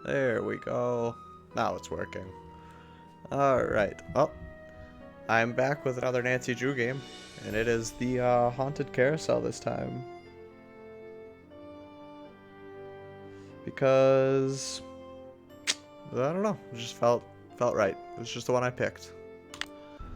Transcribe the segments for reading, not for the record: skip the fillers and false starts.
There we go. Now it's working. Alright. Oh, I'm back with another Nancy Drew game. And it is the Haunted Carousel this time. Because I don't know. It just felt right. It was just the one I picked.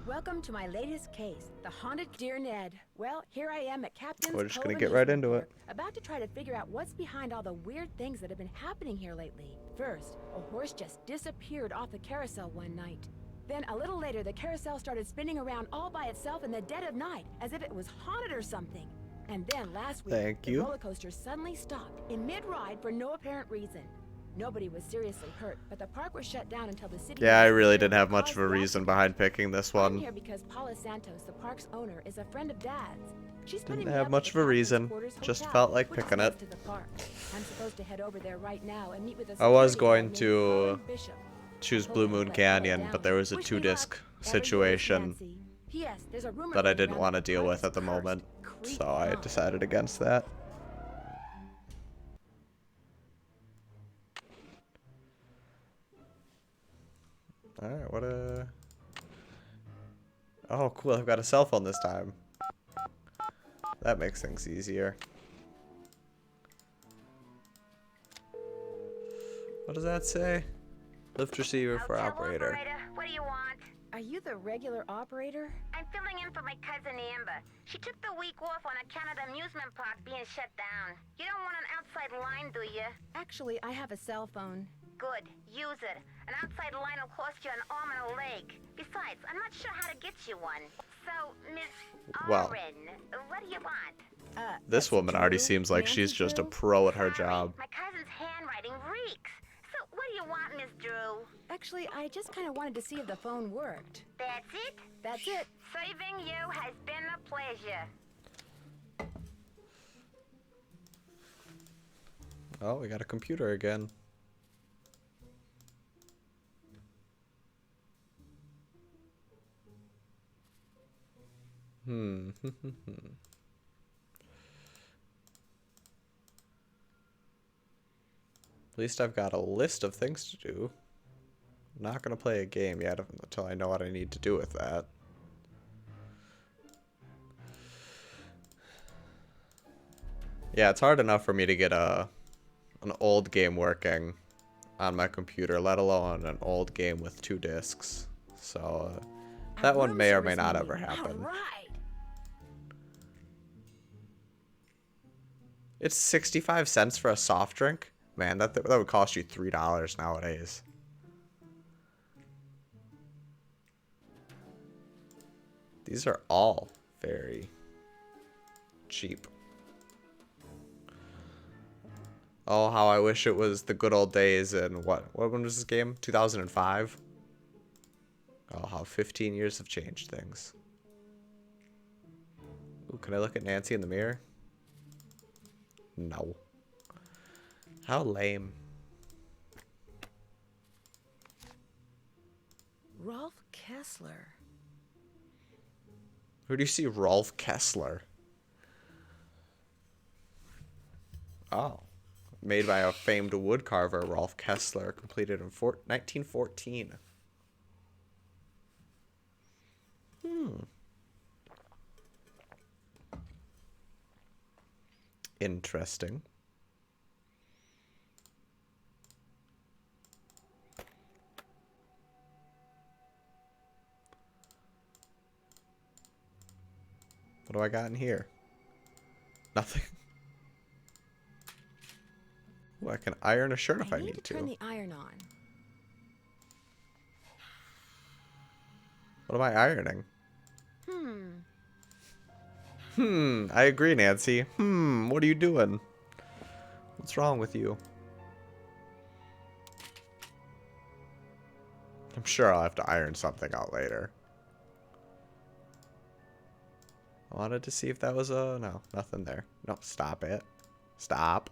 Welcome to my latest case, the haunted Dear Ned. Well, here I am at Captain's We're just Cove gonna get right Amusement into Park, it. about to try to figure out what's behind all the weird things that have been happening here lately. First, a horse just disappeared off the carousel one night. Then a little later, the carousel started spinning around all by itself in the dead of night, as if it was haunted or something. And then last week, the roller coaster suddenly stopped in mid-ride for no apparent reason. Nobody was seriously hurt, but the park was shut down until the city... Yeah, I really didn't have much of a reason behind picking this one. I'm here because Paula Santos, the park's owner, is a friend of Dad's. She's Didn't have much of a reason. Just felt like picking it. I'm supposed to head over there right now and meet with a I was going to choose Blue Moon Canyon, but there was a 2-disc situation that I didn't want to deal with at the moment, so I decided against that. Alright, what a... Oh, cool, I've got a cell phone this time. That makes things easier. What does that say? Lift receiver for operator. What do you want? Are you the regular operator? I'm filling in for my cousin Amber. She took the week off on account of the amusement park being shut down. You don't want an outside line, do you? Actually, I have a cell phone. Good. Use it. An outside line will cost you an arm and a leg. Besides, I'm not sure how to get you one. So, Miss Oren, what do you want? This woman already seems like she's just a pro at her job. My cousin's handwriting reeks. So, what do you want, Miss Drew? Actually, I just kind of wanted to see if the phone worked. That's it? That's it. Serving you has been a pleasure. Oh, we got a computer again. At least I've got a list of things to do. I'm not going to play a game yet until I know what I need to do with that. Yeah, it's hard enough for me to get an old game working on my computer, let alone an old game with 2 discs. So that one may or may not ever happen. All right. It's 65 cents for a soft drink? Man, that would cost you $3 nowadays. These are all very cheap. Oh, how I wish it was the good old days in when was this game? 2005? Oh, how 15 years have changed things. Ooh, can I look at Nancy in the mirror? No. How lame. Rolf Kessler. Who do you see? Rolf Kessler. Oh. Made by a famed woodcarver, Rolf Kessler, completed in 1914. Interesting. What do I got in here? Nothing. Ooh, I can iron a shirt if I need to. Turn the iron on. What am I ironing? I agree, Nancy. What are you doing? What's wrong with you? I'm sure I'll have to iron something out later. I wanted to see if that was a... No, nothing there. No, stop it. Stop.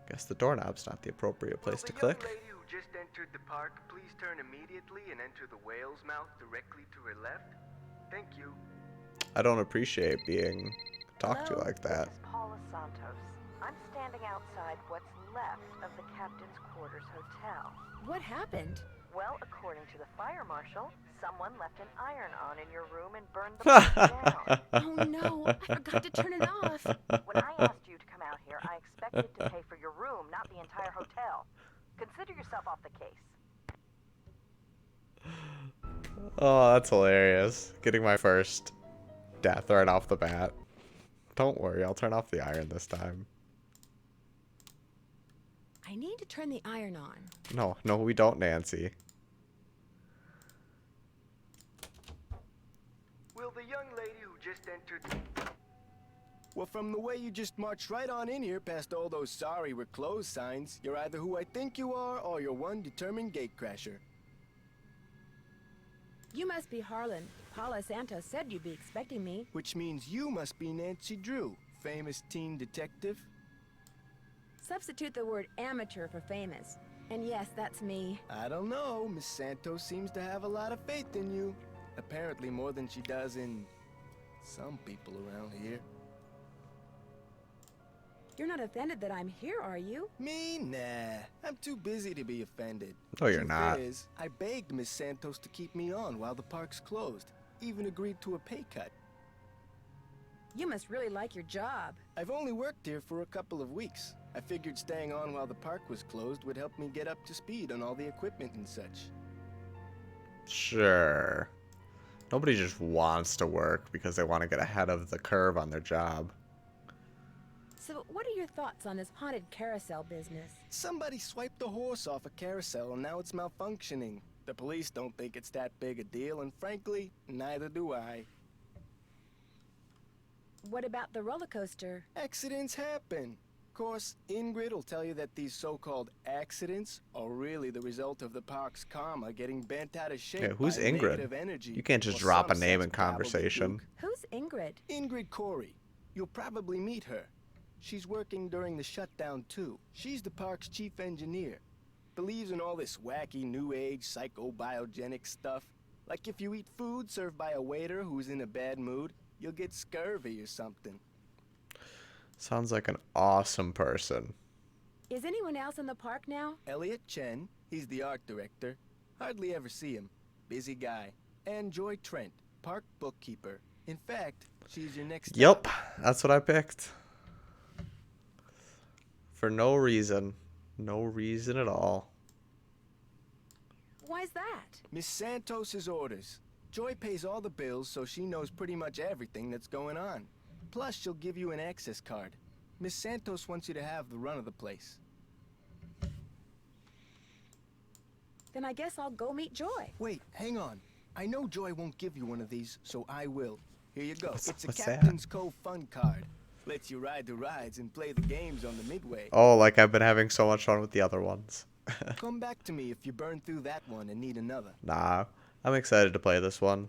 Guess the doorknob's not the appropriate place to click. The young lady who just entered the park, please turn immediately and enter the whale's mouth directly to her left. Thank you. I don't appreciate being talked to like that. This is Paula Santos. I'm standing outside what's left of the Captain's Quarters Hotel. What happened? Well, according to the fire marshal, someone left an iron on in your room and burned the place down. Oh no, I forgot to turn it off. When I asked you to come out here, I expected to pay for your room, not the entire hotel. Consider yourself off the case. Oh, that's hilarious. Getting my first death right off the bat. Don't worry, I'll turn off the iron this time. I need to turn the iron on. No, we don't, Nancy. Will the young lady who just entered... Well, from the way you just marched right on in here past all those sorry we're closed signs, you're either who I think you are or you're one determined gatecrasher. You must be Harlan. Paula Santos said you'd be expecting me. Which means you must be Nancy Drew, famous teen detective. Substitute the word amateur for famous. And yes, that's me. I don't know, Miss Santos seems to have a lot of faith in you. Apparently more than she does in some people around here. You're not offended that I'm here, are you? Me? Nah. I'm too busy to be offended. No, you're Truth not. is, I begged Miss Santos to keep me on while the park's closed. Even agreed to a pay cut. You must really like your job. I've only worked here for a couple of weeks. I figured staying on while the park was closed would help me get up to speed on all the equipment and such. Sure. Nobody just wants to work because they want to get ahead of the curve on their job. So, what are your thoughts on this haunted carousel business? Somebody swiped a horse off a carousel and now it's malfunctioning. The police don't think it's that big a deal, and frankly, neither do I. What about the roller coaster? Accidents happen. Of course, Ingrid will tell you that these so-called accidents are really the result of the park's karma getting bent out of shape. Yeah, who's by Ingrid? negative energy, You can't just or drop a some name such in conversation. gobbledygook. Who's Ingrid? Ingrid Corey. You'll probably meet her. She's working during the shutdown too. She's the park's chief engineer. Believes in all this wacky new age psychobiogenic stuff. Like if you eat food served by a waiter who's in a bad mood, you'll get scurvy or something. Sounds like an awesome person. Is anyone else in the park now? Elliot Chen, he's the art director. Hardly ever see him. Busy guy. And Joy Trent, park bookkeeper. In fact, she's your next... Yep, that's what I picked. For no reason. No reason at all. Why's that? Miss Santos's orders. Joy pays all the bills, so she knows pretty much everything that's going on. Plus, she'll give you an access card. Miss Santos wants you to have the run of the place. Then I guess I'll go meet Joy. Wait, hang on. I know Joy won't give you one of these, so I will. Here you go. It's a what's Captain's Cove Fun card. Lets you ride the rides and play the games on the midway. Oh, like I've been having so much fun with the other ones. Come back to me if you burn through that one and need another. Nah, I'm excited to play this one.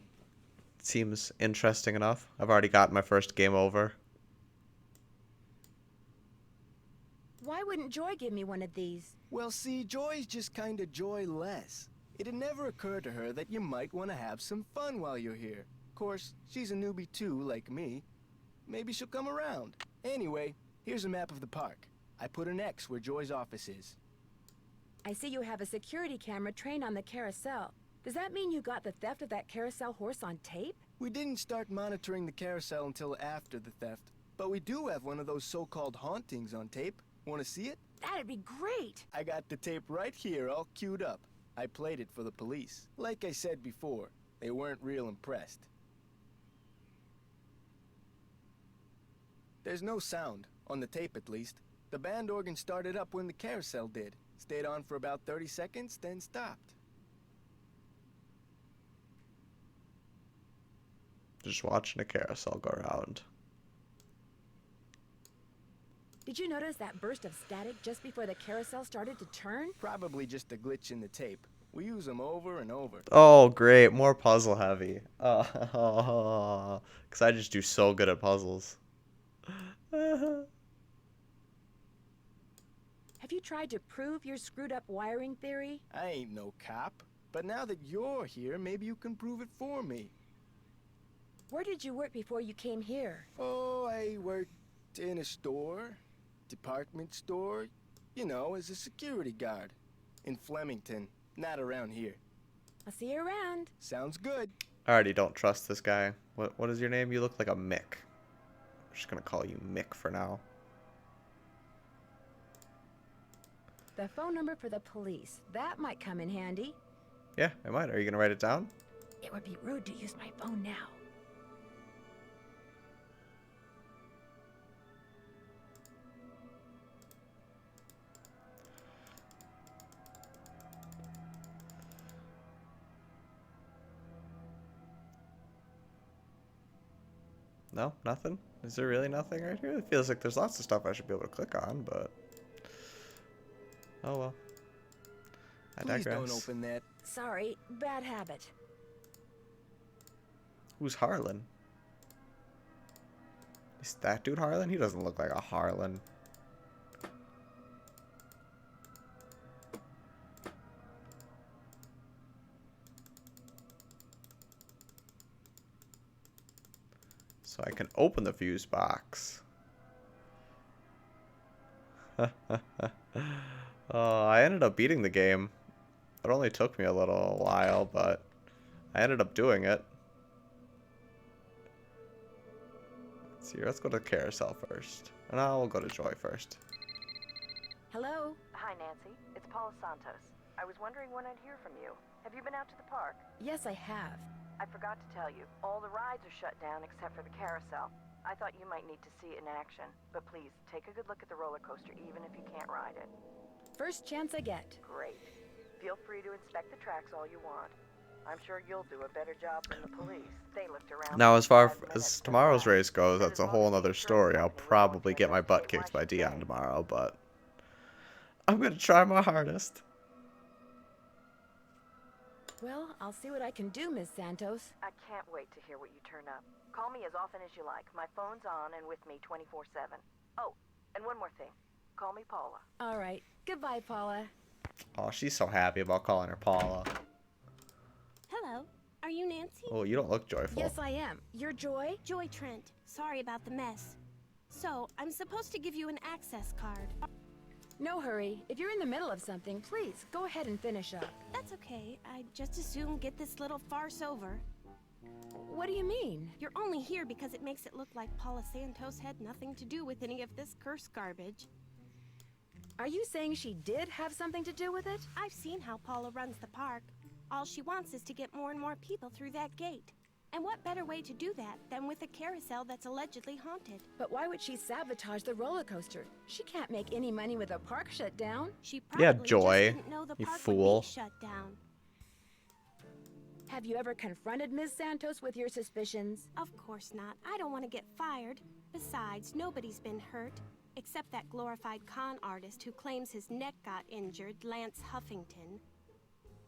It seems interesting enough. I've already got my first game over. Why wouldn't Joy give me one of these? Well, see, Joy's just kinda joyless. It'd never occur to her that you might want to have some fun while you're here. Of course, she's a newbie too, like me. Maybe she'll come around. Anyway, here's a map of the park. I put an X where Joy's office is. I see you have a security camera trained on the carousel. Does that mean you got the theft of that carousel horse on tape? We didn't start monitoring the carousel until after the theft, but we do have one of those so-called hauntings on tape. Want to see it? That'd be great! I got the tape right here, all queued up. I played it for the police. Like I said before, they weren't real impressed. There's no sound, on the tape at least. The band organ started up when the carousel did. Stayed on for about 30 seconds, then stopped. Just watching a carousel go around. Did you notice that burst of static just before the carousel started to turn? Probably just a glitch in the tape. We use them over and over. Oh, great. More puzzle heavy. Oh, because I just do so good at puzzles. Have you tried to prove your screwed up wiring theory? I ain't no cop. But now that you're here, maybe you can prove it for me. Where did you work before you came here? Oh, I worked in a store. Department store, you know, as a security guard. In Flemington, not around here. I'll see you around. Sounds good. I already don't trust this guy. What is your name? You look like a Mick. I'm just gonna call you Mick for now. The phone number for the police. That might come in handy. Yeah, I might. Are you gonna write it down? It would be rude to use my phone now. No, nothing? Is there really nothing right here? It feels like there's lots of stuff I should be able to click on, but... Oh well. I Please digress. don't open that. Sorry, bad habit. Who's Harlan? Is that dude Harlan? He doesn't look like a Harlan. So I can open the fuse box. I ended up beating the game. It only took me a little while, but I ended up doing it. Let's see, let's go to Carousel first. And I'll go to Joy first. Hello? Hi, Nancy. It's Paula Santos. I was wondering when I'd hear from you. Have you been out to the park? Yes, I have. I forgot to tell you, all the rides are shut down except for the carousel. I thought you might need to see it in action, but please, take a good look at the roller coaster even if you can't ride it. First chance I get. Great. Feel free to inspect the tracks all you want. I'm sure you'll do a better job than the police. They looked around. Now, as far 5 minutes as to tomorrow's the race goes, but that's as a long whole as you other make sure story. it's I'll something probably wrong, get my then butt save kicked my by Dion shit. tomorrow, but I'm gonna try my hardest. Well, I'll see what I can do, Miss Santos. I can't wait to hear what you turn up. Call me as often as you like. My phone's on and with me 24/7. Oh, and one more thing. Call me Paula. All right. Goodbye, Paula. Oh, she's so happy about calling her Paula. Hello, are you Nancy? Oh, you don't look joyful. Yes, I am. You're Joy? Joy Trent. Sorry about the mess. So, I'm supposed to give you an access card. No hurry. If you're in the middle of something, please, go ahead and finish up. That's okay. I'd just as soon get this little farce over. What do you mean? You're only here because it makes it look like Paula Santos had nothing to do with any of this cursed garbage. Are you saying she did have something to do with it? I've seen how Paula runs the park. All she wants is to get more and more people through that gate. And what better way to do that than with a carousel that's allegedly haunted? But why would she sabotage the roller coaster? She can't make any money with a park shut down. She probably Joy, just didn't know the you park fool. would be shut down. Have you ever confronted Ms. Santos with your suspicions? Of course not. I don't want to get fired. Besides, nobody's been hurt. Except that glorified con artist who claims his neck got injured, Lance Huffington.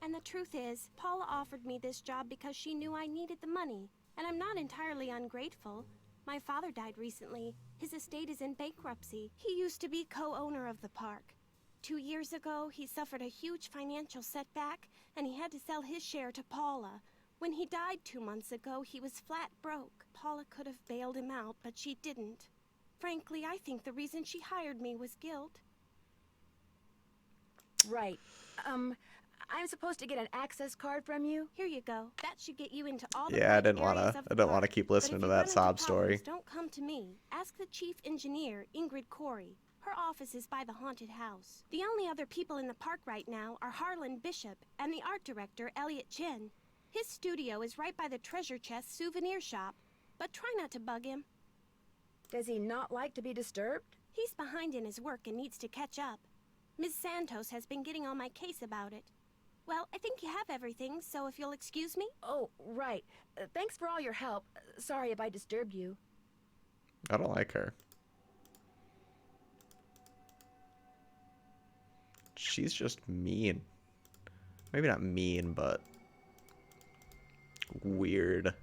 And the truth is, Paula offered me this job because she knew I needed the money. And I'm not entirely ungrateful. My father died recently. His estate is in bankruptcy. He used to be co-owner of the park. 2 years ago, he suffered a huge financial setback, and he had to sell his share to Paula. When he died 2 months ago, he was flat broke. Paula could have bailed him out, but she didn't. Frankly, I think the reason she hired me was guilt. Right. I'm supposed to get an access card from you? Here you go. That should get you into all the Yeah, I private didn't want areas to. of I the didn't want to park. keep But listening if to you that run into sob problems, story. Don't come to me. Ask the chief engineer, Ingrid Corey. Her office is by the haunted house. The only other people in the park right now are Harlan Bishop and the art director, Elliot Chin. His studio is right by the treasure chest souvenir shop, but try not to bug him. Does he not like to be disturbed? He's behind in his work and needs to catch up. Ms. Santos has been getting on my case about it. Well, I think you have everything, so if you'll excuse me. Oh, right. Thanks for all your help. Sorry if I disturbed you. I don't like her. She's just mean. Maybe not mean, but weird.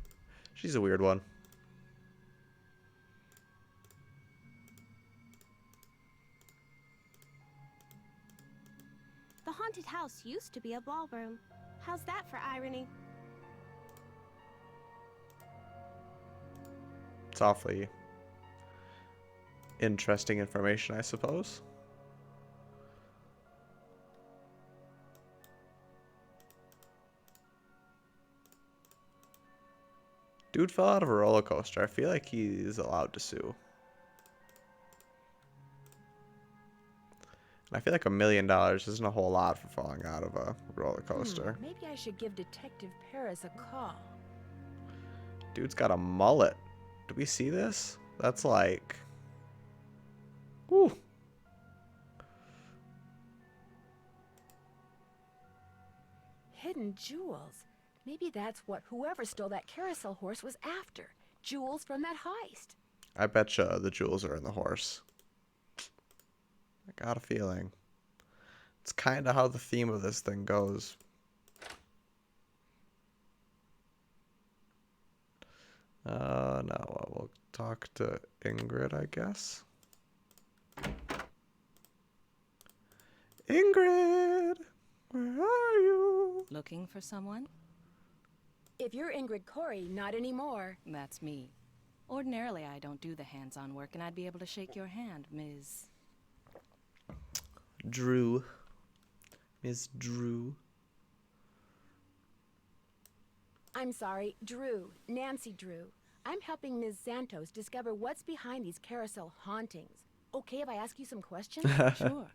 She's a weird one. The haunted house used to be a ballroom. How's that for irony? It's awfully interesting information, I suppose. Dude fell out of a roller coaster. I feel like he's allowed to sue. And I feel like $1 million isn't a whole lot for falling out of a roller coaster. Maybe I should give Detective Paris a call. Dude's got a mullet. Do we see this? That's like... Whew. Hidden jewels. Maybe that's what whoever stole that carousel horse was after. Jewels from that heist. I betcha the jewels are in the horse. I got a feeling. It's kind of how the theme of this thing goes. Now we'll talk to Ingrid, I guess. Ingrid, where are you? Looking for someone? If you're Ingrid Corey, not anymore. That's me. Ordinarily, I don't do the hands-on work, and I'd be able to shake your hand, Ms. Drew. Miss Drew. I'm sorry, Drew. Nancy Drew. I'm helping Ms. Santos discover what's behind these carousel hauntings. Okay if I ask you some questions? Sure.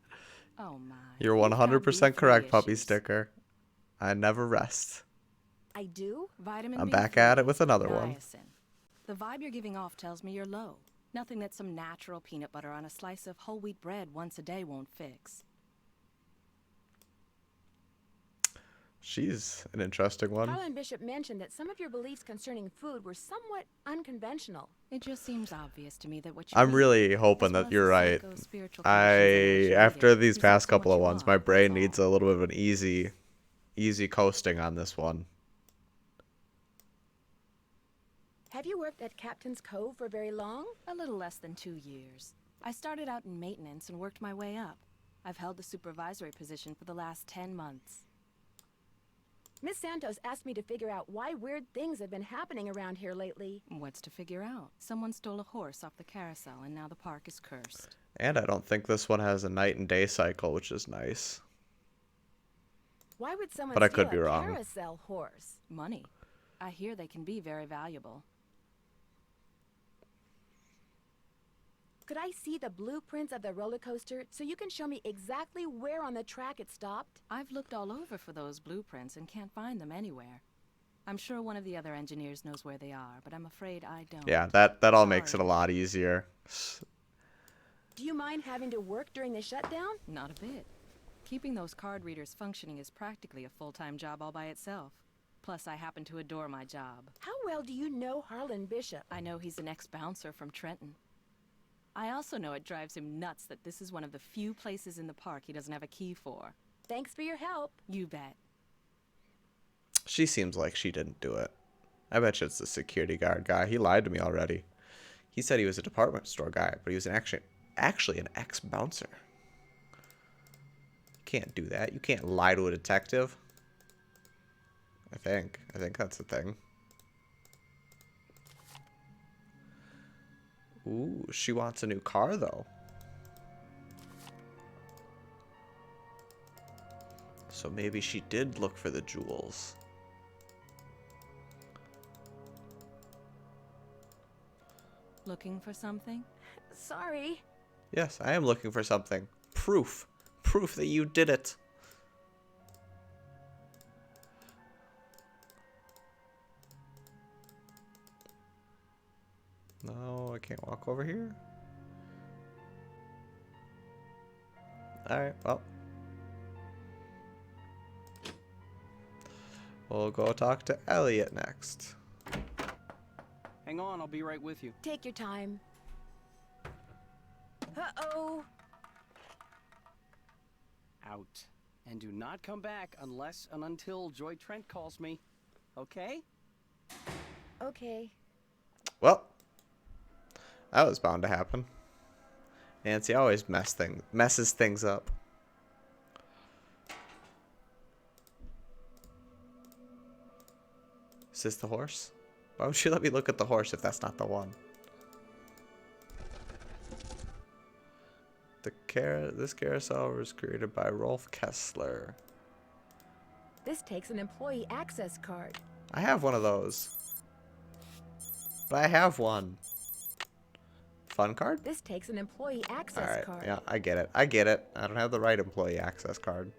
Oh my. You're You've got 100% B3 correct, puppy issues. sticker. I never rest. I do? Vitamin I'm B3, back at it with another one. niacin. The vibe you're giving off tells me you're low. Nothing that some natural peanut butter on a slice of whole wheat bread once a day won't fix. She's an interesting one. Harlan Bishop mentioned that some of your beliefs concerning food were somewhat unconventional. It just seems obvious to me that what you I'm eat, really hoping as that well you're as the right. psycho-spiritual connections that After actually these results past in what couple of you ones, are, my brain that's needs all. a little bit of an easy coasting on this one. Have you worked at Captain's Cove for very long? A little less than 2 years. I started out in maintenance and worked my way up. I've held the supervisory position for the last 10 months. Miss Santos asked me to figure out why weird things have been happening around here lately. What's to figure out? Someone stole a horse off the carousel and now the park is cursed. And I don't think this one has a night and day cycle, which is nice. Why would someone But I steal could be a wrong. carousel horse? Money. I hear they can be very valuable. Could I see the blueprints of the roller coaster so you can show me exactly where on the track it stopped? I've looked all over for those blueprints and can't find them anywhere. I'm sure one of the other engineers knows where they are, but I'm afraid I don't. Yeah, that all makes it a Sorry. lot easier. Do you mind having to work during the shutdown? Not a bit. Keeping those card readers functioning is practically a full-time job all by itself. Plus, I happen to adore my job. How well do you know Harlan Bishop? I know he's an ex-bouncer from Trenton. I also know it drives him nuts that this is one of the few places in the park he doesn't have a key for. Thanks for your help. You bet. She seems like she didn't do it. I bet you it's the security guard guy. He lied to me already. He said he was a department store guy, but he was actually an ex-bouncer. You can't do that. You can't lie to a detective. I think that's the thing. Ooh, she wants a new car, though. So maybe she did look for the jewels. Looking for something? Sorry. Yes, I am looking for something. Proof. Proof that you did it. No, I can't walk over here. Alright, well. We'll go talk to Elliot next. Hang on, I'll be right with you. Take your time. Uh-oh. Out. And do not come back unless and until Joy Trent calls me. Okay? Okay. Well, that was bound to happen. Nancy always messes things up. Is this the horse? Why would she let me look at the horse if that's not the one? This carousel was created by Rolf Kessler. This takes an employee access card. I have one of those. But I have one. Fun card? This takes an employee access Alright, card. yeah, I get it. I get it. I don't have the right employee access card.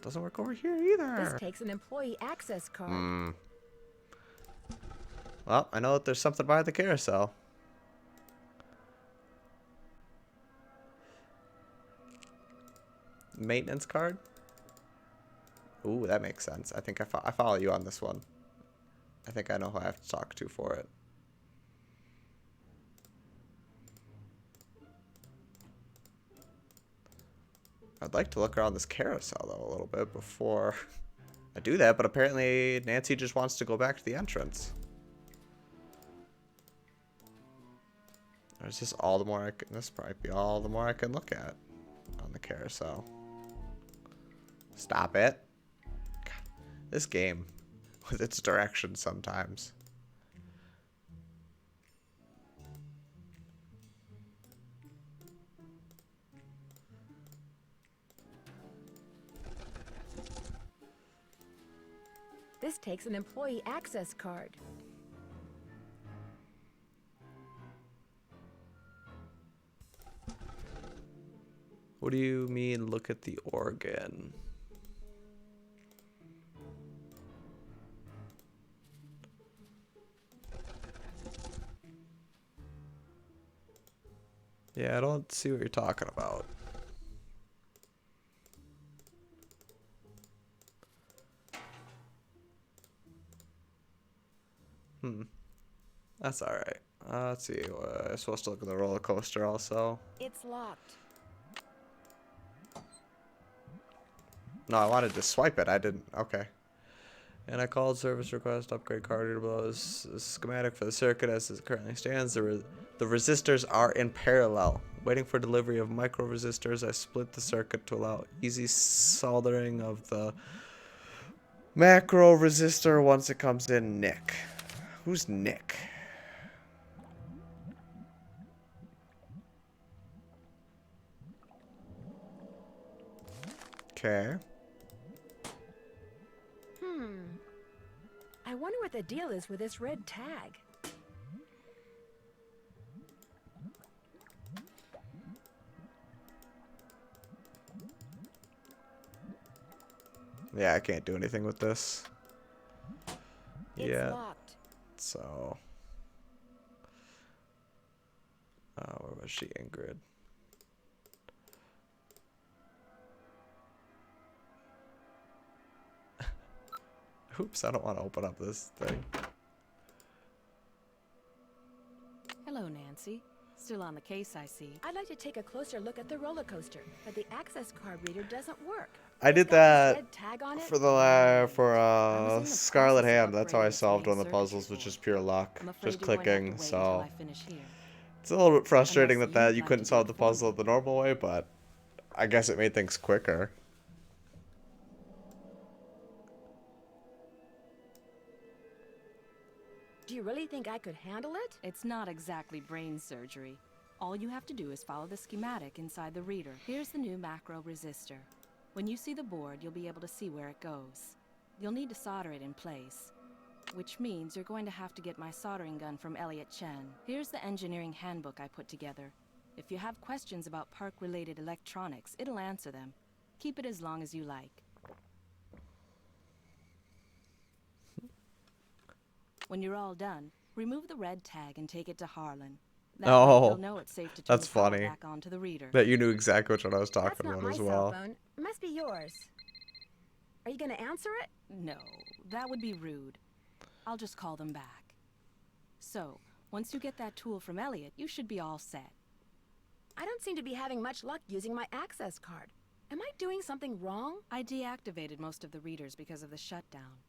Doesn't work over here either. This takes an employee access card. Well, I know that there's something behind the carousel. Maintenance card? Ooh, that makes sense. I think I follow you on this one. I think I know who I have to talk to for it. I'd like to look around this carousel, though, a little bit before I do that, but apparently Nancy just wants to go back to the entrance. There's just all the more I can, this might be all the more I can look at on the carousel. Stop it. God, this game with its direction sometimes. This takes an employee access card. What do you mean, look at the organ? Yeah, I don't see what you're talking about. That's alright. Let's see. I'm supposed to look at the roller coaster also. It's locked. No, I wanted to swipe it. I didn't. Okay. And I called service request, upgrade card reader below. Schematic for the circuit as it currently stands. The resistors are in parallel. Waiting for delivery of micro resistors, I split the circuit to allow easy soldering of the macro resistor once it comes in. Nick. Who's Nick? Okay. I wonder what the deal is with this red tag. Yeah, I can't do anything with this. It's locked. So. Where was she, Ingrid? Oops, I don't want to open up this thing. Hello, Nancy. Still on the case, I see. I'd like to take a closer look at the roller coaster, but the access card reader doesn't work. I did It's got this that red tag on it. for was in the Scarlet process of Ham. That's how I upgrading solved one of today's the puzzles, circuitry which is board. pure luck. I'm afraid Just you're going to have to clicking, wait so until I finish here. it's a little bit frustrating Unless that you'd you like couldn't to solve do the it for puzzle me. the normal way, but I guess it made things quicker. Do you really think I could handle it? It's not exactly brain surgery. All you have to do is follow the schematic inside the reader. Here's the new macro resistor. When you see the board, you'll be able to see where it goes. You'll need to solder it in place, which means you're going to have to get my soldering gun from Elliot Chen. Here's the engineering handbook I put together. If you have questions about park-related electronics, it'll answer them. Keep it as long as you like. When you're all done, remove the red tag and take it to Harlan. That way he'll know it's safe to turn that's the power funny. back on to the reader. That you knew exactly which one I was That's talking not about my as cell well. phone. It must be yours. Are you going to answer it? No, that would be rude. I'll just call them back. So, once you get that tool from Elliot, you should be all set. I don't seem to be having much luck using my access card. Am I doing something wrong? I deactivated most of the readers because of the shutdown.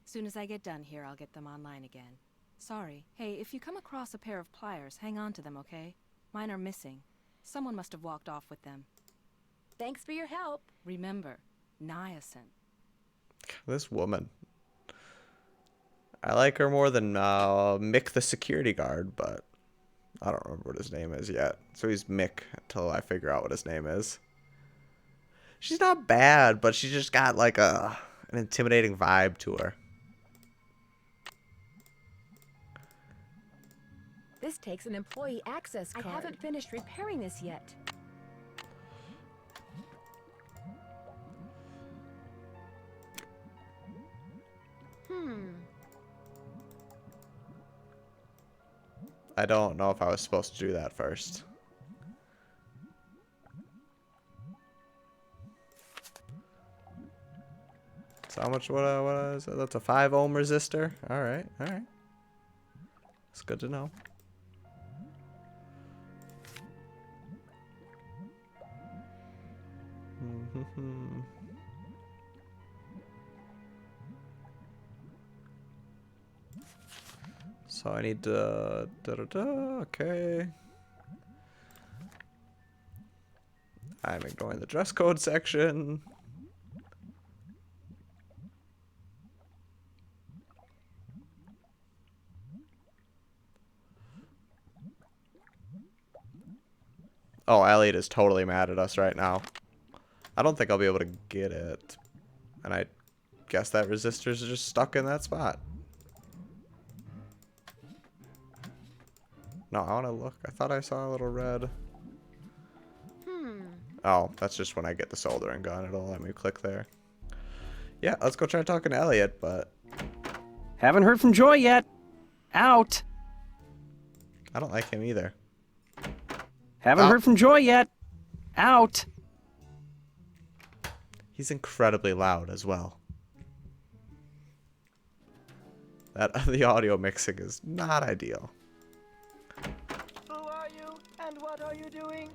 Soon as I get done here, I'll get them online again. Sorry. Hey, if you come across a pair of pliers, hang on to them, okay? Mine are missing. Someone must have walked off with them. Thanks for your help. Remember, niacin. This woman. I like her more than Mick the security guard, but I don't remember what his name is yet. So he's Mick until I figure out what his name is. She's not bad, but she's just got like an intimidating vibe to her. This takes an employee access card. I haven't finished repairing this yet. I don't know if I was supposed to do that first. So how much, what is it? That's a 5 ohm resistor. Alright, alright. It's good to know. So I need to okay. I'm ignoring the dress code section. Oh, Elliot is totally mad at us right now. I don't think I'll be able to get it. And I guess that resistor's just stuck in that spot. No, I want to look. I thought I saw a little red. Oh, that's just when I get the soldering gun. It'll let me click there. Yeah, let's go try talking to Elliot, but... Haven't heard from Joy yet. Out. I don't like him either. Haven't heard from Joy yet. Out. He's incredibly loud as well. The audio mixing is not ideal. Who are you and what are you doing?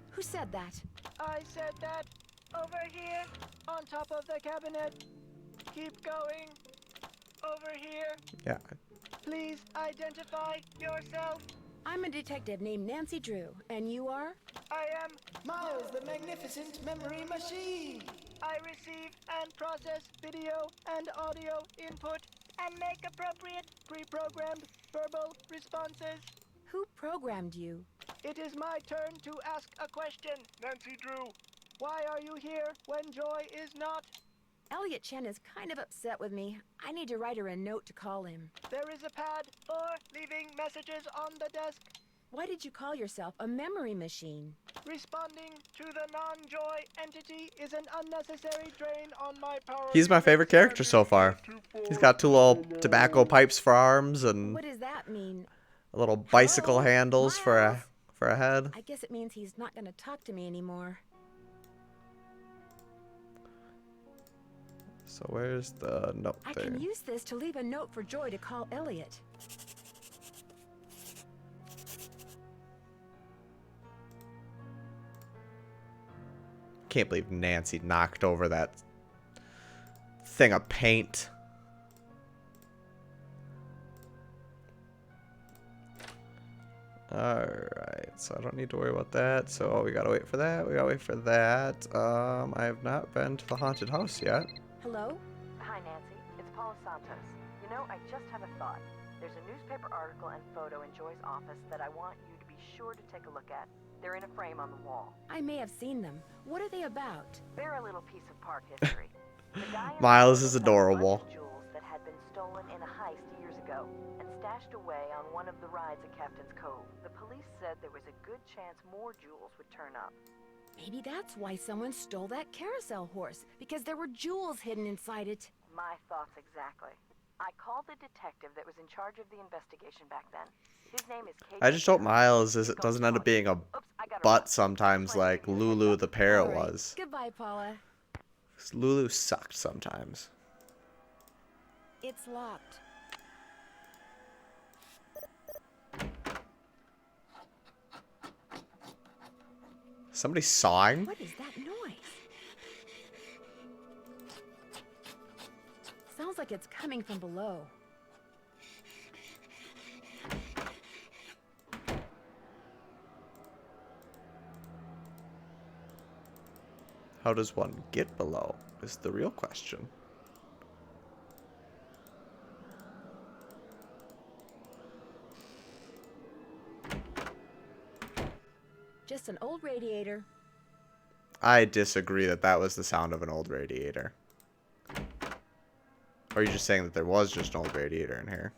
Who said that? I said that. Over here, on top of the cabinet. Keep going. Over here. Yeah. Please identify yourself. I'm a detective named Nancy Drew, and you are? I am Miles, the Magnificent Memory Machine. I receive and process video and audio input and make appropriate pre-programmed verbal responses. Who programmed you? It is my turn to ask a question. Nancy Drew, why are you here when Joy is not? Elliot Chen is kind of upset with me. I need to write her a note to call him. There is a pad for leaving messages on the desk. Why did you call yourself a memory machine? Responding to the non-Joy entity is an unnecessary drain on my power. He's my favorite character so far. He's got 2 little tobacco pipes for arms and What does that mean? a little bicycle Hello? handles for Miles? a head. I guess it means he's not going to talk to me anymore. So where's the note I there? can use this to leave a note for Joy to call Elliot. Can't believe Nancy knocked over that thing of paint. Alright, so I don't need to worry about that. So we gotta wait for that. We gotta wait for that. I have not been to the haunted house yet. Hello? Hi, Nancy. It's Paula Santos. You know, I just had a thought. There's a newspaper article and photo in Joy's office that I want you to be sure to take a look at. They're in a frame on the wall. I may have seen them. What are they about? They're a little piece of park history. The guy in the Miles photo is found adorable. a bunch of jewels that had been stolen in a heist years ago and stashed away on one of the rides at Captain's Cove. The police said there was a good chance more jewels would turn up. Maybe that's why someone stole that carousel horse, because there were jewels hidden inside it. My thoughts exactly. I called the detective that was in charge of the investigation back then. His name is Kate. I just hope Miles doesn't end up being a Oops, I gotta butt run. sometimes like Lulu the parrot All right. was. Goodbye, Paula. 'Cause Lulu sucked sometimes. It's locked. Somebody sawing? What is that noise? Sounds like it's coming from below. How does one get below is the real question. just an old radiator. I disagree that that was the sound of an old radiator. Or are you just saying that there was just an old radiator in here?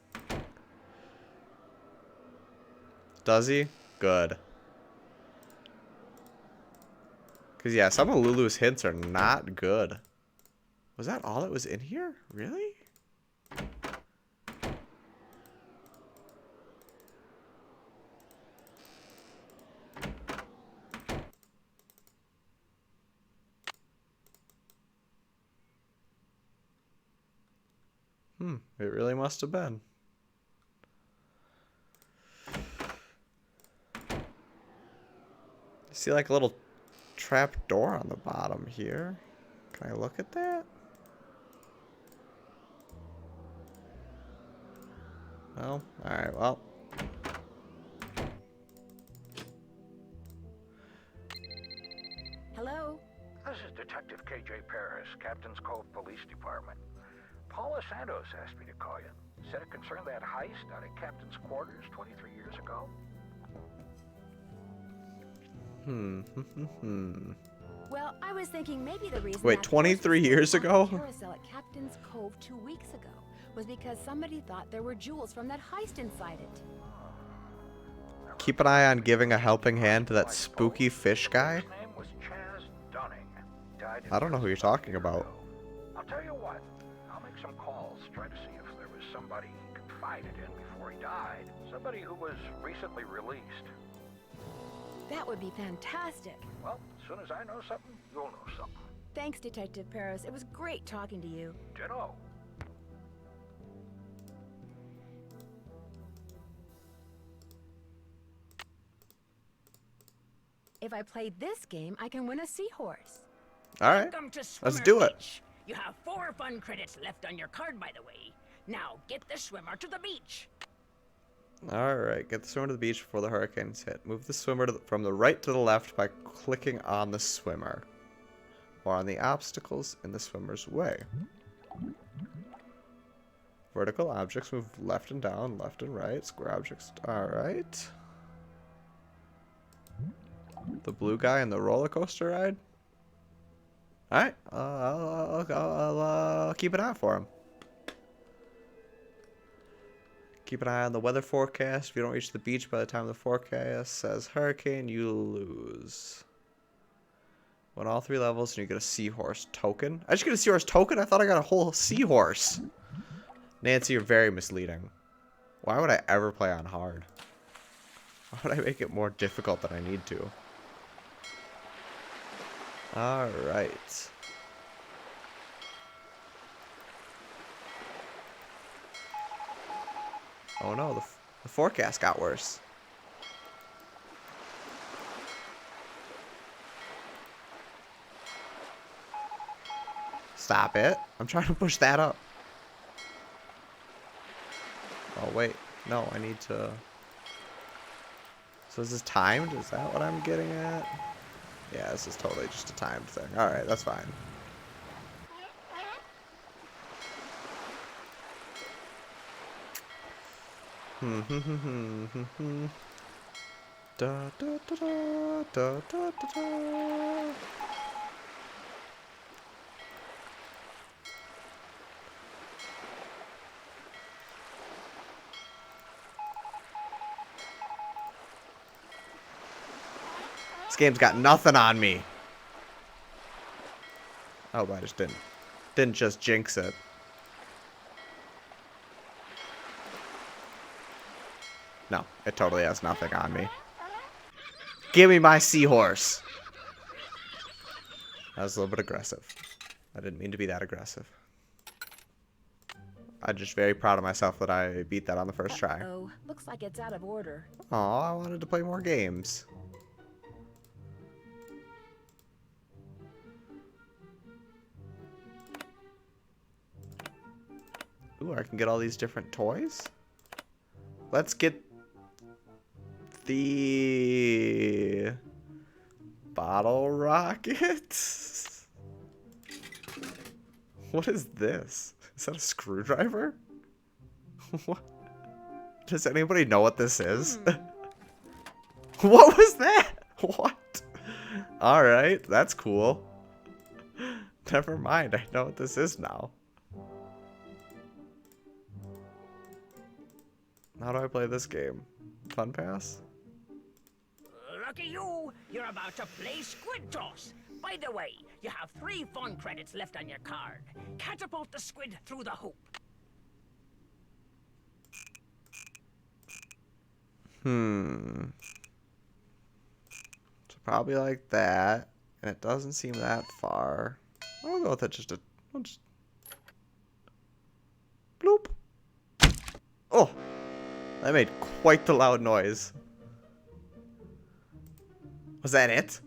Does he? Good. Because, yeah, some of Lulu's hints are not good. Was that all that was in here? Really? It really must have been. See, like a little trap door on the bottom here. Can I look at that? No? Alright, well. Hello? This is Detective KJ Paris, Captain's Cove Police Department. Paula Santos asked me to call you. Said it concerned that heist out at Captain's quarters 23 years ago. Well, I was thinking maybe the reason. Wait, that 23 horse was years on the ago? Carousel at Captain's Cove 2 weeks ago was because somebody thought there were jewels from that heist inside it. Keep an eye on giving a helping hand to that spooky fish guy. His name was Chaz Dunning. Died in I don't know who you're talking about. I'll tell you what. I'll make some calls, try to see if there was somebody he confided in before he died. Somebody who was recently released. That would be fantastic. Well, as soon as I know something, you'll know something. Thanks, Detective Paris. It was great talking to you. Ditto. If I play this game, I can win a seahorse. Alright, Welcome to let's Swimmer do it. Beach. You have 4 fun credits left on your card, by the way. Now get the swimmer to the beach. Alright, get the swimmer to the beach before the hurricanes hit. Move the swimmer from the right to the left by clicking on the swimmer. Or on the obstacles in the swimmer's way. Vertical objects move left and down, left and right. Square objects, alright. The blue guy in the roller coaster ride? Alright, I'll keep an eye out for him. Keep an eye on the weather forecast. If you don't reach the beach by the time the forecast says hurricane, you lose. Win all 3 levels and you get a seahorse token. I just get a seahorse token? I thought I got a whole seahorse. Nancy, you're very misleading. Why would I ever play on hard? Why would I make it more difficult than I need to? Alright. Oh no, the forecast got worse. Stop it. I'm trying to push that up. Oh wait, no, I need to... So is this timed? Is that what I'm getting at? Yeah, this is totally just a timed thing. Alright, that's fine. Da da da da da da da. This game's got nothing on me. Oh, but I just didn't just jinx it. No, it totally has nothing on me. Give me my seahorse. That was a little bit aggressive. I didn't mean to be that aggressive. I'm just very proud of myself that I beat that on the first try. Oh, looks like it's out of order. Aw, I wanted to play more games. Ooh, I can get all these different toys? Let's get the bottle rocket. What is this? Is that a screwdriver? What? Does anybody know what this is? What was that? What? Alright, that's cool. Never mind, I know what this is now. How do I play this game? Fun pass? Lucky you! You're about to play Squid Toss. By the way, you have 3 fun credits left on your card. Catapult the squid through the hoop. So probably like that. And it doesn't seem that far. I'll go with it just I'll just... Bloop. Oh! That made quite the loud noise. Was that it?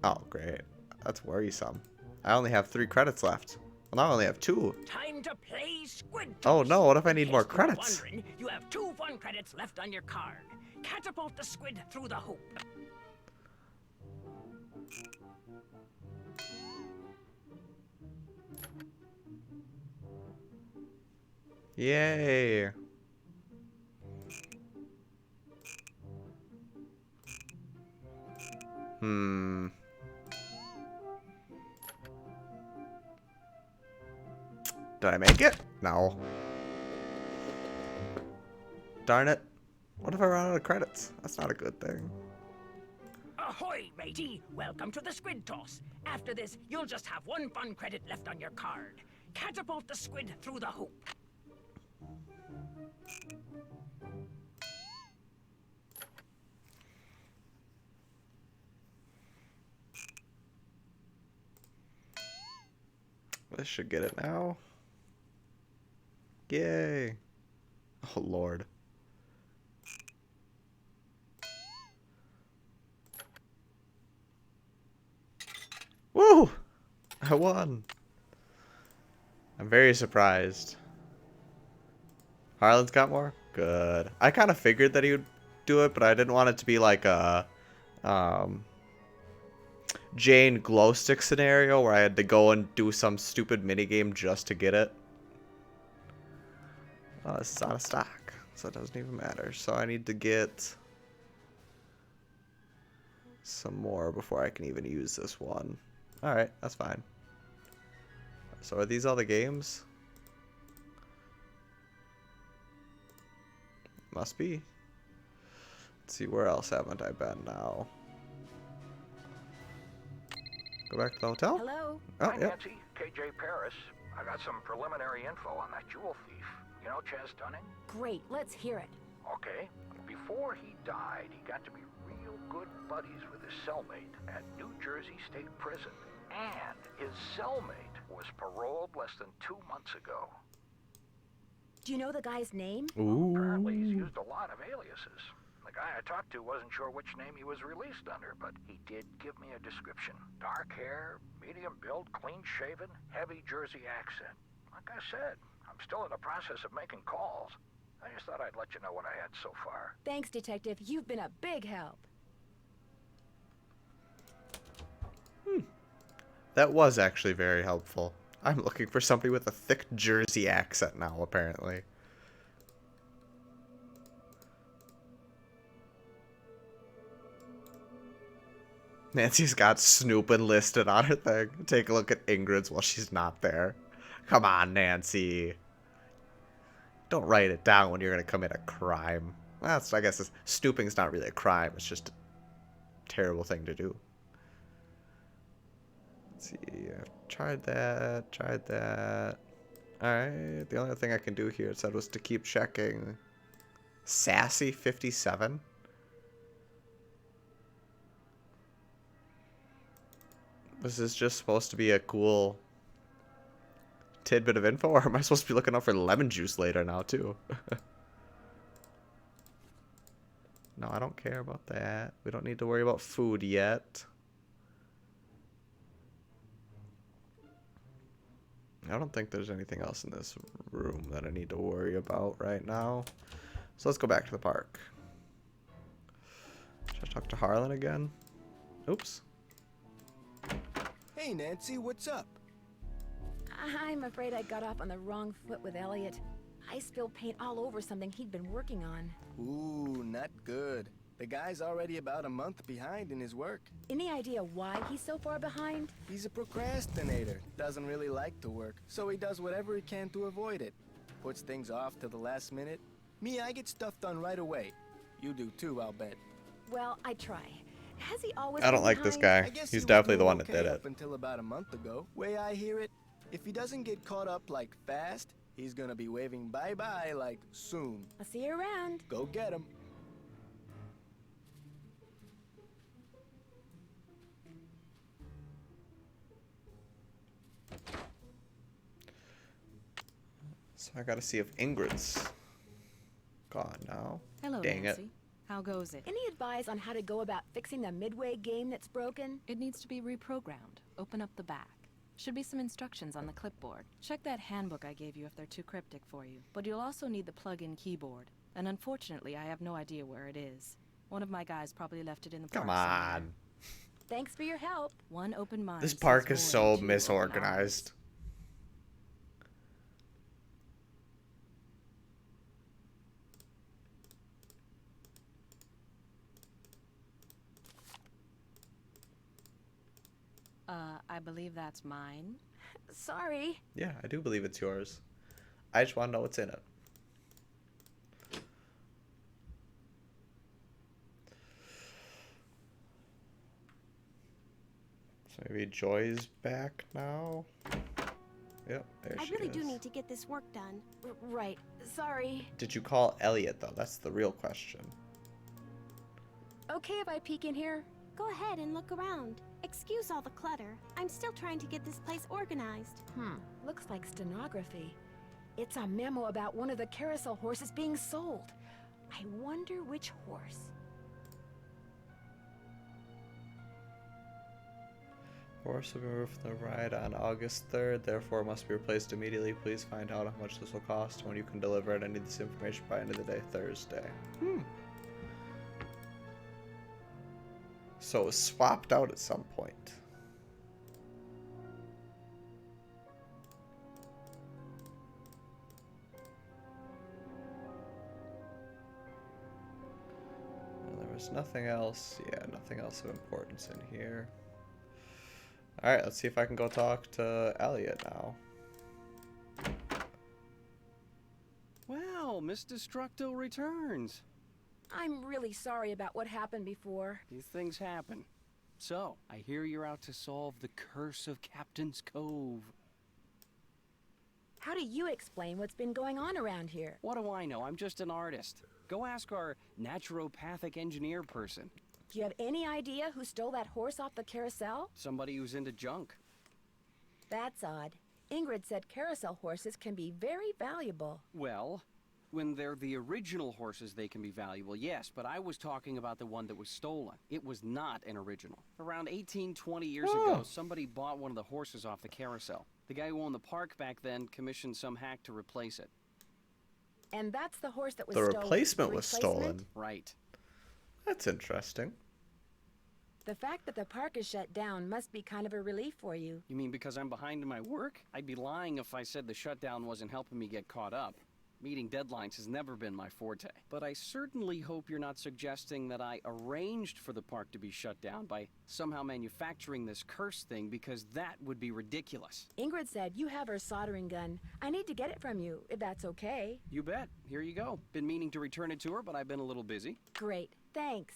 Oh, great. That's worrisome. I only have 3 credits left. Well, now I only have 2. Time to play Squid Toss. Oh no, what if I need In more case you were credits? wondering, you have 2 fun credits left on your card. Catapult the squid through the hoop. Yay. Did I make it? No. Darn it. What if I run out of credits? That's not a good thing. Ahoy, matey! Welcome to the Squid Toss. After this, you'll just have 1 fun credit left on your card. Catapult the squid through the hoop. This should get it now. Yay. Oh, Lord. Woo! I won. I'm very surprised. Harlan's got more? Good. I kind of figured that he would do it, but I didn't want it to be like a Jane glow stick scenario where I had to go and do some stupid minigame just to get it. Oh, this is out of stock, so it doesn't even matter. So I need to get some more before I can even use this one. Alright, that's fine. So are these all the games? Must be. Let's see, where else haven't I been now? Go back to the hotel? Hello? Oh, Hi, yep. Nancy. KJ Paris. I got some preliminary info on that jewel thief. You know Chaz Dunning? Great, let's hear it. Okay. Before he died, he got to be real good buddies with his cellmate at New Jersey State Prison. And his cellmate was paroled less than 2 months ago. Do you know the guy's name? Ooh. Apparently, he's used a lot of aliases. The guy I talked to wasn't sure which name he was released under, but he did give me a description. Dark hair, medium build, clean-shaven, heavy Jersey accent. Like I said, I'm still in the process of making calls. I just thought I'd let you know what I had so far. Thanks, Detective. You've been a big help. That was actually very helpful. I'm looking for somebody with a thick Jersey accent now, apparently. Nancy's got Snoopin' listed on her thing. Take a look at Ingrid's while she's not there. Come on, Nancy. Don't write it down when you're going to commit a crime. That's, I guess, snooping's not really a crime. It's just a terrible thing to do. Let's see. I've tried that. Alright. The only thing I can do here, it said, was to keep checking. Sassy 57? This is just supposed to be a cool tidbit of info, or am I supposed to be looking out for lemon juice later now, too? No, I don't care about that. We don't need to worry about food yet. I don't think there's anything else in this room that I need to worry about right now. So let's go back to the park. Should I talk to Harlan again? Oops. Hey, Nancy, what's up? I'm afraid I got off on the wrong foot with Elliot. I spilled paint all over something he'd been working on. Ooh, not good. The guy's already about a month behind in his work. Any idea why he's so far behind? He's a procrastinator. Doesn't really like to work, so he does whatever he can to avoid it. Puts things off to the last minute. Me, I get stuff done right away. You do too, I'll bet. Well, I try. Has he always I don't been like this behind? guy. I guess He's he was definitely the doing one that okay did it. up until about a month ago. Way I hear it, if he doesn't get caught up like fast, he's gonna be waving bye-bye like soon. I'll see you around. Go get him. So I gotta see if Ingrid's gone now. Hello, Dang Nancy. it. How goes it? Any advice on how to go about fixing the midway game that's broken? It needs to be reprogrammed. Open up the back. Should be some instructions on the clipboard. Check that handbook I gave you if they're too cryptic for you. But you'll also need the plug-in keyboard. And unfortunately, I have no idea where it is. One of my guys probably left it in the park Come somewhere. on. Thanks for your help. One open mind. This says park more is than so 2 open eyes. misorganized. I believe that's mine. Sorry. Yeah, I do believe it's yours. I just want to know what's in it. So maybe Joy's back now? Yep, there I she really is. do need to get this work done. Right. Sorry. Did you call Elliot, though? That's the real question. Okay if I peek in here? Go ahead and look around. Excuse all the clutter. I'm still trying to get this place organized. Looks like stenography. It's a memo about one of the carousel horses being sold. I wonder which horse. Horse will be removed from the ride on August 3rd, therefore must be replaced immediately. Please find out how much this will cost and when you can deliver it. I need this information by end of the day, Thursday. So it was swapped out at some point. Well, there was nothing else. Yeah, nothing else of importance in here. Alright, let's see if I can go talk to Elliot now. Well, Miss Destructo returns. I'm really sorry about what happened before. These things happen. So, I hear you're out to solve the curse of Captain's Cove. How do you explain what's been going on around here? What do I know? I'm just an artist. Go ask our naturopathic engineer person. Do you have any idea who stole that horse off the carousel? Somebody who's into junk. That's odd. Ingrid said carousel horses can be very valuable. Well, when they're the original horses, they can be valuable, yes, but I was talking about the one that was stolen. It was not an original. Around 20 years ago, somebody bought one of the horses off the carousel. The guy who owned the park back then commissioned some hack to replace it. And that's the horse that was The stolen. replacement was stolen. Right. That's interesting. The fact that the park is shut down must be kind of a relief for you. You mean because I'm behind in my work? I'd be lying if I said the shutdown wasn't helping me get caught up. Meeting deadlines has never been my forte. But I certainly hope you're not suggesting that I arranged for the park to be shut down by somehow manufacturing this curse thing, because that would be ridiculous. Ingrid said you have her soldering gun. I need to get it from you, if that's okay. You bet. Here you go. Been meaning to return it to her, but I've been a little busy. Great, thanks.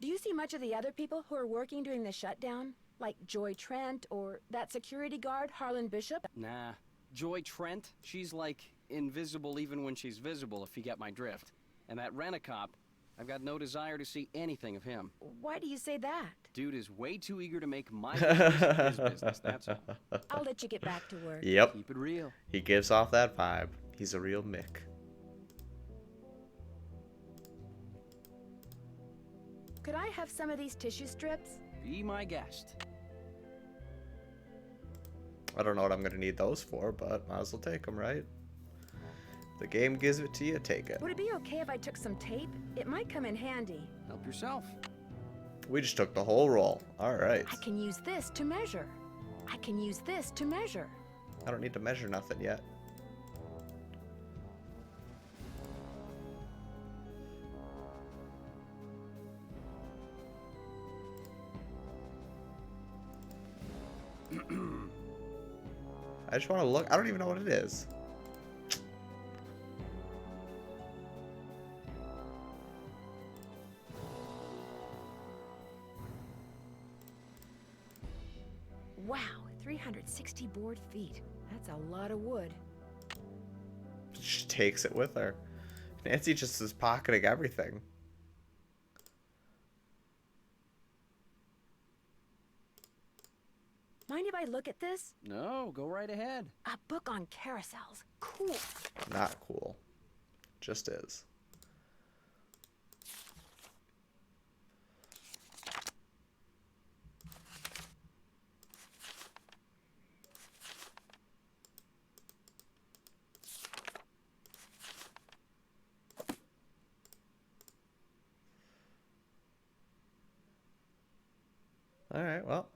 Do you see much of the other people who are working during the shutdown? Like Joy Trent or that security guard, Harlan Bishop? Nah. Joy Trent, she's like invisible even when she's visible, if you get my drift. And that rent-a-cop, I've got no desire to see anything of him. Why do you say that? Dude is way too eager to make my business his business, that's all. I'll let you get back to work. Yep. Keep it real. He gives off that vibe. He's a real Mick. Could I have some of these tissue strips? Be my guest. I don't know what I'm going to need those for, but might as well take them, right? The game gives it to you, take it. Would it be okay if I took some tape? It might come in handy. Help yourself. We just took the whole roll. All right. I can use this to measure. I can use this to measure. I don't need to measure nothing yet. I just want to look. I don't even know what it is. Wow, 360 board feet. That's a lot of wood. She takes it with her. Nancy just is pocketing everything. Mind if I look at this? No, go right ahead. A book on carousels. Cool. Not cool. Just is. Alright, well.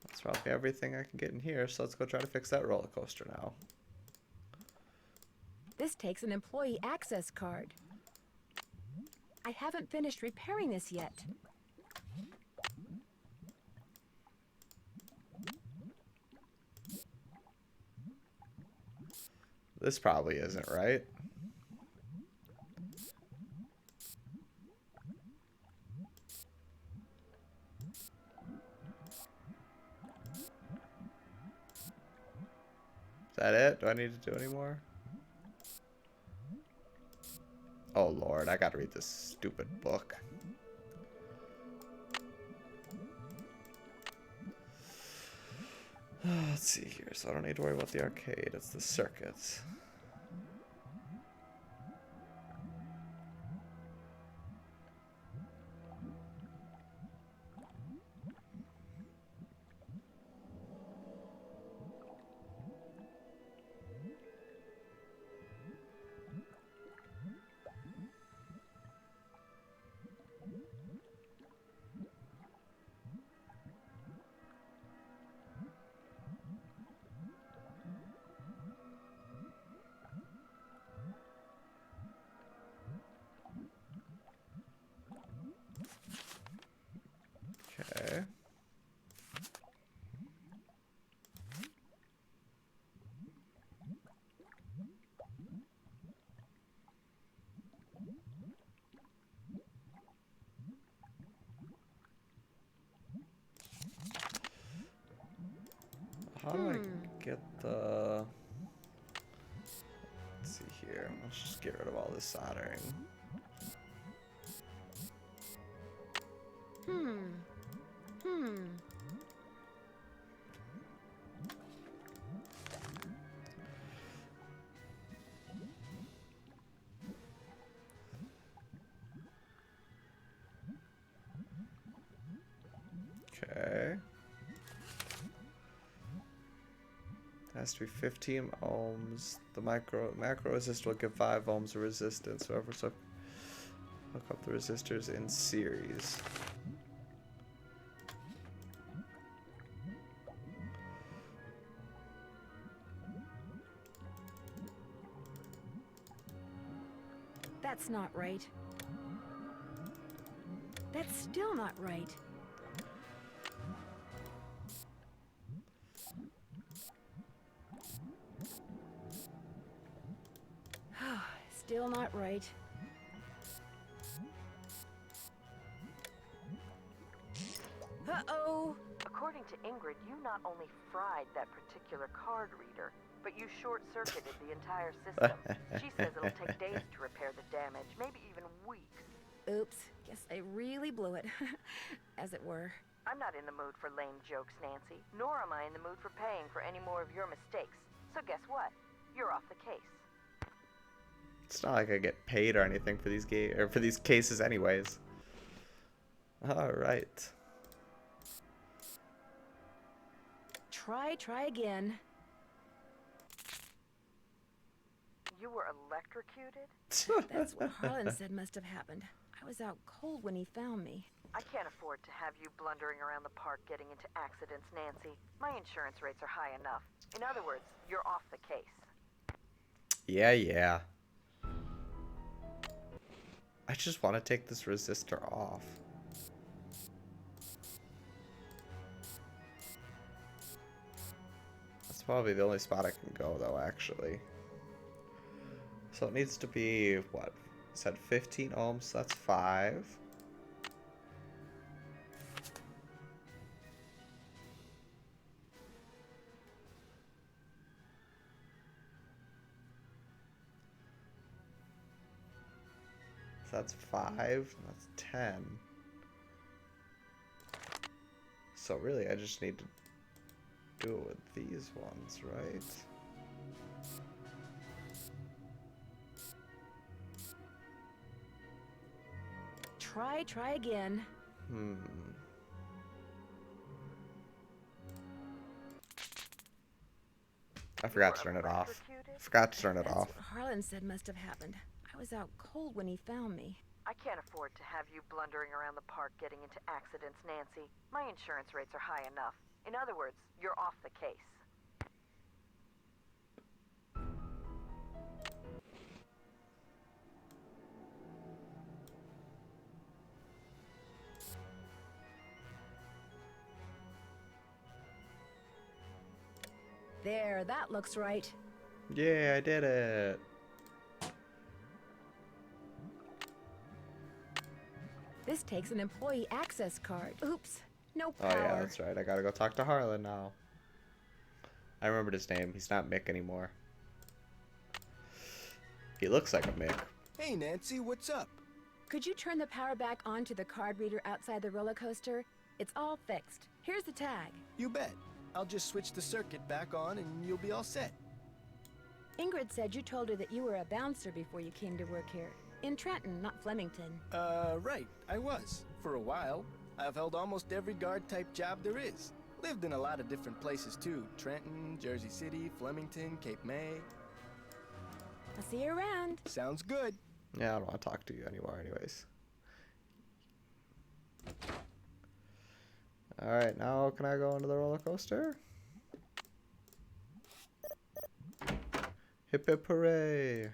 That's probably everything I can get in here, so let's go try to fix that roller coaster now. This takes an employee access card. I haven't finished repairing this yet. This probably isn't right. Is that it? Do I need to do any more? Oh Lord, I gotta read this stupid book. Let's see here. So I don't need to worry about the arcade. It's the circuits. Okay. How do I get the... Let's see here. Let's just get rid of all this soldering. Okay. It has to be 15 ohms. The macro resistor will give 5 ohms of resistance. So hook up the resistors in series. That's not right. That's still not right. Still not right. Uh-oh! According to Ingrid, you not only fried that particular card reader, but you short-circuited the entire system. She says it'll take days to repair the damage, maybe even weeks. Oops. Guess I really blew it. As it were. I'm not in the mood for lame jokes, Nancy, nor am I in the mood for paying for any more of your mistakes. So guess what? You're off the case. It's not like I get paid or anything for these cases anyways. All right. Try again. You were electrocuted? That's what Harlan said must have happened. I was out cold when he found me. I can't afford to have you blundering around the park getting into accidents, Nancy. My insurance rates are high enough. In other words, you're off the case. Yeah. I just want to take this resistor off. probably the only spot I can go, though, actually. So it needs to be, what? It said 15 ohms, that's 5. So that's 5, that's 10. So really, I just need to do it with these ones, right? Try again. I forgot to turn it off. That's what Harlan said must have happened. I was out cold when he found me. I can't afford to have you blundering around the park getting into accidents, Nancy. My insurance rates are high enough. In other words, you're off the case. There, that looks right. Yeah, I did it. This takes an employee access card. Oops, no power. Oh yeah, that's right. I gotta go talk to Harlan now. I remembered his name. He's not Mick anymore. He looks like a Mick. Hey, Nancy, what's up? Could you turn the power back on to the card reader outside the roller coaster? It's all fixed. Here's the tag. You bet. I'll just switch the circuit back on and you'll be all set. Ingrid said you told her that you were a bouncer before you came to work here. In Trenton, not Flemington. Right. I was. For a while. I've held almost every guard-type job there is. Lived in a lot of different places, too. Trenton, Jersey City, Flemington, Cape May. I'll see you around. Sounds good. Yeah, I don't want to talk to you anymore anyways. Alright, now can I go into the roller coaster? Hip hip hooray!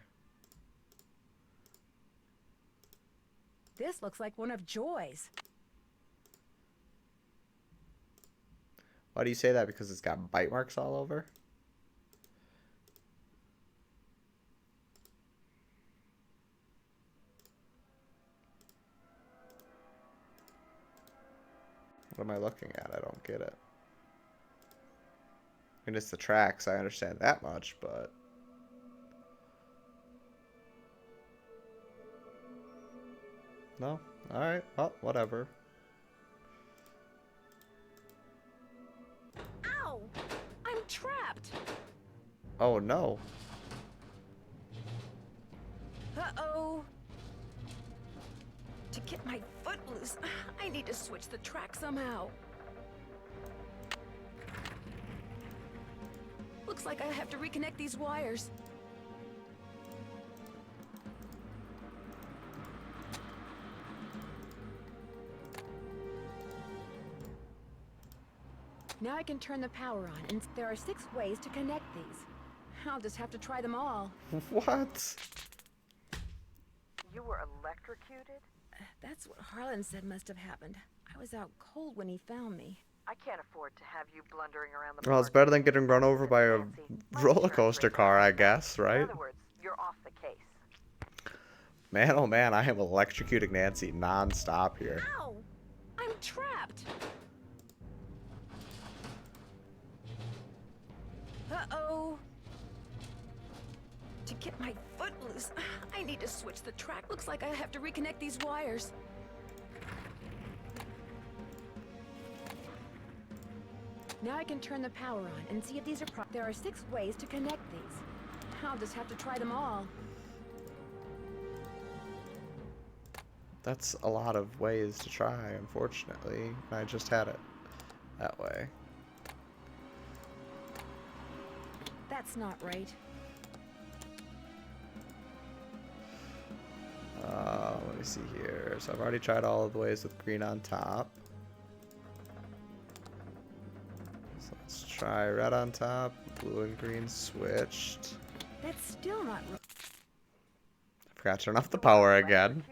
This looks like one of Joy's. Why do you say that? Because it's got bite marks all over? What am I looking at? I don't get it. I mean, it's the tracks. I understand that much, but... No? Alright. Well, whatever. Ow! I'm trapped! Oh, no. Uh-oh. To get my foot loose, I need to switch the track somehow. Looks like I have to reconnect these wires. Now I can turn the power on, and there are 6 ways to connect these. I'll just have to try them all. What? You were electrocuted? That's what Harlan said must have happened. I was out cold when he found me. I can't afford to have you blundering around the Well, it's better than getting run over by a roller coaster car, I guess, right? In other words, you're off the case. Man, oh man, I am electrocuting Nancy non-stop here. Ow! I'm trapped! Uh-oh. To get my foot loose, I need to switch the track. Looks like I have to reconnect these wires. Now I can turn the power on and see if these are there are 6 ways to connect these. I'll just have to try them all. That's a lot of ways to try, unfortunately. I just had it that way. That's not right. Let me see here. So I've already tried all of the ways with green on top. So let's try red on top, blue and green switched. That's still not right. I forgot to turn off the power again.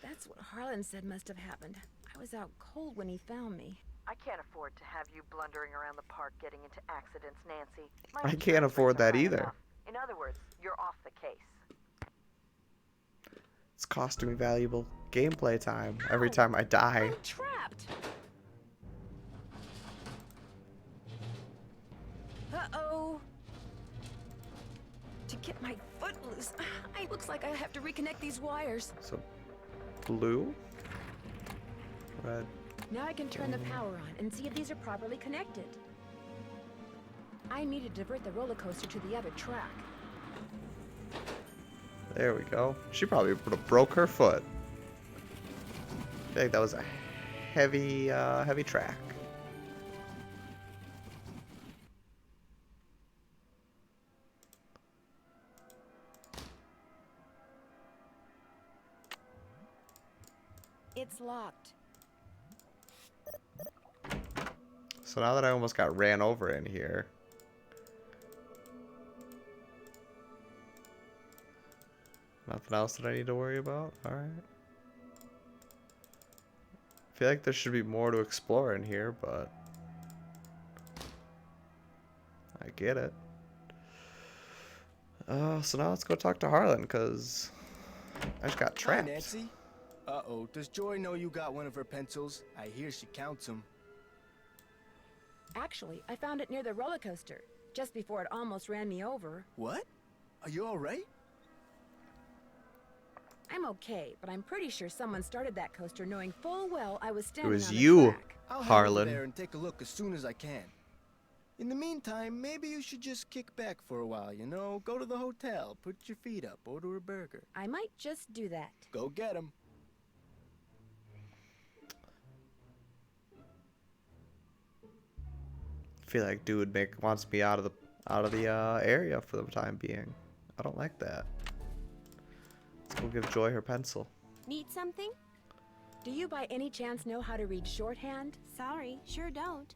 That's what Harlan said must have happened. I was out cold when he found me. I can't afford to have you blundering around the park getting into accidents, Nancy. My I can't insurance afford rates are that high either. enough. In other words, you're off the case. It's costing me valuable gameplay time every time I die. I'm trapped. Uh-oh. To get my foot loose, it looks like I have to reconnect these wires. So, blue, red. Now I can turn the power on and see if these are properly connected. I need to divert the roller coaster to the other track. There we go. She probably would have broke her foot. I think that was a heavy, heavy track. It's locked. So now that I almost got ran over in here. Nothing else that I need to worry about? Alright. I feel like there should be more to explore in here, but I get it. So now let's go talk to Harlan, because I just got trapped. Hi, Nancy. Uh-oh, does Joy know you got one of her pencils? I hear she counts them. Actually, I found it near the roller coaster, just before it almost ran me over. What? Are you all right? I'm okay, but I'm pretty sure someone started that coaster knowing full well I was It standing was on the you, track. I'll head over Harlan. there and take a look as soon as I can. In the meantime, maybe you should just kick back for a while, you know? Go to the hotel, put your feet up, order a burger. I might just do that. Go get 'em. I feel like dude wants me out of the area for the time being. I don't like that. Let's go give Joy her pencil. Need something? Do you by any chance know how to read shorthand? Sorry, sure don't.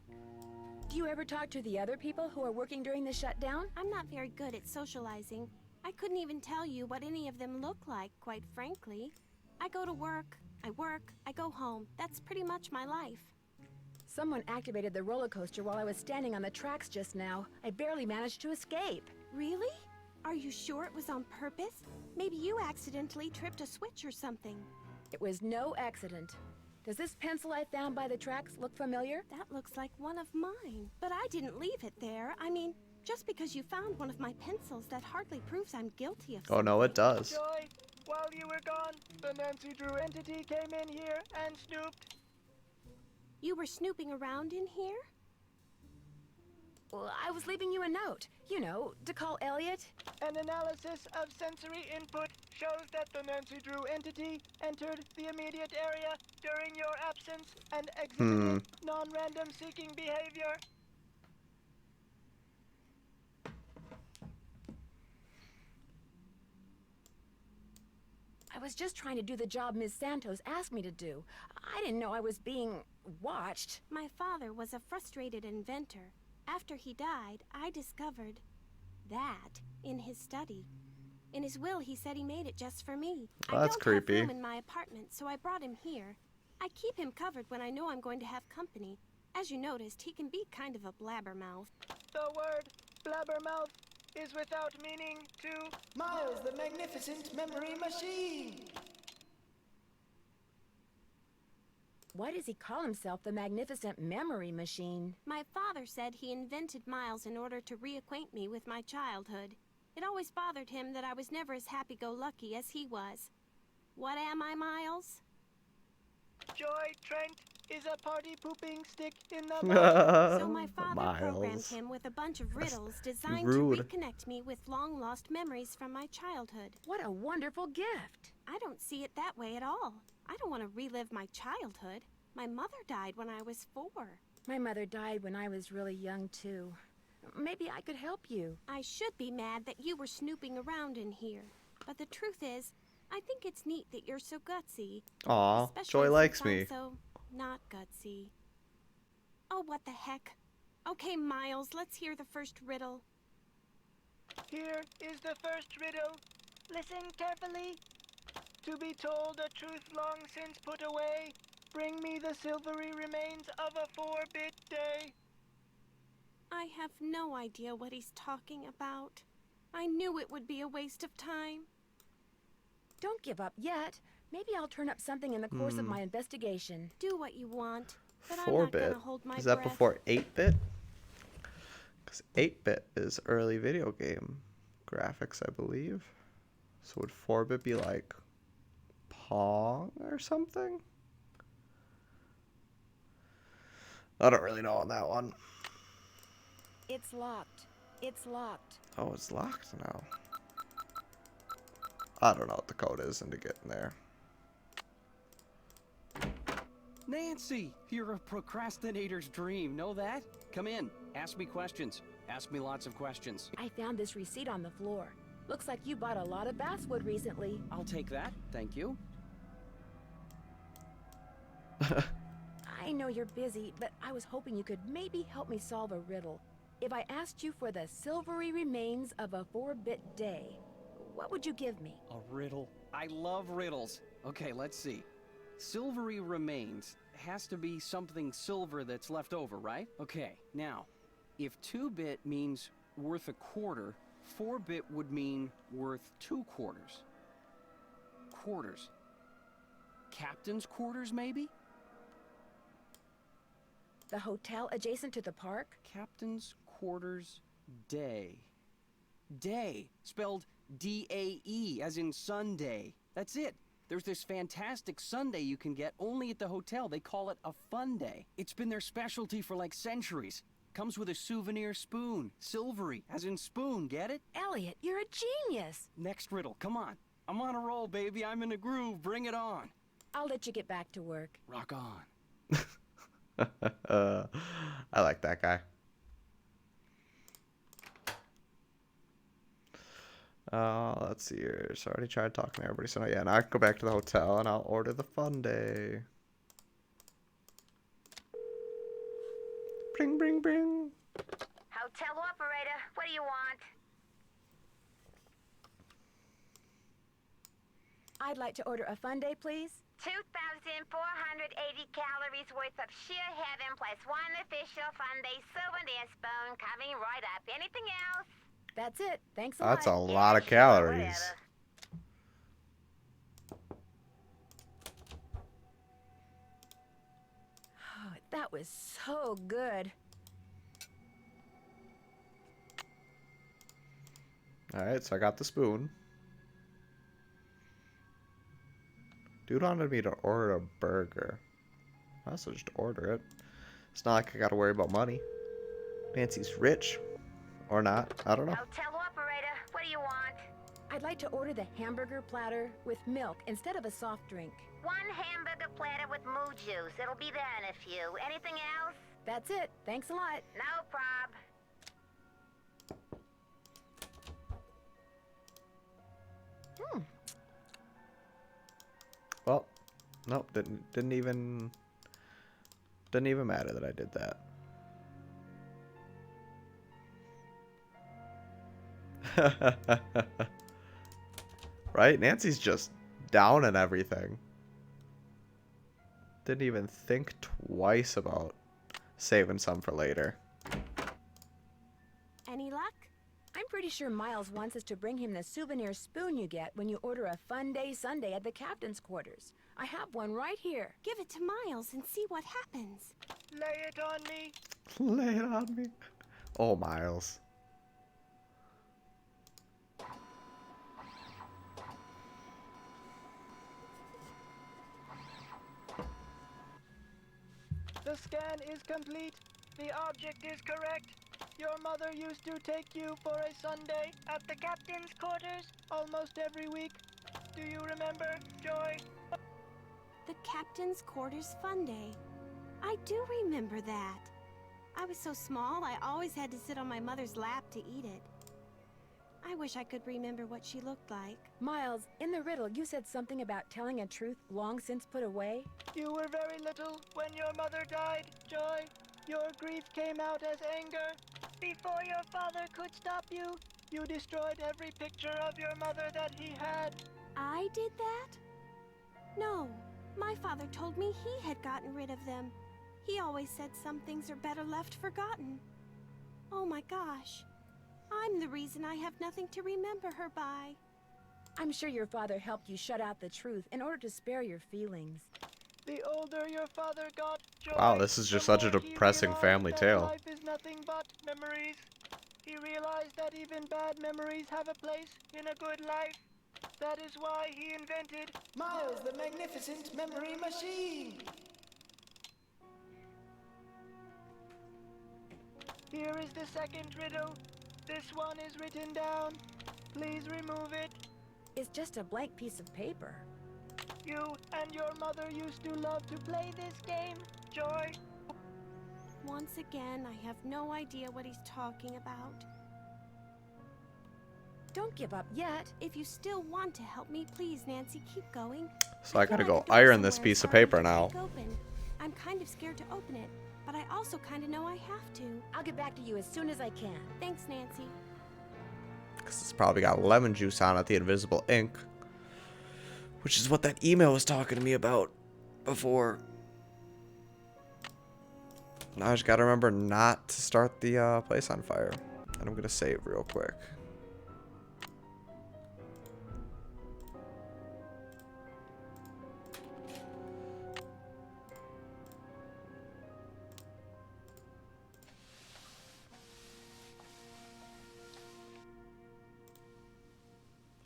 Do you ever talk to the other people who are working during the shutdown? I'm not very good at socializing. I couldn't even tell you what any of them look like, quite frankly. I go to work, I go home. That's pretty much my life. Someone activated the roller coaster while I was standing on the tracks just now. I barely managed to escape. Really? Are you sure it was on purpose? Maybe you accidentally tripped a switch or something. It was no accident. Does this pencil I found by the tracks look familiar? That looks like one of mine. But I didn't leave it there. I mean, just because you found one of my pencils, that hardly proves I'm guilty of something. Oh no, it does. Joy, while you were gone, the Nancy Drew entity came in here and snooped. You were snooping around in here? Well, I was leaving you a note. You know, to call Elliot. An analysis of sensory input shows that the Nancy Drew entity entered the immediate area during your absence and exhibited non-random seeking behavior. I was just trying to do the job Ms. Santos asked me to do. I didn't know I was being watched. My father was a frustrated inventor. After he died, I discovered that in his study. In his will, he said he made it just for me. Oh, that's I don't creepy. have room in my apartment, so I brought him here. I keep him covered when I know I'm going to have company. As you noticed, he can be kind of a blabbermouth. The word blabbermouth is without meaning to Miles, the magnificent memory machine! Why does he call himself the magnificent memory machine? My father said he invented Miles in order to reacquaint me with my childhood. It always bothered him that I was never as happy-go-lucky as he was. What am I, Miles? Joy Trent is a party-pooping stick in the mud. So my father programmed Miles. him with a bunch of riddles designed rude. to reconnect me with long-lost memories from my childhood. What a wonderful gift. I don't see it that way at all. I don't want to relive my childhood. My mother died when I was 4. My mother died when I was really young, too. Maybe I could help you. I should be mad that you were snooping around in here. But the truth is, I think it's neat that you're so gutsy. Aw, Especially Joy likes since I'm me. so not gutsy. Oh, what the heck. Okay, Miles, let's hear the first riddle. Here is the first riddle. Listen carefully. To be told a truth long since put away, Bring me the silvery remains of a 4-bit day. I have no idea what he's talking about. I knew it would be a waste of time. Don't give up yet. Maybe I'll turn up something in the course of my investigation. Do what you want, but I'm not 4-bit. gonna hold my Is that breath. before 8-bit? Because 8-bit is early video game graphics, I believe. So would 4-bit be like Pong or something? I don't really know on that one. It's locked. It's locked. Oh, it's locked now. I don't know what the code is into getting there. Nancy, you're a procrastinator's dream. Know that? Come in. Ask me questions. Ask me lots of questions. I found this receipt on the floor. Looks like you bought a lot of basswood recently. I'll take that. Thank you. I know you're busy, but I was hoping you could maybe help me solve a riddle. If I asked you for the silvery remains of a 4-bit day, what would you give me? A riddle. I love riddles. Okay, let's see. Silvery remains has to be something silver that's left over, right? Okay, now, if 2-bit means worth a quarter, 4-bit would mean worth 2 quarters. Quarters. Captain's quarters, maybe? The hotel adjacent to the park? Captain's quarters day. Day, spelled D-A-E, as in Sunday. That's it. There's this fantastic sundae you can get only at the hotel. They call it a fun day. It's been their specialty for like centuries. Comes with a souvenir spoon. Silvery, as in spoon, get it? Elliot, you're a genius. Next riddle, come on. I'm on a roll, baby. I'm in a groove. Bring it on. I'll let you get back to work. Rock on. I like that guy. Let's see here. So I already tried talking to everybody. So yeah, now I can go back to the hotel and I'll order the fun day. Bring, bring, bring. Hotel operator, what do you want? I'd like to order a fun day, please. 2,480 calories worth of sheer heaven plus one official fun day souvenir spoon coming right up. Anything else? That's it. Thanks a lot. That's a lot of calories. Oh, that was so good. Alright, so I got the spoon. Dude wanted me to order a burger. I also just order it. It's not like I gotta worry about money. Nancy's rich. Or not. I don't know. Hotel operator, what do you want? I'd like to order the hamburger platter with milk instead of a soft drink. One hamburger platter with moo juice. It'll be there in a few. Anything else? That's it. Thanks a lot. No prob. Well, nope, didn't even matter that I did that. Right? Nancy's just down and everything. Didn't even think twice about saving some for later. Any luck? I'm pretty sure Miles wants us to bring him the souvenir spoon you get when you order a fun day sundae at the captain's quarters. I have one right here. Give it to Miles and see what happens. Lay it on me. Lay it on me. Oh, Miles. The scan is complete. The object is correct. Your mother used to take you for a Sunday at the captain's quarters almost every week. Do you remember, Joy? The captain's quarters fun day. I do remember that. I was so small, I always had to sit on my mother's lap to eat it. I wish I could remember what she looked like. Miles, in the riddle, you said something about telling a truth long since put away. You were very little when your mother died, Joy. Your grief came out as anger. Before your father could stop you, you destroyed every picture of your mother that he had. I did that? No, My father told me he had gotten rid of them. He always said some things are better left forgotten. Oh my gosh. I'm the reason I have nothing to remember her by. I'm sure your father helped you shut out the truth in order to spare your feelings. The older your father got, Joy, Wow, this is just the such a more he depressing realized family that tale. life is nothing but memories. He realized that even bad memories have a place in a good life. That is why he invented Miles the Magnificent Memory Machine. Here is the second riddle. This one is written down. Please remove it. It's just a blank piece of paper. You and your mother used to love to play this game, Joy. Once again, I have no idea what he's talking about. Don't give up yet. If you still want to help me, please, Nancy, keep going. So I gotta feel go like the door iron this somewhere piece is of starting paper to now. break open. I'm kind of scared to open it, but I also kind of know I have to. I'll get back to you as soon as I can. Thanks, Nancy. Because it's probably got lemon juice on it, the invisible ink. Which is what that email was talking to me about before. Now I just gotta remember not to start the place on fire. And I'm gonna save real quick.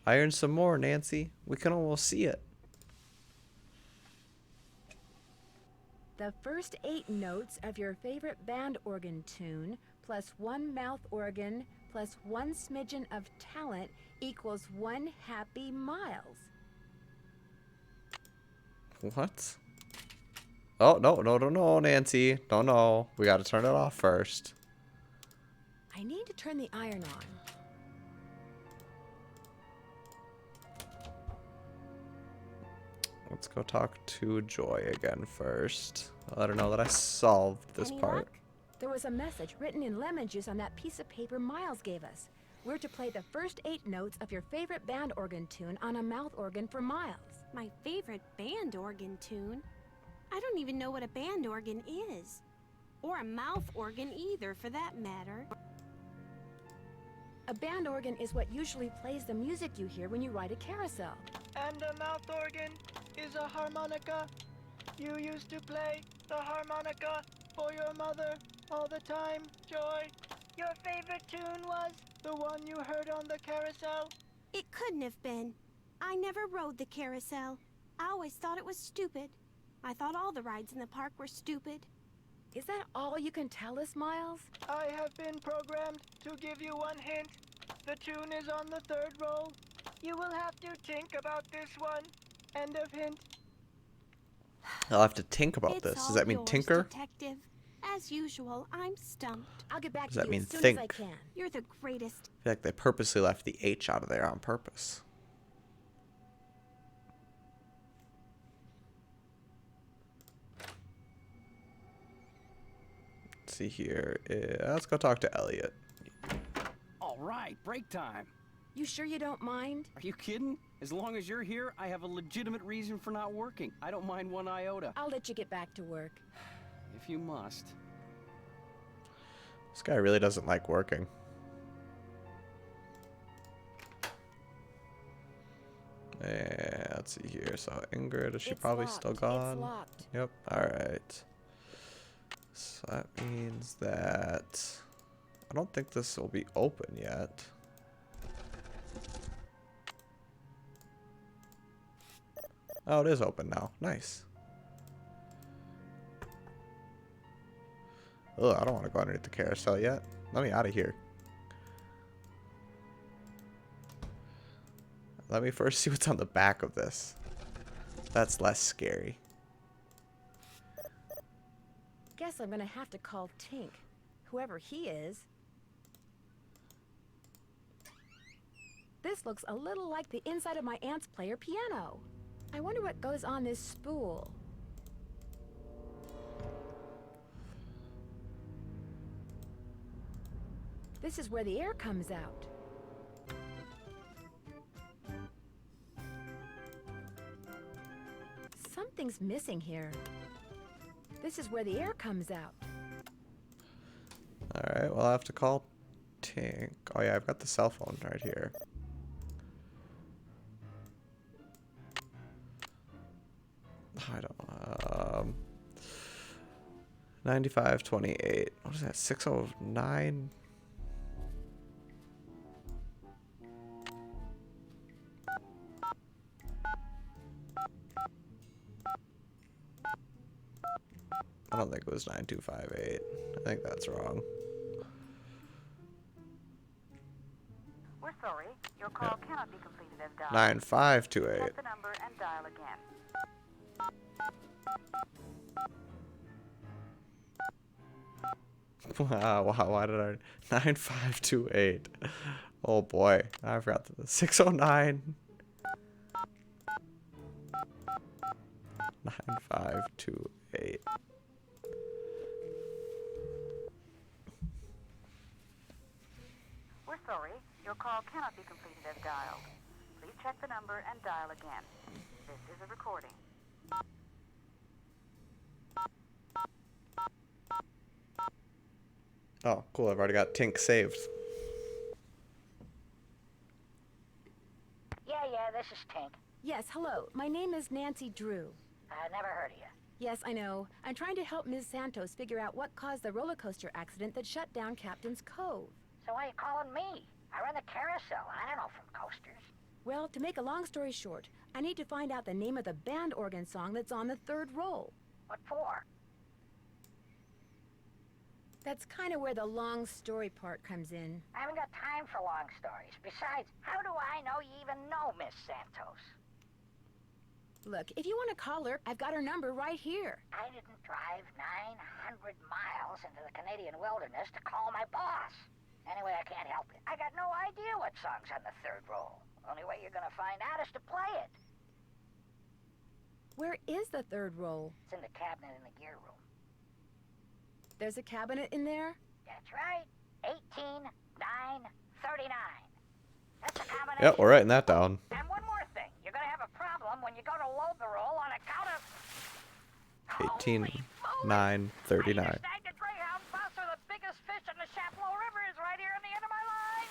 Iron some more, Nancy. We can almost see it. The first 8 notes of your favorite band organ tune, plus 1 mouth organ, plus 1 smidgen of talent, equals 1 happy Miles. What? Oh, no, Nancy. No. We gotta turn it off first. I need to turn the iron on. Let's go talk to Joy again first. I'll let her know that I solved this Any part. luck? There was a message written in lemon juice on that piece of paper Miles gave us. We're to play the first 8 notes of your favorite band organ tune on a mouth organ for Miles. My favorite band organ tune? I don't even know what a band organ is. Or a mouth organ either, for that matter. A band organ is what usually plays the music you hear when you ride a carousel. And a mouth organ is a harmonica. You used to play the harmonica for your mother all the time, Joy. Your favorite tune was the one you heard on the carousel? It couldn't have been. I never rode the carousel. I always thought it was stupid. I thought all the rides in the park were stupid. Is that all you can tell us, Miles? I have been programmed to give you one hint. The tune is on the 3rd roll. You will have to think about this one. End of hint. I'll have to think about It's this. Does all that mean yours, tinker? Detective. As usual, I'm stumped. I'll get back Does to that you mean as soon think? as I can. You're the greatest. I feel like they purposely left the H out of there on purpose. Let's see here. Let's go talk to Elliot. All right, break time. You sure you don't mind? Are you kidding? As long as you're here, I have a legitimate reason for not working. I don't mind one iota. I'll let you get back to work. If you must. This guy really doesn't like working. Let's see here. So Ingrid, is she It's probably locked. still It's gone? locked. Yep. All right. So that means that I don't think this will be open yet. Oh, it is open now. Nice. Ugh, I don't want to go underneath the carousel yet. Let me out of here. Let me first see what's on the back of this. That's less scary. Guess I'm gonna have to call Tink. Whoever he is. This looks a little like the inside of my aunt's player piano. I wonder what goes on this spool. This is where the air comes out. Something's missing here. This is where the air comes out. Alright, well, I have to call Tink. Oh, yeah, I've got the cell phone right here. I don't 9528. What is that? 609? I don't think it was 9258. I think that's wrong. We're sorry. Your call cannot be completed as dialed. 9528. Check the number and dial again. Wow, why did I 9528? Oh boy, I forgot the 609 9528. We're sorry. Your call cannot be completed as dialed. Please check the number and dial again. This is a recording. Oh, cool, I've already got Tink saved. Yeah, this is Tink. Yes, hello. My name is Nancy Drew. I never heard of you. Yes, I know. I'm trying to help Ms. Santos figure out what caused the roller coaster accident that shut down Captain's Cove. So why are you calling me? I run the Carousel. I don't know from coasters. Well, to make a long story short, I need to find out the name of the band organ song that's on the third roll. What for? That's kind of where the long story part comes in. I haven't got time for long stories. Besides, how do I know you even know Miss Santos? Look, if you want to call her, I've got her number right here. I didn't drive 900 miles into the Canadian wilderness to call my boss. Anyway, I can't help it. I got no idea what song's on the third roll. Only way you're gonna find out is to play it. Where is the third roll? It's in the cabinet in the gear room. There's a cabinet in there? That's right. 18, 9, 39. That's the combination. Yep, we're writing that down. And one more thing. You're gonna have a problem when you go to load the roll on account of... 18, 9, 39. I understand the Greyhound bus or the biggest fish in the Chapleau River is right here on the end of my line.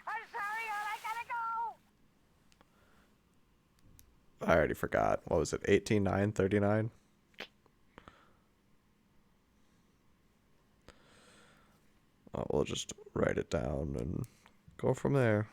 I'm sorry, hon, I gotta go. I already forgot. What was it? 18, 9, 39? We'll just write it down and go from there.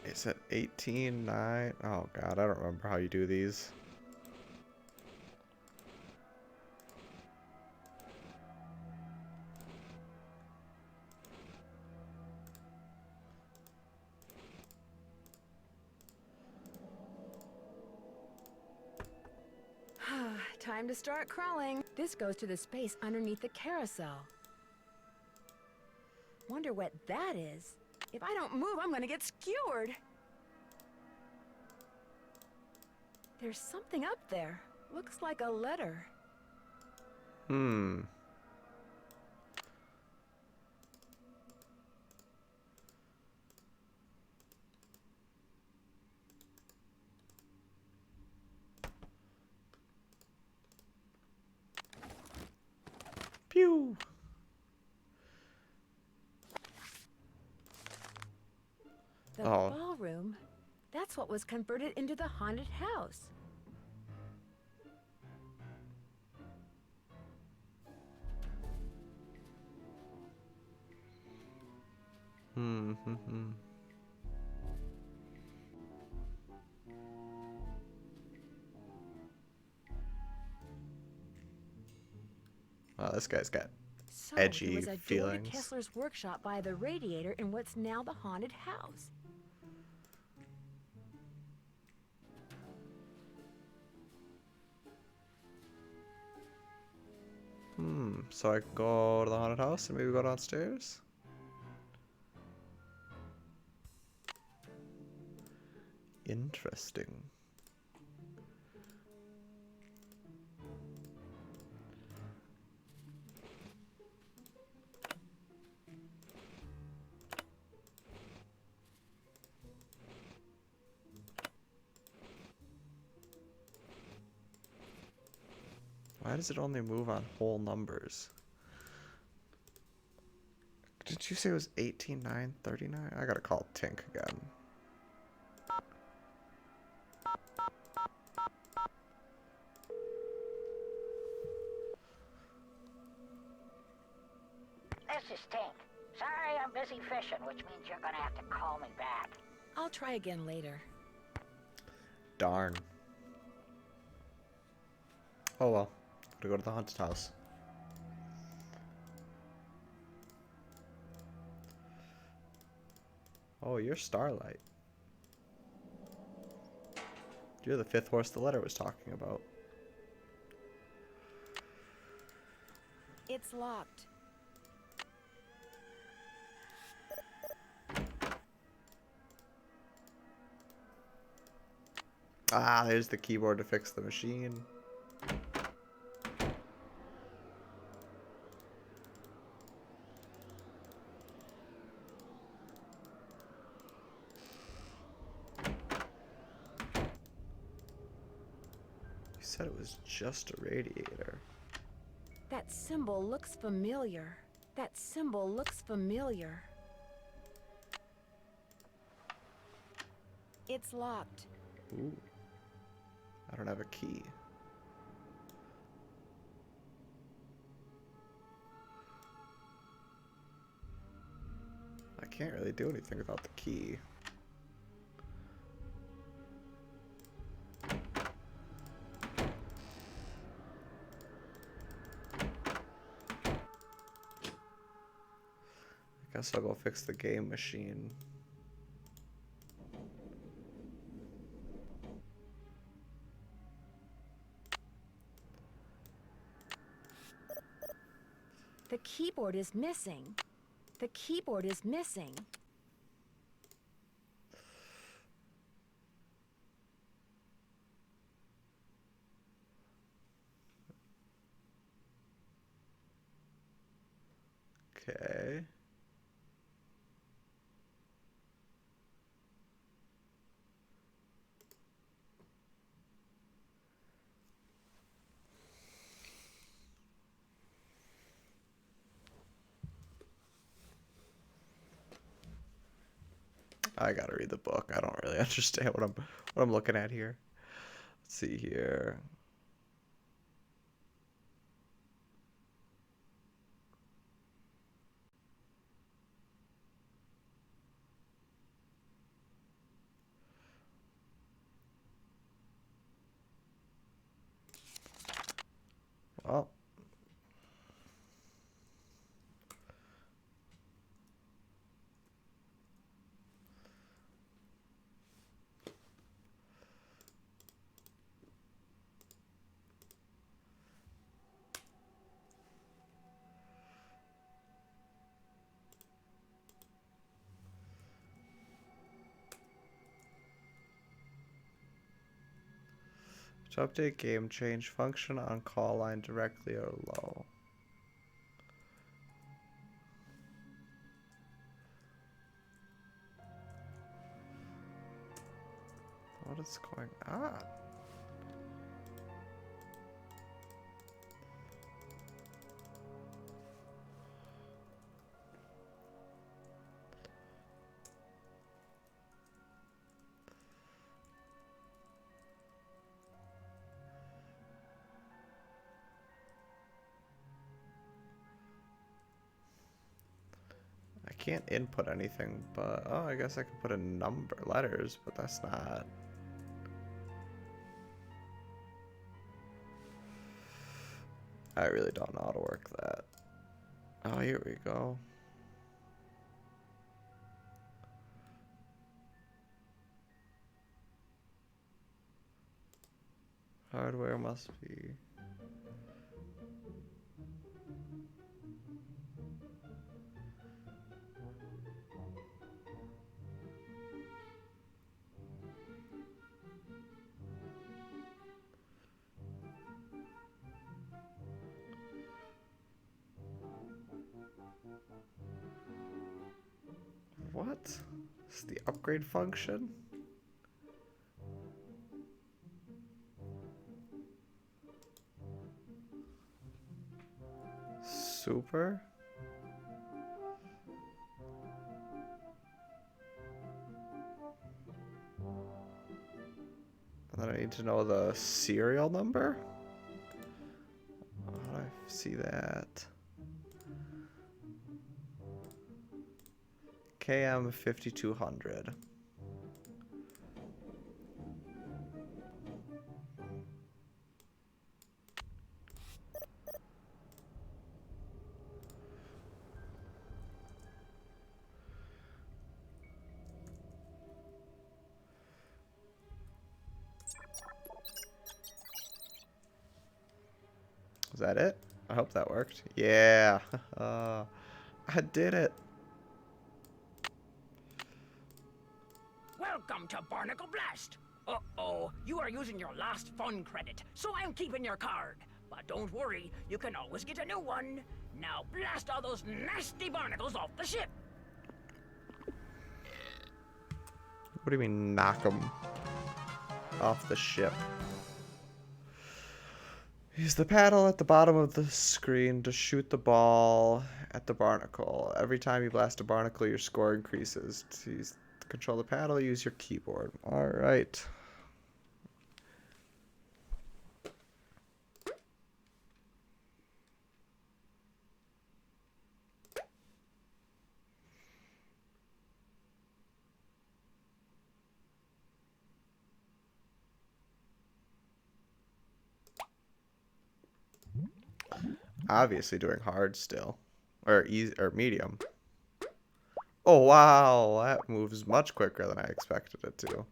Is it 18, 9? Oh god, I don't remember how you do these. Time to start crawling. This goes to the space underneath the carousel. Wonder what that is. If I don't move, I'm gonna get skewered. There's something up there. Looks like a letter. Pew! The ballroom? That's what was converted into the haunted house. Wow, this guy's got So edgy there was a door to feelings. Kessler's workshop by the radiator in what's now the haunted house. So I can go to the haunted house and maybe go downstairs? Interesting. Why does it only move on whole numbers? Did you say it was 18,939? I gotta call Tink again. This is Tink. Sorry, I'm busy fishing, which means you're gonna have to call me back. I'll try again later. Darn. Oh well. Gotta go to the haunted house. Oh, you're Starlight. You're the fifth horse the letter was talking about. It's locked. Ah, there's the keyboard to fix the machine. You said it was just a radiator. That symbol looks familiar. That symbol looks familiar. It's locked. Ooh. I don't have a key. I can't really do anything without the key. I guess I'll go fix the game machine. The keyboard is missing. The keyboard is missing. Okay. I gotta read the book. I don't really understand what I'm looking at here. Let's see here. Well. To update game, change function on call line directly or low. What is going on? I can't input anything, but oh, I guess I can put a number, letters, but that's not. I really don't know how to work that. Oh, here we go. Hardware must be. What? This is the upgrade function? Super? And then I need to know the serial number? How do I see that? KM 5200. Is that it? I hope that worked. Yeah. I did it. Welcome to Barnacle Blast. Uh-oh, you are using your last fun credit, so I'm keeping your card. But don't worry, you can always get a new one. Now blast all those nasty barnacles off the ship. What do you mean knock them off the ship? Use the paddle at the bottom of the screen to shoot the ball at the barnacle. Every time you blast a barnacle, your score increases. To control the paddle, use your keyboard. All right. Obviously doing hard still. Or easy or medium. Oh wow, that moves much quicker than I expected it to.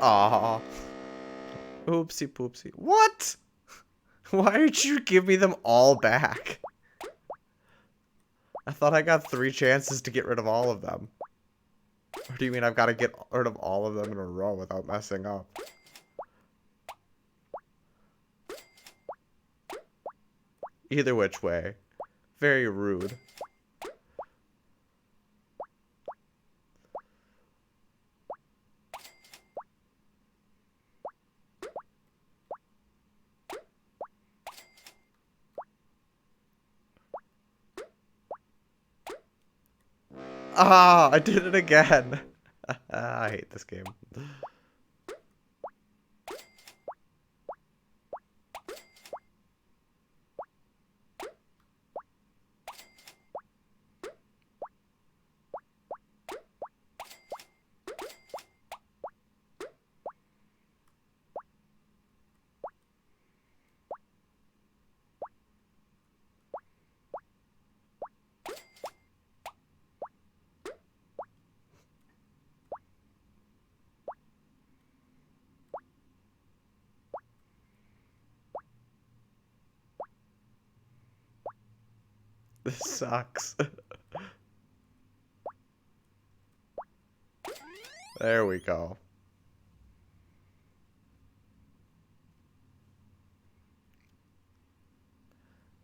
Aw. Oopsie poopsie. What? Why did you give me them all back? I thought I got 3 chances to get rid of all of them. Or do you mean I've got to get rid of all of them in a row without messing up? Either which way. Very rude. Ah, I did it again. I hate this game. This sucks. There we go.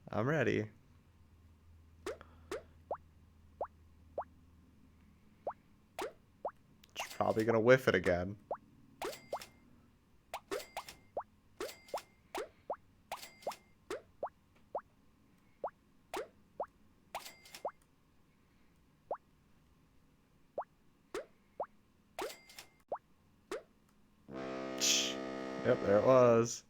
I'm ready. She's probably gonna whiff it again. Yep, there it was.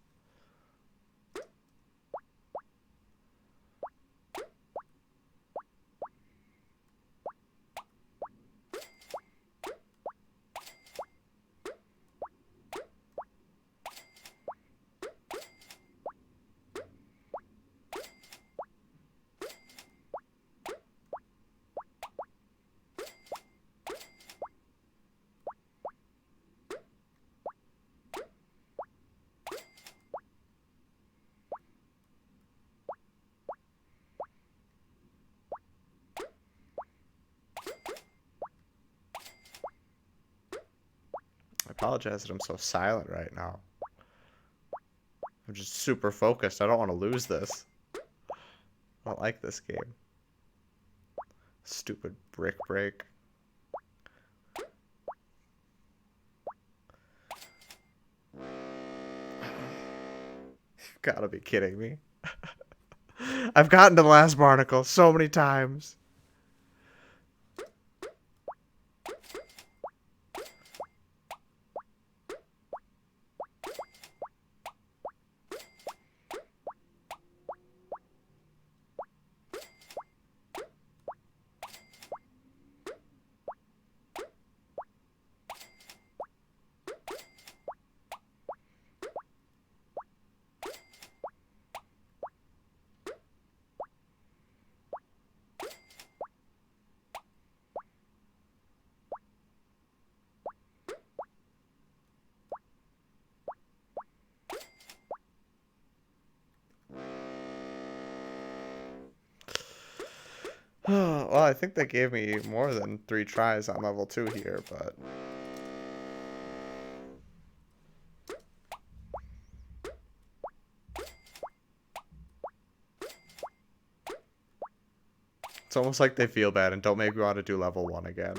apologize that I'm so silent right now. I'm just super focused. I don't want to lose this. I don't like this game. Stupid brick break. You've got to be kidding me. I've gotten to the last barnacle so many times. Well, I think they gave me more than 3 tries on level 2 here, but... It's almost like they feel bad and don't make me want to do level 1 again.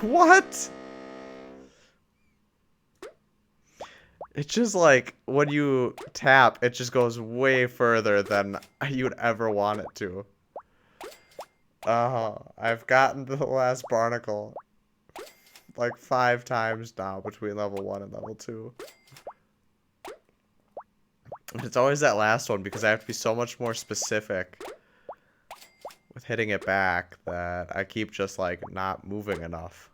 What? It's just like, when you tap, it just goes way further than you'd ever want it to. I've gotten to the last barnacle like 5 times now between level 1 and level 2. And it's always that last one because I have to be so much more specific with hitting it back that I keep just like not moving enough.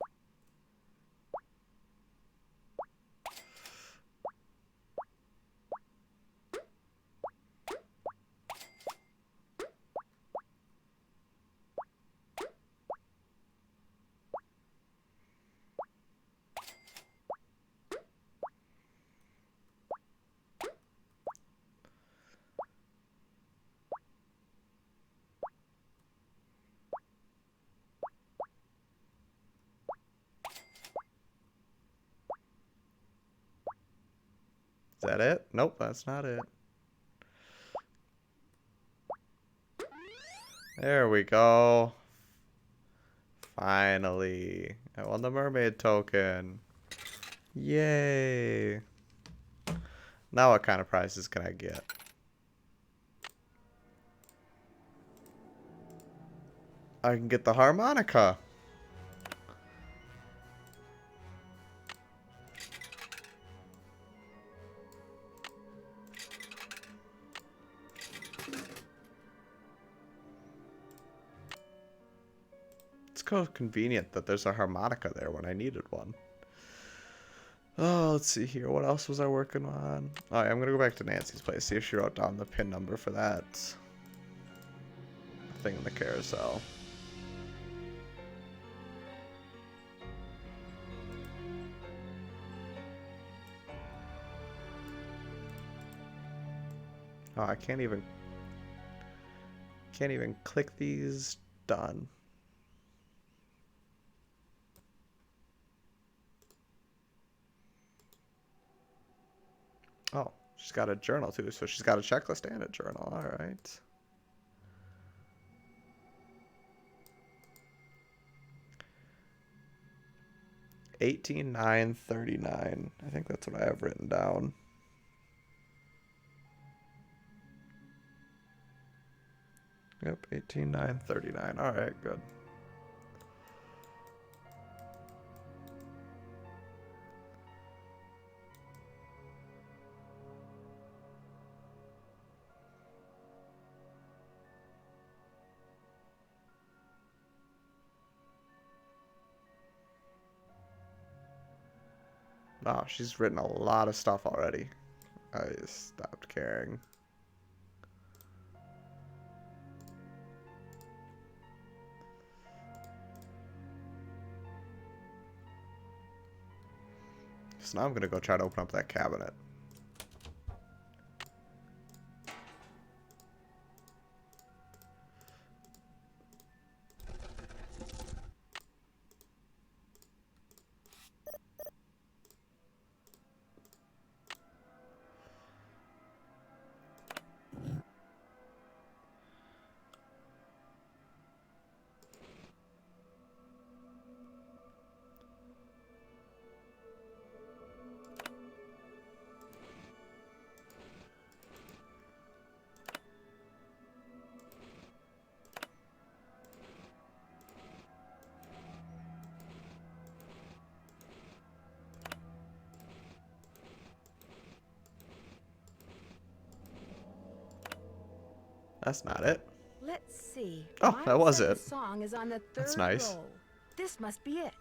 Is that it? Nope, that's not it. There we go. Finally. I won the mermaid token. Yay. Now what kind of prizes can I get? I can get the harmonica. It's so convenient that there's a harmonica there when I needed one. Oh, let's see here. What else was I working on? Oh, yeah, I'm going to go back to Nancy's place, see if she wrote down the pin number for that thing in the carousel. Oh, I can't even click these. Done. Oh, she's got a journal too, so she's got a checklist and a journal. All right. $18,939. I think that's what I have written down. Yep, $18,939. All right, good. Oh, she's written a lot of stuff already. I stopped caring. So now I'm gonna go try to open up that cabinet. That's not it. Let's see. Oh, that was Mindset it. the song is on the third That's nice. roll. This must be it.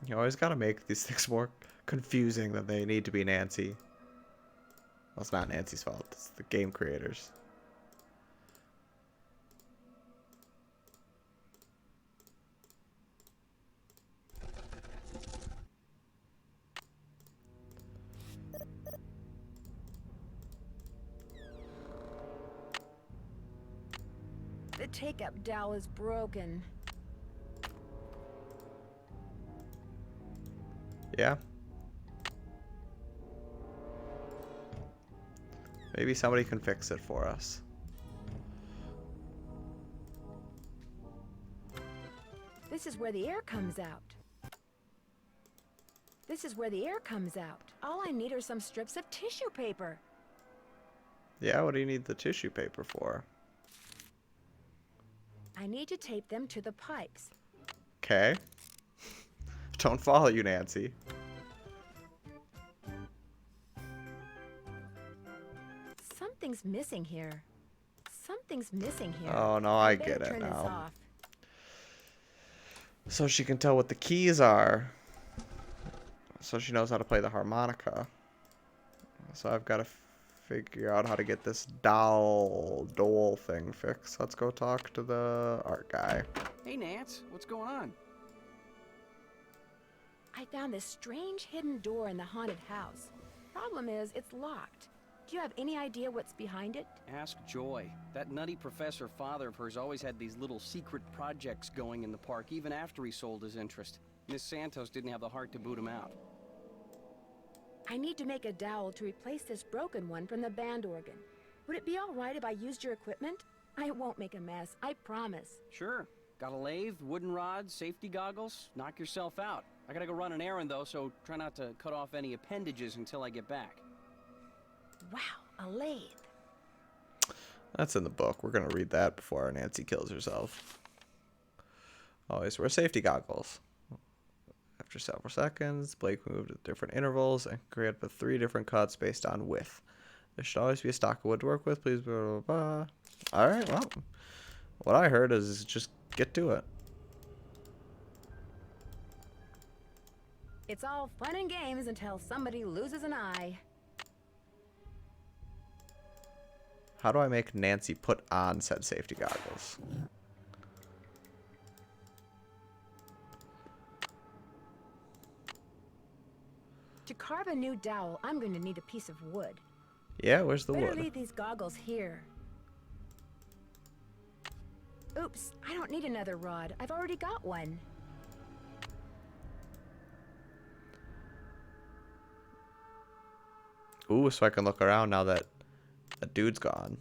You always gotta make these things more confusing than they need to be, Nancy. Well, it's not Nancy's fault. It's the game creators. The take-up dowel is broken. Yeah. Maybe somebody can fix it for us. This is where the air comes out. This is where the air comes out. All I need are some strips of tissue paper. Yeah, what do you need the tissue paper for? I need to tape them to the pipes. Okay. Don't follow you, Nancy. Something's missing here. Something's missing here. Oh, no, I better get it turn this now. off. So she can tell what the keys are. So she knows how to play the harmonica. So I've got to figure out how to get this dole thing fixed. Let's go talk to the art guy. Hey, Nance, what's going on? I found this strange hidden door in the haunted house. Problem is, it's locked. Do you have any idea what's behind it? Ask Joy. That nutty professor father of hers always had these little secret projects going in the park, even after he sold his interest. Miss Santos didn't have the heart to boot him out. I need to make a dowel to replace this broken one from the band organ. Would it be all right if I used your equipment? I won't make a mess, I promise. Sure. Got a lathe, wooden rods, safety goggles? Knock yourself out. I gotta go run an errand, though, so try not to cut off any appendages until I get back. Wow, a lathe. That's in the book. We're going to read that before Nancy kills herself. Always wear safety goggles. After several seconds, Blake moved at different intervals and create up to 3 different cuts based on width. There should always be a stock of wood to work with. Please, blah, blah, blah. All right, well, what I heard is just get to it. It's all fun and games until somebody loses an eye. How do I make Nancy put on said safety goggles? To carve a new dowel, I'm going to need a piece of wood. Yeah, where's the Better wood? leave these goggles here. Oops, I don't need another rod. I've already got one. Ooh, so I can look around now that that dude's gone.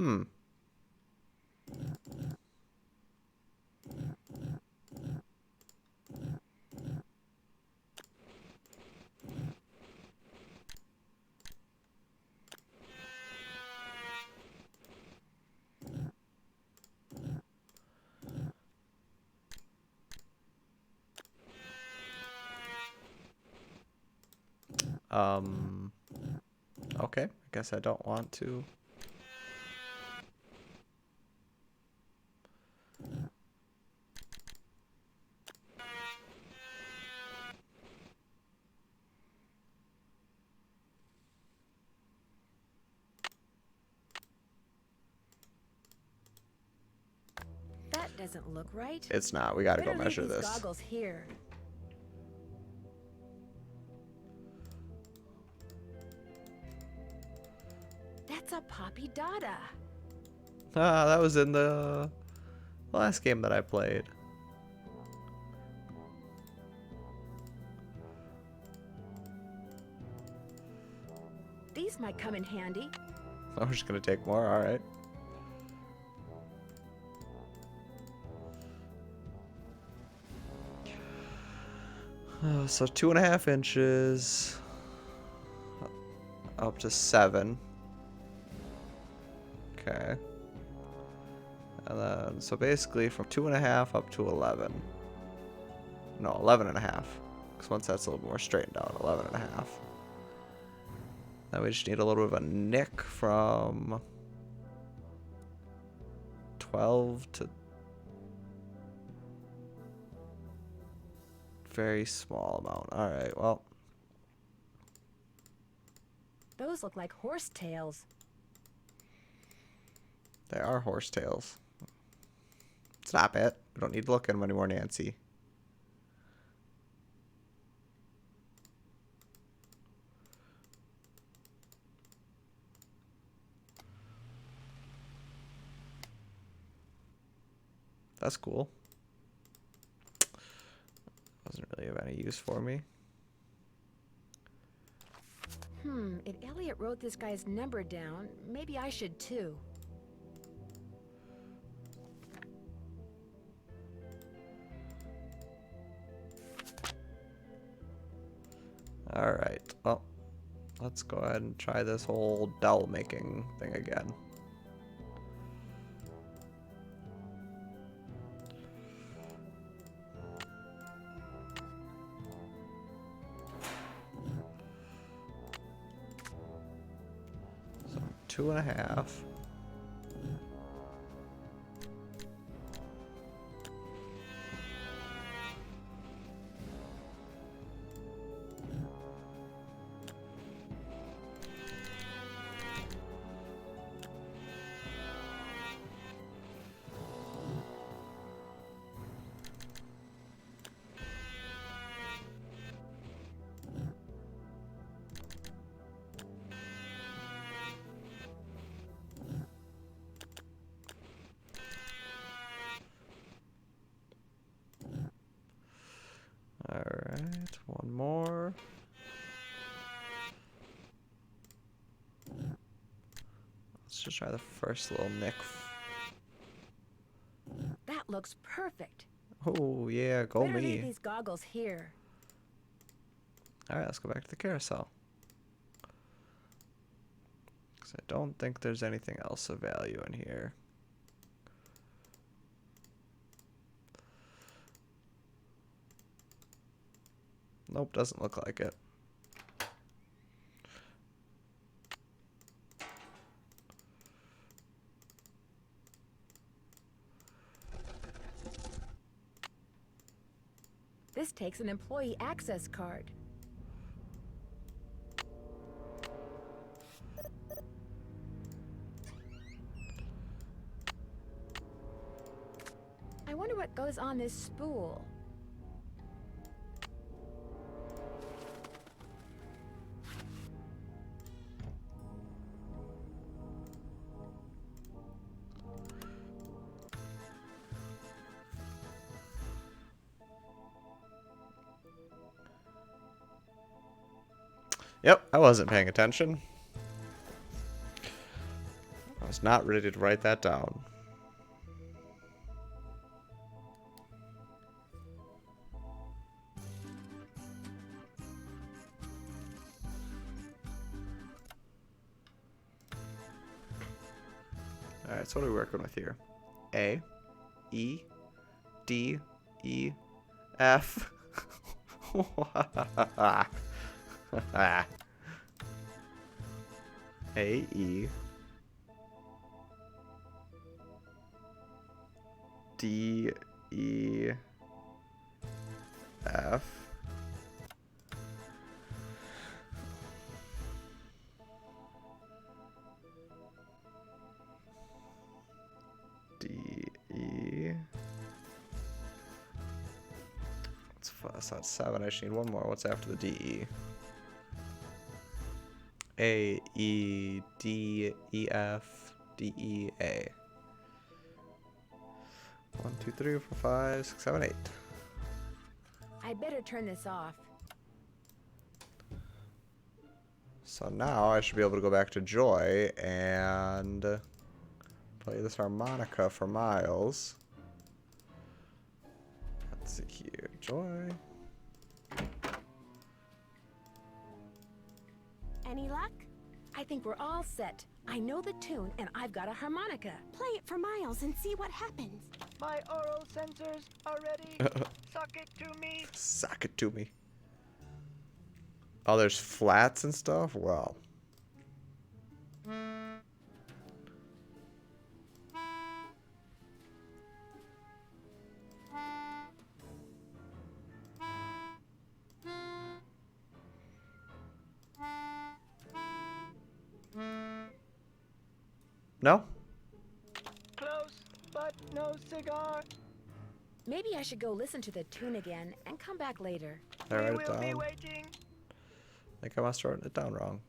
Hmm. Okay, I guess I don't want to. That doesn't look right. It's not. We gotta go Better leave measure these this. goggles here. That's a Poppy Dada. Ah, that was in the last game that I played. These might come in handy. I'm just gonna take more. All right. So 2.5 inches up to 7. Okay. And then, so basically from 2.5 up to 11. No, 11.5. Because once that's a little more straightened out, 11.5. Then we just need a little bit of a nick from 12 to very small amount. All right, well. Those look like horse tails. They are horsetails. Stop it. We don't need to look at them anymore, Nancy. That's cool. Wasn't really of any use for me. If Elliot wrote this guy's number down, maybe I should too. Alright, well, let's go ahead and try this whole dowel making thing again. So 2.5. Alright, one more. Let's just try the first little nick. That looks perfect. Oh, yeah, go Better leave me. these goggles here. Alright, let's go back to the carousel. Because I don't think there's anything else of value in here. Nope, doesn't look like it. This takes an employee access card. I wonder what goes on this spool. Yep, I wasn't paying attention. I was was not ready to write that down. Alright, so what are we working with here? A, E, D, E, F. A, E, D, E, F. D, E. That's 7. I just need one more. What's after the D, E? A, E, D, E, F, D, E, A. 1, 2, 3, 4, 5, 6, 7, 8. I better turn this off. So now I should be able to go back to Joy and play this harmonica for Miles. Let's see here. Joy. Any luck? I think we're all set. I know the tune, and I've got a harmonica. Play it for Miles and see what happens. My oral sensors are ready. Suck it to me. Suck it to me. Oh, there's flats and stuff? Well. No? Close, but no cigar. Maybe I should go listen to the tune again and come back later. Did I write it We will be down? waiting. I think I must have written it down wrong.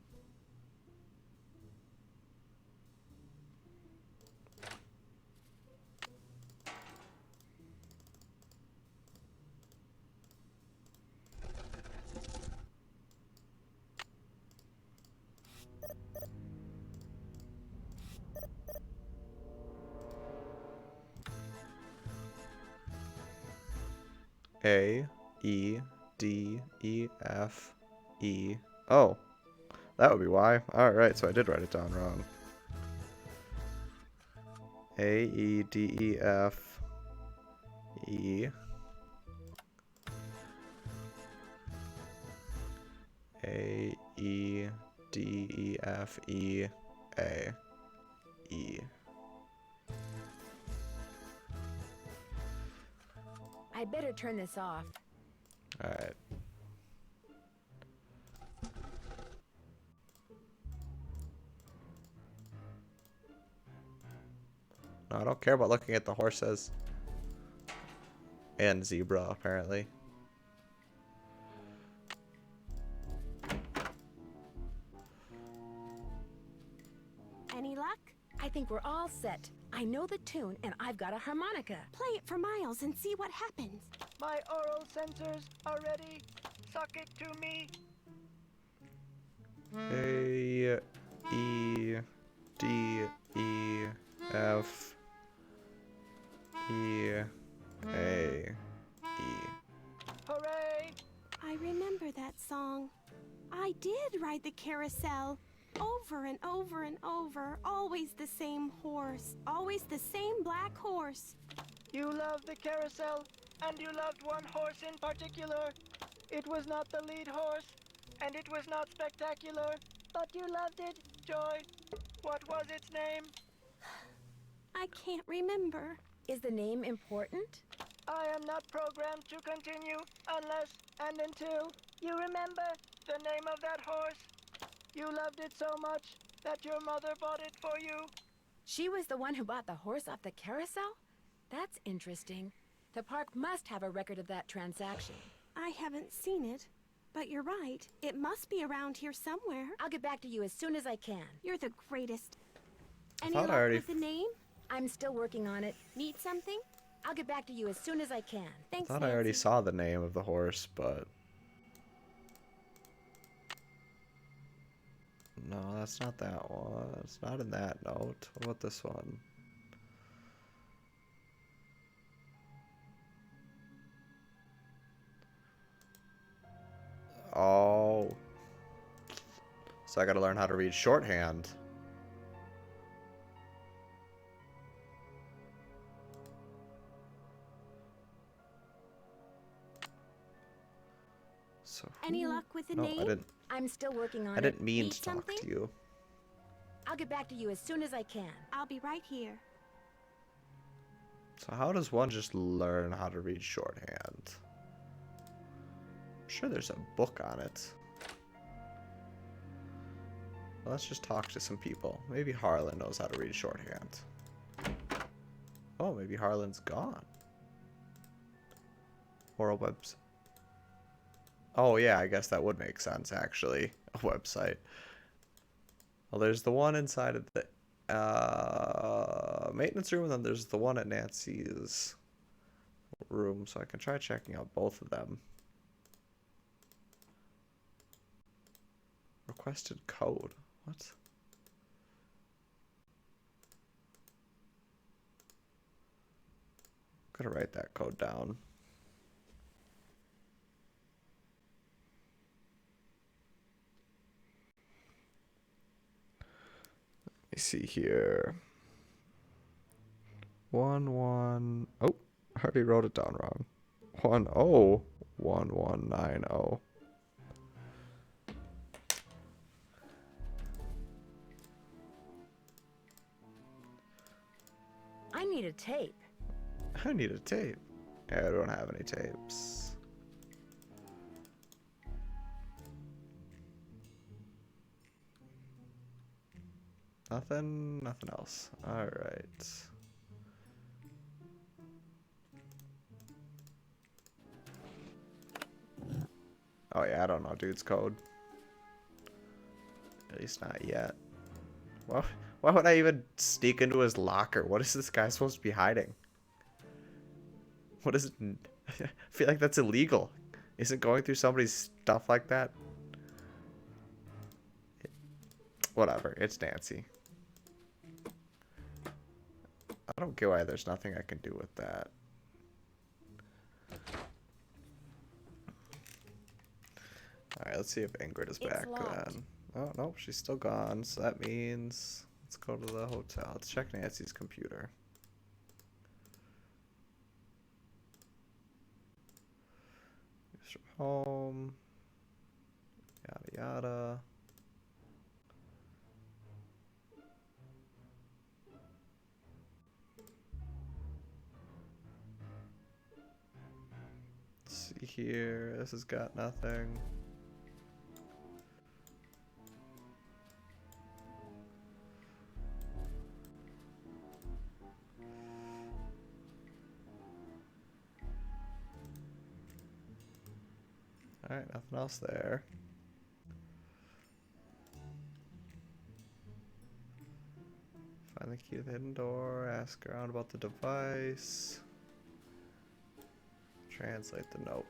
A, E, D, E, F, E. Oh, that would be why. Alright, so I did write it down wrong. A, E, D, E, F, E. A, E, D, E, F, E, A, E. I better turn this off. Alright. No, I don't care about looking at the horses. And zebra, apparently. Any luck? I think we're all set. I know the tune, and I've got a harmonica. Play it for Miles and see what happens. My oral sensors are ready. Suck it to me. A, E, D, E, F, E, A, E. Hooray! I remember that song. I did ride the carousel. Over and over and over. Always the same horse. Always the same black horse. You loved the carousel, and you loved one horse in particular. It was not the lead horse, and it was not spectacular, but you loved it, Joy. What was its name? I can't remember. Is the name important? I am not programmed to continue unless and until you remember the name of that horse. You loved it so much that your mother bought it for you. She was the one who bought the horse off the carousel? That's interesting. The park must have a record of that transaction. I haven't seen it, but you're right. It must be around here somewhere. I'll get back to you as soon as I can. You're the greatest. Any thought I luck already with the name? I'm still working on it. Need something? I'll get back to you as soon as I can. Thanks, I thought I already Nancy. saw the name of the horse, but... No, that's not that one. It's not in that note. What about this one? Oh. So I gotta learn how to read shorthand. So Any luck with the no, name? I didn't. I'm still working on I it. didn't mean Need to talk something? to you. I'll get back to you as soon as I can. I'll be right here. So how does one just learn how to read shorthand? I'm sure there's a book on it. Well, let's just talk to some people. Maybe Harlan knows how to read shorthand. Oh, maybe Harlan's gone. Or a website. Oh yeah, I guess that would make sense actually. A website. Well, there's the one inside of the maintenance room, and then there's the one at Nancy's room, so I can try checking out both of them. Requested code. What? Gotta write that code down. Let me see here. 11. Oh, I already wrote it down wrong. 101190. I need a tape. I need a tape. Yeah, I don't have any tapes. Nothing else. All right. Oh yeah, I don't know dude's code. At least not yet. Why would I even sneak into his locker? What is this guy supposed to be hiding? What is it? I feel like that's illegal. Isn't going through somebody's stuff like that? Whatever, it's Nancy. I don't get why there's nothing I can do with that. Alright, let's see if Ingrid is back then. Oh, nope, she's still gone. So that means let's go to the hotel. Let's check Nancy's computer. Use from home. Yada yada. Let's see here. This has got nothing. Alright, nothing else there. Find the key to the hidden door, ask around about the device. Translate the note.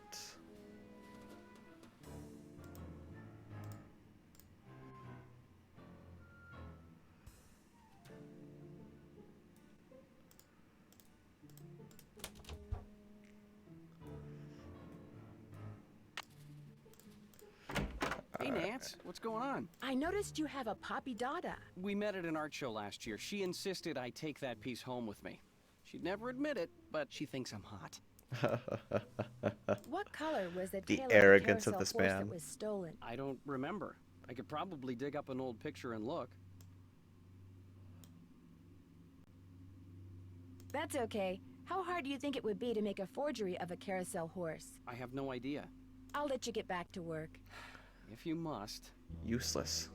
Hey, Nance, what's going on? I noticed you have a Poppy Dada. We met at an art show last year. She insisted I take that piece home with me. She'd never admit it, but she thinks I'm hot. What color was the The tail arrogance of of the this carousel horse man. that was stolen? I don't remember. I could probably dig up an old picture and look. That's okay. How hard do you think it would be to make a forgery of a carousel horse? I have no idea. I'll let you get back to work. If you must. Useless.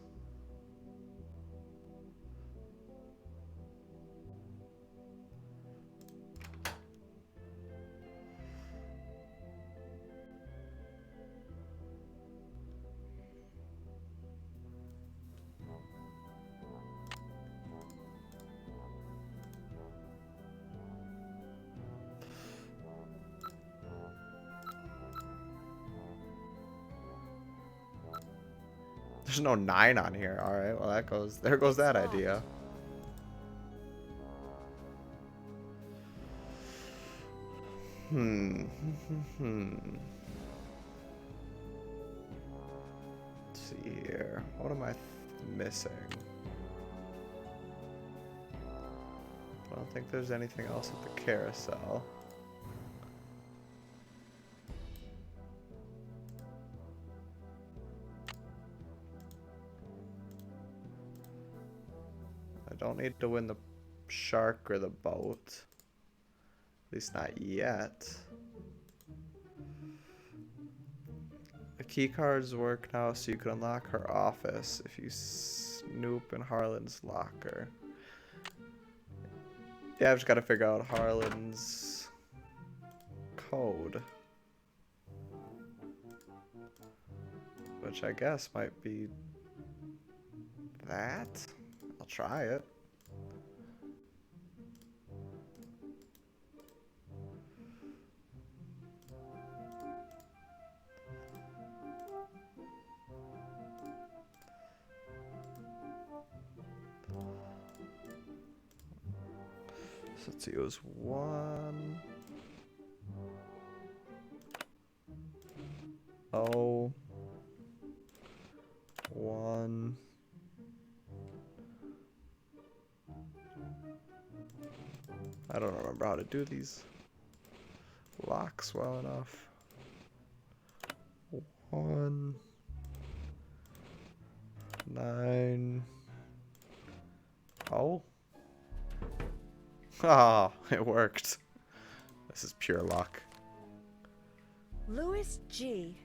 There's no 9 on here. All right, well there goes that idea. Let's see here. What am I missing? I don't think there's anything else at the carousel. I don't need to win the shark or the boat. At least not yet. The key cards work now, so you can unlock her office if you snoop in Harlan's locker. Yeah, I've just got to figure out Harlan's code. Which I guess might be that. I'll try it. So let's see, it was 1 0 1 I don't remember how to do these locks well enough. 1 9 Oh. Ah, it worked. This is pure luck. Louis G.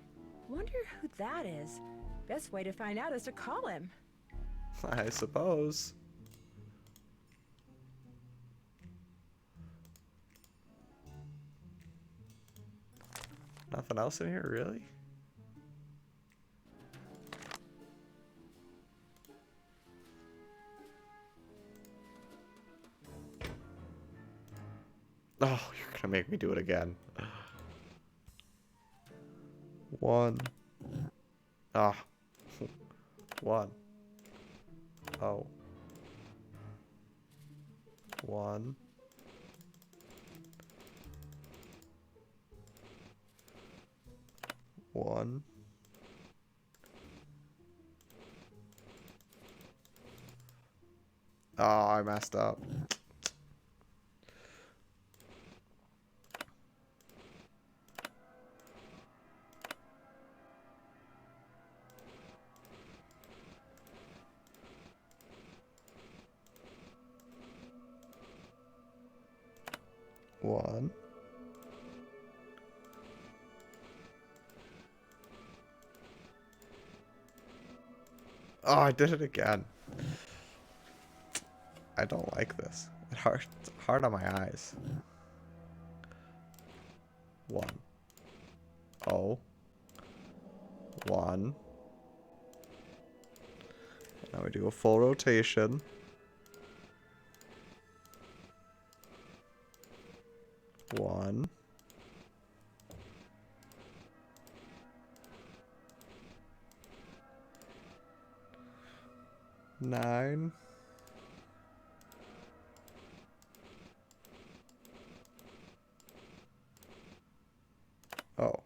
Wonder who that is. Best way to find out is to call him. I suppose. Nothing else in here, really? Oh, you're gonna make me do it again. 1 1 0 1 1 Oh, I messed up. One. Oh, I did it again. I don't like this. It's hard on my eyes. 1 0 1. Now we do a full rotation. 1 9 Oh.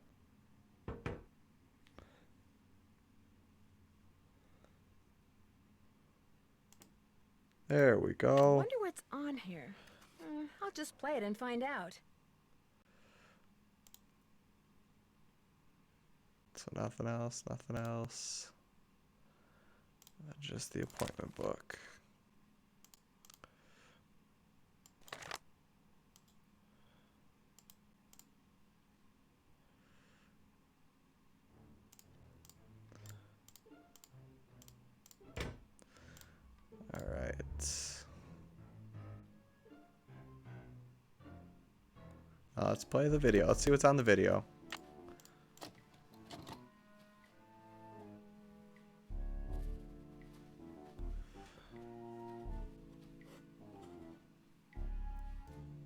There we go. Wonder what's on here. I'll just play it and find out. So nothing else, nothing else. Just the appointment book. All right. Let's play the video. Let's see what's on the video.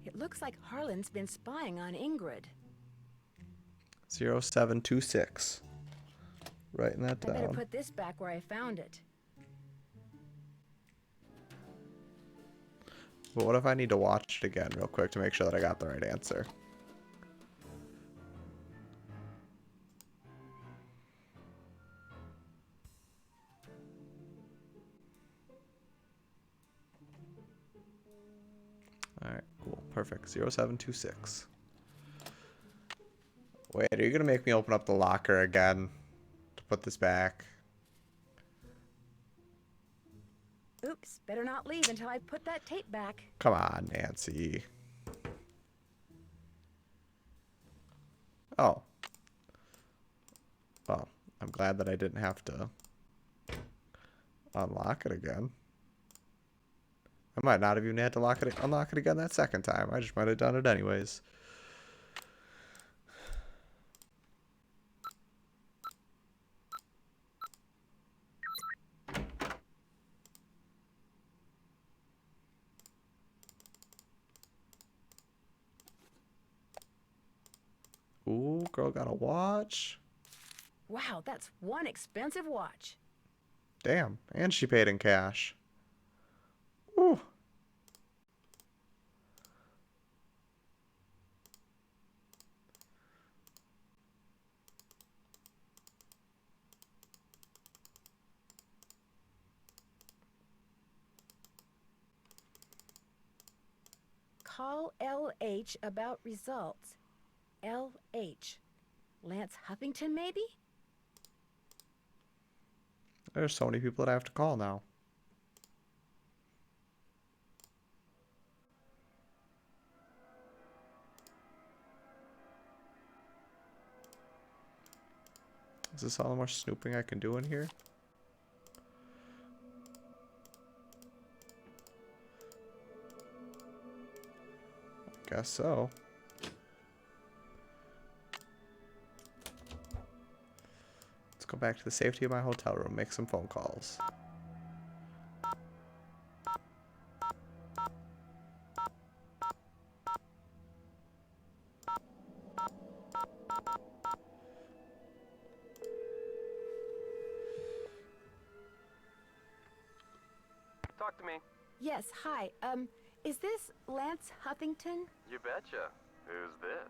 It looks like Harlan's been spying on Ingrid. 0726. Writing that I better down. put this back where I found it. But what if I need to watch it again real quick to make sure that I got the right answer? Alright, cool. Perfect. 0726. Wait, are you going to make me open up the locker again to put this back? Oops, better not leave until I put that tape back. Come on, Nancy. Oh. Well, I'm glad that I didn't have to unlock it again. I might not have even had to unlock it again that second time. I just might have done it anyways. Ooh, girl got a watch. Wow, that's one expensive watch. Damn, and she paid in cash. Ooh. Call LH about results. LH. Lance Huffington, maybe? There's so many people that I have to call now. Is this all the more snooping I can do in here? I guess so. Let's go back to the safety of my hotel room, make some phone calls. Talk to me. Yes, hi. Is this Lance Huffington? You betcha. Who's this?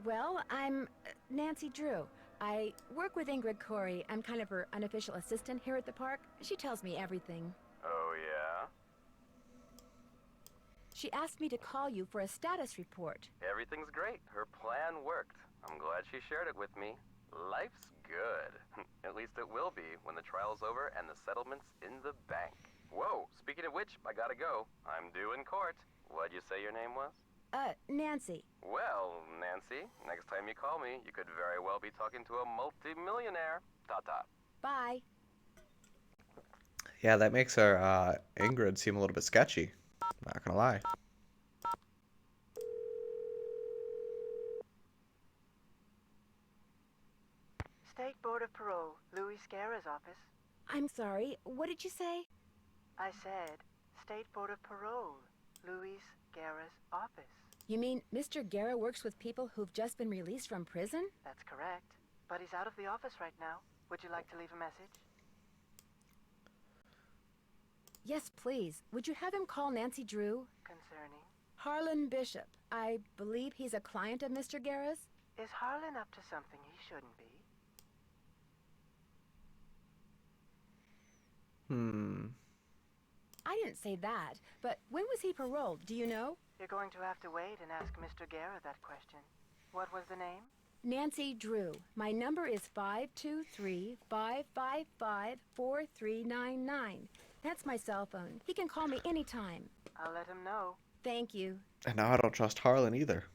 Well, I'm Nancy Drew. I work with Ingrid Corey. I'm kind of her unofficial assistant here at the park. She tells me everything. Oh, yeah? She asked me to call you for a status report. Everything's great. Her plan worked. I'm glad she shared it with me. Life's good. At least it will be when the trial's over and the settlement's in the bank. Whoa, speaking of which, I gotta go. I'm due in court. What'd you say your name was? Nancy. Well, Nancy, next time you call me, you could very well be talking to a multi-millionaire. Ta-ta. Bye. Yeah, that makes our Ingrid seem a little bit sketchy. Not gonna lie. State Board of Parole, Louis Guerra's office. I'm sorry, what did you say? I said, State Board of Parole, Louis Guerra's office. You mean Mr. Guerra works with people who've just been released from prison? That's correct. But he's out of the office right now. Would you like to leave a message? Yes, please. Would you have him call Nancy Drew? Concerning? Harlan Bishop. I believe he's a client of Mr. Guerra's. Is Harlan up to something he shouldn't be? I didn't say that, but when was he paroled? Do you know? You're going to have to wait and ask Mr. Guerra that question. What was the name? Nancy Drew. My number is 523-555-4399. That's my cell phone. He can call me anytime. I'll let him know. Thank you. And now I don't trust Harlan either.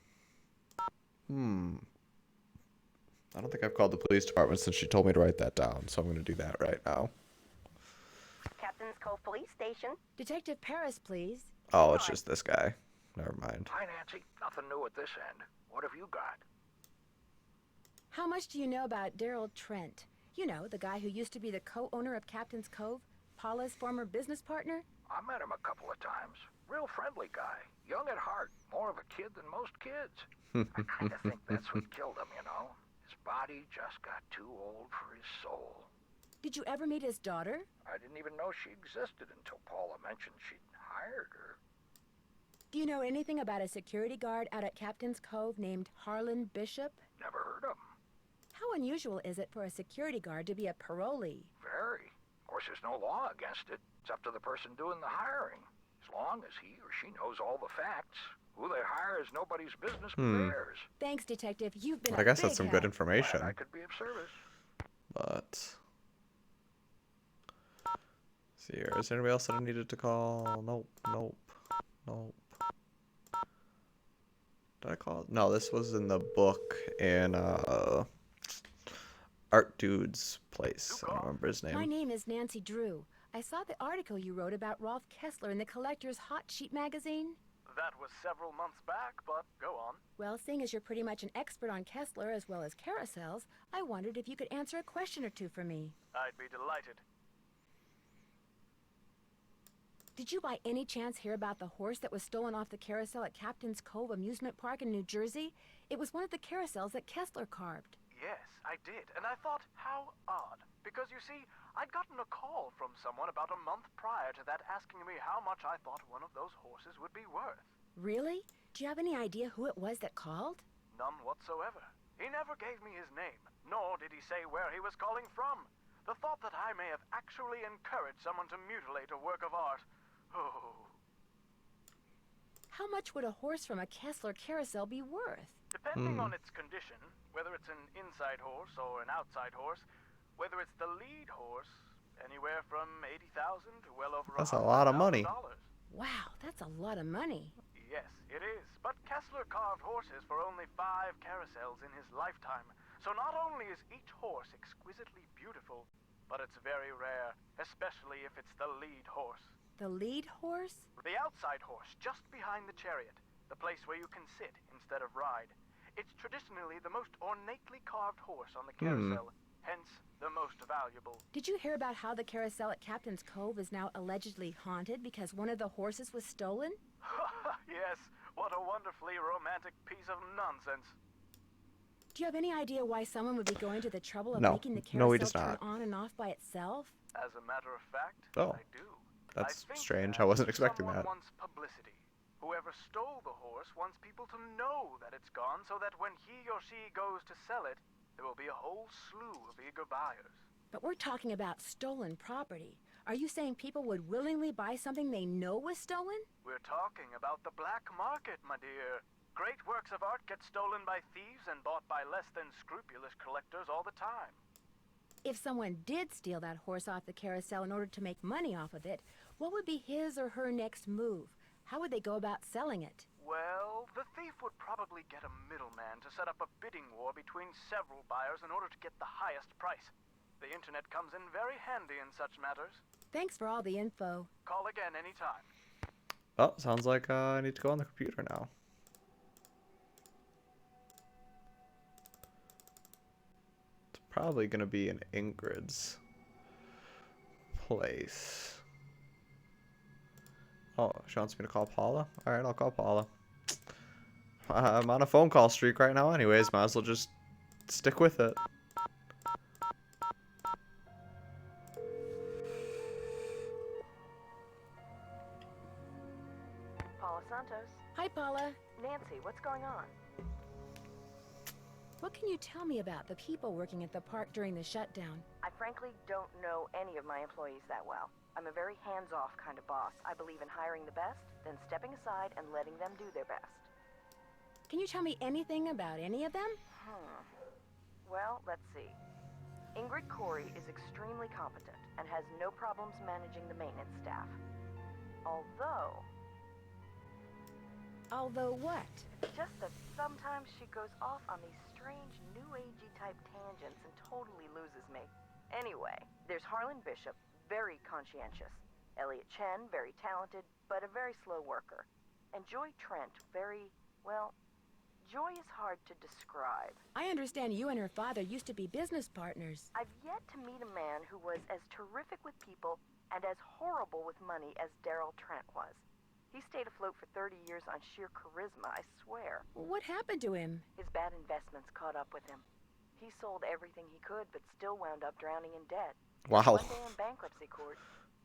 I don't think I've called the police department since she told me to write that down, so I'm going to do that right now. Captain's Cove Police Station. Detective Paris, please. Oh, it's just this guy. Never mind. Hi, Nancy. Nothing new at this end. What have you got? How much do you know about Daryl Trent? You know, the guy who used to be the co-owner of Captain's Cove, Paula's former business partner? I met him a couple of times. Real friendly guy. Young at heart. More of a kid than most kids. I kind of think that's what killed him, you know. His body just got too old for his soul. Did you ever meet his daughter? I didn't even know she existed until Paula mentioned she'd hired her. Do you know anything about a security guard out at Captain's Cove named Harlan Bishop? Never heard of him. How unusual is it for a security guard to be a parolee? Very. Of course, there's no law against it. It's up to the person doing the hiring. As long as he or she knows all the facts. Who they hire is nobody's business but theirs. Thanks, Detective. You've been I guess that's some good information. Glad I could be of service. But see here, is there anybody else that I needed to call? Nope. Did I call? No, this was in the book in Art Dude's place. I don't remember his name. My name is Nancy Drew. I saw the article you wrote about Rolf Kessler in the Collector's Hot Sheet magazine. That was several months back, but go on. Well, seeing as you're pretty much an expert on Kessler as well as carousels, I wondered if you could answer a question or two for me. I'd be delighted. Did you by any chance hear about the horse that was stolen off the carousel at Captain's Cove Amusement Park in New Jersey? It was one of the carousels that Kessler carved. Yes, I did, and I thought, how odd. Because you see, I'd gotten a call from someone about a month prior to that asking me how much I thought one of those horses would be worth. Really? Do you have any idea who it was that called? None whatsoever. He never gave me his name, nor did he say where he was calling from. The thought that I may have actually encouraged someone to mutilate a work of art. Oh. How much would a horse from a Kessler carousel be worth? Depending on its condition, whether it's an inside horse or an outside horse, whether it's the lead horse, anywhere from $80,000 to well over That's a lot of money. Wow, that's a lot of money. Yes, it is. But Kessler carved horses for only 5 carousels in his lifetime. So not only is each horse exquisitely beautiful, but it's very rare, especially if it's the lead horse. The lead horse? The outside horse, just behind the chariot, the place where you can sit instead of ride. It's traditionally the most ornately carved horse on the carousel, hence the most valuable. Did you hear about how the carousel at Captain's Cove is now allegedly haunted because one of the horses was stolen? Yes, what a wonderfully romantic piece of nonsense. Do you have any idea why someone would be going to the trouble of No. making the No, he carousel does turn not. on and off by itself? As a matter of fact, Oh. I do. That's I think strange. that I wasn't expecting someone that. wants publicity. Whoever stole the horse wants people to know that it's gone so that when he or she goes to sell it, there will be a whole slew of eager buyers. But we're talking about stolen property. Are you saying people would willingly buy something they know was stolen? We're talking about the black market, my dear. Great works of art get stolen by thieves and bought by less than scrupulous collectors all the time. If someone did steal that horse off the carousel in order to make money off of it, what would be his or her next move? How would they go about selling it? Well, the thief would probably get a middleman to set up a bidding war between several buyers in order to get the highest price. The internet comes in very handy in such matters. Thanks for all the info. Call again anytime. Oh, sounds like I need to go on the computer now. It's probably gonna be in Ingrid's place. Oh, she wants me to call Paula? Alright, I'll call Paula. I'm on a phone call streak right now anyways, might as well just stick with it. Paula Santos. Hi, Paula. Nancy, what's going on? What can you tell me about the people working at the park during the shutdown? I frankly don't know any of my employees that well. I'm a very hands-off kind of boss. I believe in hiring the best, then stepping aside and letting them do their best. Can you tell me anything about any of them? Well, let's see. Ingrid Corey is extremely competent and has no problems managing the maintenance staff. Although what? Just that sometimes she goes off on these strange new agey type tangents and totally loses me. Anyway, there's Harlan Bishop, very conscientious. Elliot Chen, very talented, but a very slow worker. And Joy Trent, well, Joy is hard to describe. I understand you and her father used to be business partners. I've yet to meet a man who was as terrific with people and as horrible with money as Daryl Trent was. He stayed afloat for 30 years on sheer charisma, I swear. What happened to him? His bad investments caught up with him. He sold everything he could, but still wound up drowning in debt. Wow. One day in bankruptcy court,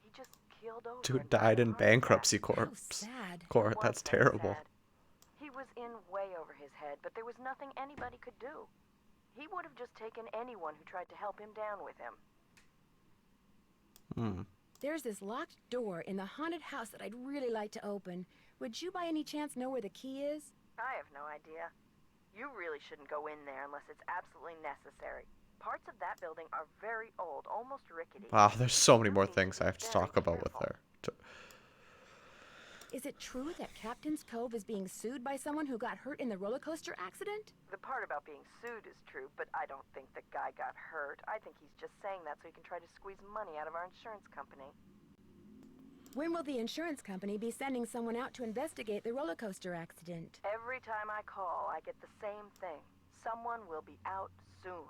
he just keeled over. Dude and died in a heart attack. bankruptcy court. sad. Court, It that's was very terrible. sad. He was in way over his head, but there was nothing anybody could do. He would have just taken anyone who tried to help him down with him. There's this locked door in the haunted house that I'd really like to open. Would you by any chance know where the key is? I have no idea. You really shouldn't go in there unless it's absolutely necessary. Parts of that building are very old, almost rickety. Wow, there's so many more things I have to talk about with her. Is it true that Captain's Cove is being sued by someone who got hurt in the roller coaster accident? The part about being sued is true, but I don't think the guy got hurt. I think he's just saying that so he can try to squeeze money out of our insurance company. When will the insurance company be sending someone out to investigate the roller coaster accident? Every time I call, I get the same thing. Someone will be out soon.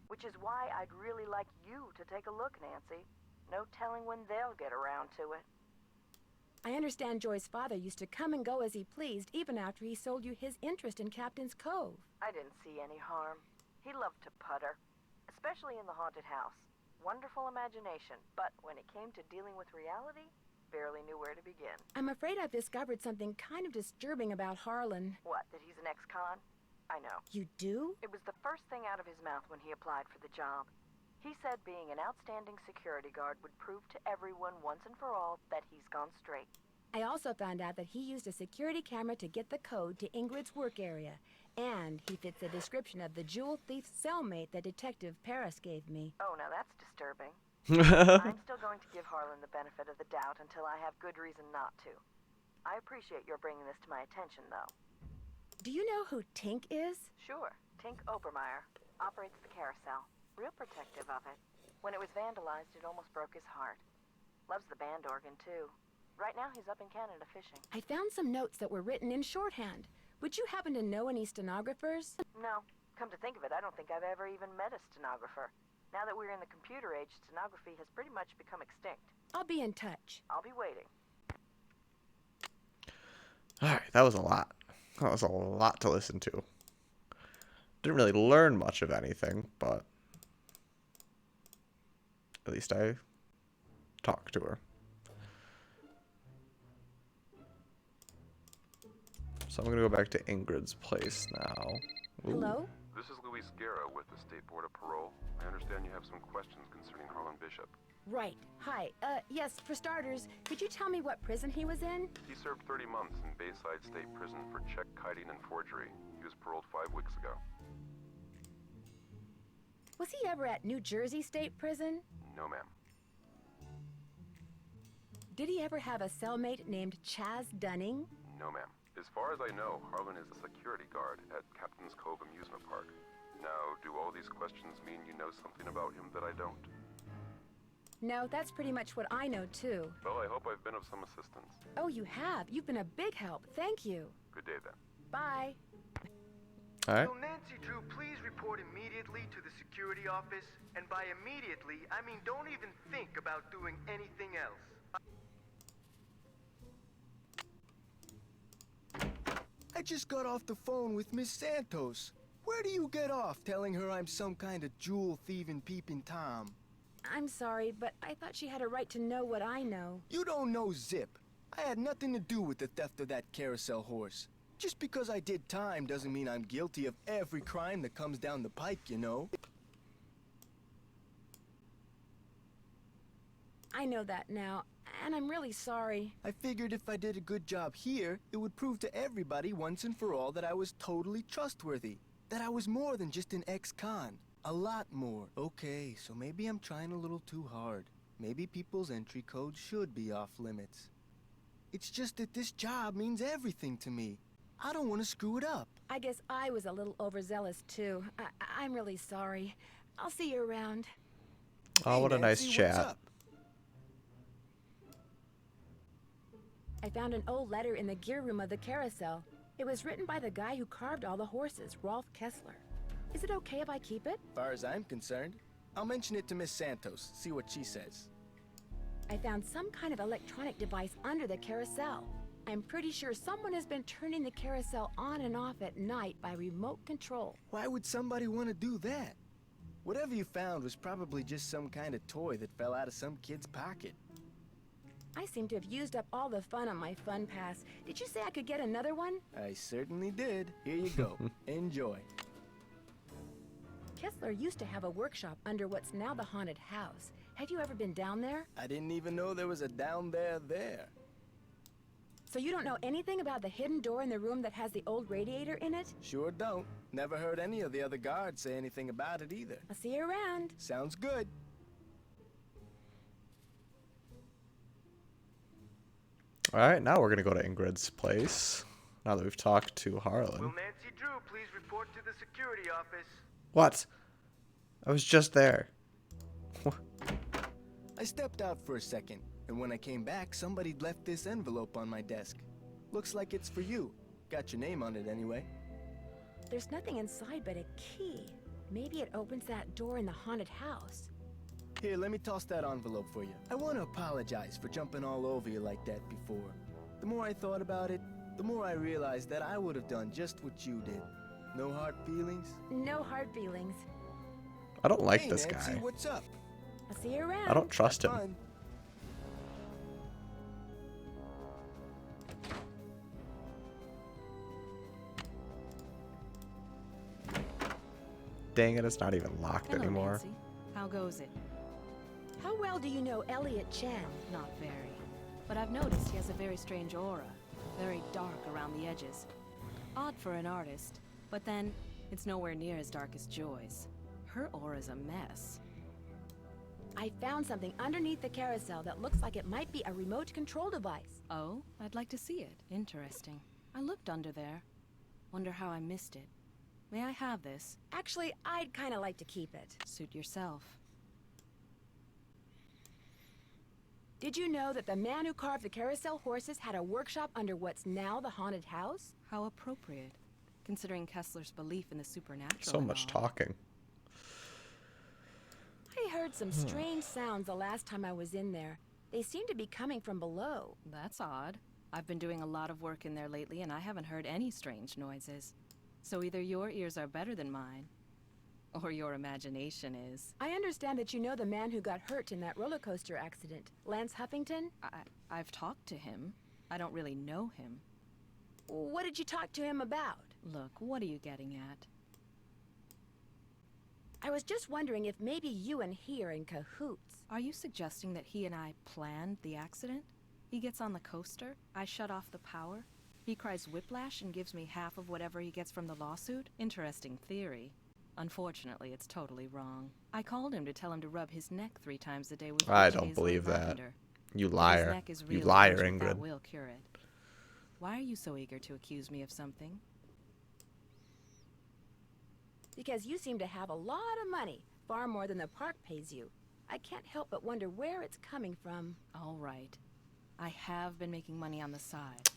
Which is why I'd really like you to take a look, Nancy. No telling when they'll get around to it. I understand Joy's father used to come and go as he pleased even after he sold you his interest in Captain's Cove. I didn't see any harm. He loved to putter, especially in the haunted house. Wonderful imagination, but when it came to dealing with reality, barely knew where to begin. I'm afraid I've discovered something kind of disturbing about Harlan. What, that he's an ex-con? I know. You do? It was the first thing out of his mouth when he applied for the job. He said being an outstanding security guard would prove to everyone once and for all that he's gone straight. I also found out that he used a security camera to get the code to Ingrid's work area. And he fits the description of the jewel thief's cellmate that Detective Paris gave me. Oh, now that's disturbing. I'm still going to give Harlan the benefit of the doubt until I have good reason not to. I appreciate your bringing this to my attention, though. Do you know who Tink is? Sure. Tink Obermeyer. Operates the Carousel. Real protective of it. When it was vandalized, it almost broke his heart. Loves the band organ, too. Right now, he's up in Canada fishing. I found some notes that were written in shorthand. Would you happen to know any stenographers? No. Come to think of it, I don't think I've ever even met a stenographer. Now that we're in the computer age, stenography has pretty much become extinct. I'll be in touch. I'll be waiting. Alright, that was a lot. That was a lot to listen to. Didn't really learn much of anything, but at least I talked to her. So I'm going to go back to Ingrid's place now. Ooh. Hello? This is Luis Guerra with the State Board of Parole. I understand you have some questions concerning Harlan Bishop. Right. Hi. Yes, for starters, could you tell me what prison he was in? He served 30 months in Bayside State Prison for check kiting and forgery. He was paroled 5 weeks ago. Was he ever at New Jersey State Prison? No, ma'am. Did he ever have a cellmate named Chaz Dunning? No, ma'am. As far as I know, Harlan is a security guard at Captain's Cove Amusement Park. Now, do all these questions mean you know something about him that I don't? No, that's pretty much what I know, too. Well, I hope I've been of some assistance. Oh, you have. You've been a big help. Thank you. Good day, then. Bye. Alright. Will Nancy Drew please report immediately to the security office? And by immediately, I mean don't even think about doing anything else. I just got off the phone with Miss Santos. Where do you get off telling her I'm some kind of jewel-thieving peeping Tom? I'm sorry, but I thought she had a right to know what I know. You don't know zip. I had nothing to do with the theft of that carousel horse. Just because I did time doesn't mean I'm guilty of every crime that comes down the pike, you know? I know that now, and I'm really sorry. I figured if I did a good job here, it would prove to everybody once and for all that I was totally trustworthy. That I was more than just an ex-con. A lot more. Okay, so maybe I'm trying a little too hard. Maybe people's entry codes should be off limits. It's just that this job means everything to me. I don't want to screw it up. I guess I was a little overzealous, too. I'm really sorry. I'll see you around. Oh, what a nice Nancy, chat. what's up? I found an old letter in the gear room of the Carousel. It was written by the guy who carved all the horses, Rolf Kessler. Is it okay if I keep it? As far as I'm concerned, I'll mention it to Miss Santos, see what she says. I found some kind of electronic device under the Carousel. I'm pretty sure someone has been turning the carousel on and off at night by remote control. Why would somebody want to do that? Whatever you found was probably just some kind of toy that fell out of some kid's pocket. I seem to have used up all the fun on my fun pass. Did you say I could get another one? I certainly did. Here you go. Enjoy. Kessler used to have a workshop under what's now the haunted house. Have you ever been down there? I didn't even know there was a down there. So you don't know anything about the hidden door in the room that has the old radiator in it? Sure don't. Never heard any of the other guards say anything about it either. I'll see you around. Sounds good. Alright, now we're gonna go to Ingrid's place. Now that we've talked to Harlan. Will Nancy Drew please report to the security office? What? I was just there. I stepped out for a second, and when I came back, somebody'd left this envelope on my desk. Looks like it's for you. Got your name on it anyway. There's nothing inside but a key. Maybe it opens that door in the haunted house. Here, let me toss that envelope for you. I want to apologize for jumping all over you like that before. The more I thought about it, the more I realized that I would have done just what you did. No hard feelings? No hard feelings. I don't like Hey, this Nancy, guy. what's up? I'll see you around. I don't trust him. Fun. Dang it, it's not even locked Hello, anymore. Nancy. How goes it? How well do you know Elliot Chen? Not very. But I've noticed he has a very strange aura. Very dark around the edges. Odd for an artist, but then it's nowhere near as dark as Joy's. Her aura's a mess. I found something underneath the carousel that looks like it might be a remote control device. Oh, I'd like to see it. Interesting. I looked under there. Wonder how I missed it. May I have this? Actually, I'd kind of like to keep it. Suit yourself. Did you know that the man who carved the carousel horses had a workshop under what's now the haunted house? How appropriate, considering Kessler's belief in the supernatural. So much talking. I heard some strange sounds the last time I was in there. They seem to be coming from below. That's odd. I've been doing a lot of work in there lately, and I haven't heard any strange noises. So either your ears are better than mine, or your imagination is. I understand that you know the man who got hurt in that roller coaster accident, Lance Huffington? I've talked to him. I don't really know him. What did you talk to him about? Look, what are you getting at? I was just wondering if maybe you and he are in cahoots. Are you suggesting that he and I planned the accident? He gets on the coaster, I shut off the power, he cries whiplash and gives me half of whatever he gets from the lawsuit? Interesting theory. Unfortunately, it's totally wrong. I called him to tell him to rub his neck 3 times a day with I witch don't hazel believe and that. lavender. You His liar. neck is You really liar, itchy, but that Ingrid. will cure it. Why are you so eager to accuse me of something? Because you seem to have a lot of money, far more than the park pays you. I can't help but wonder where it's coming from. All right. I have been making money on the side.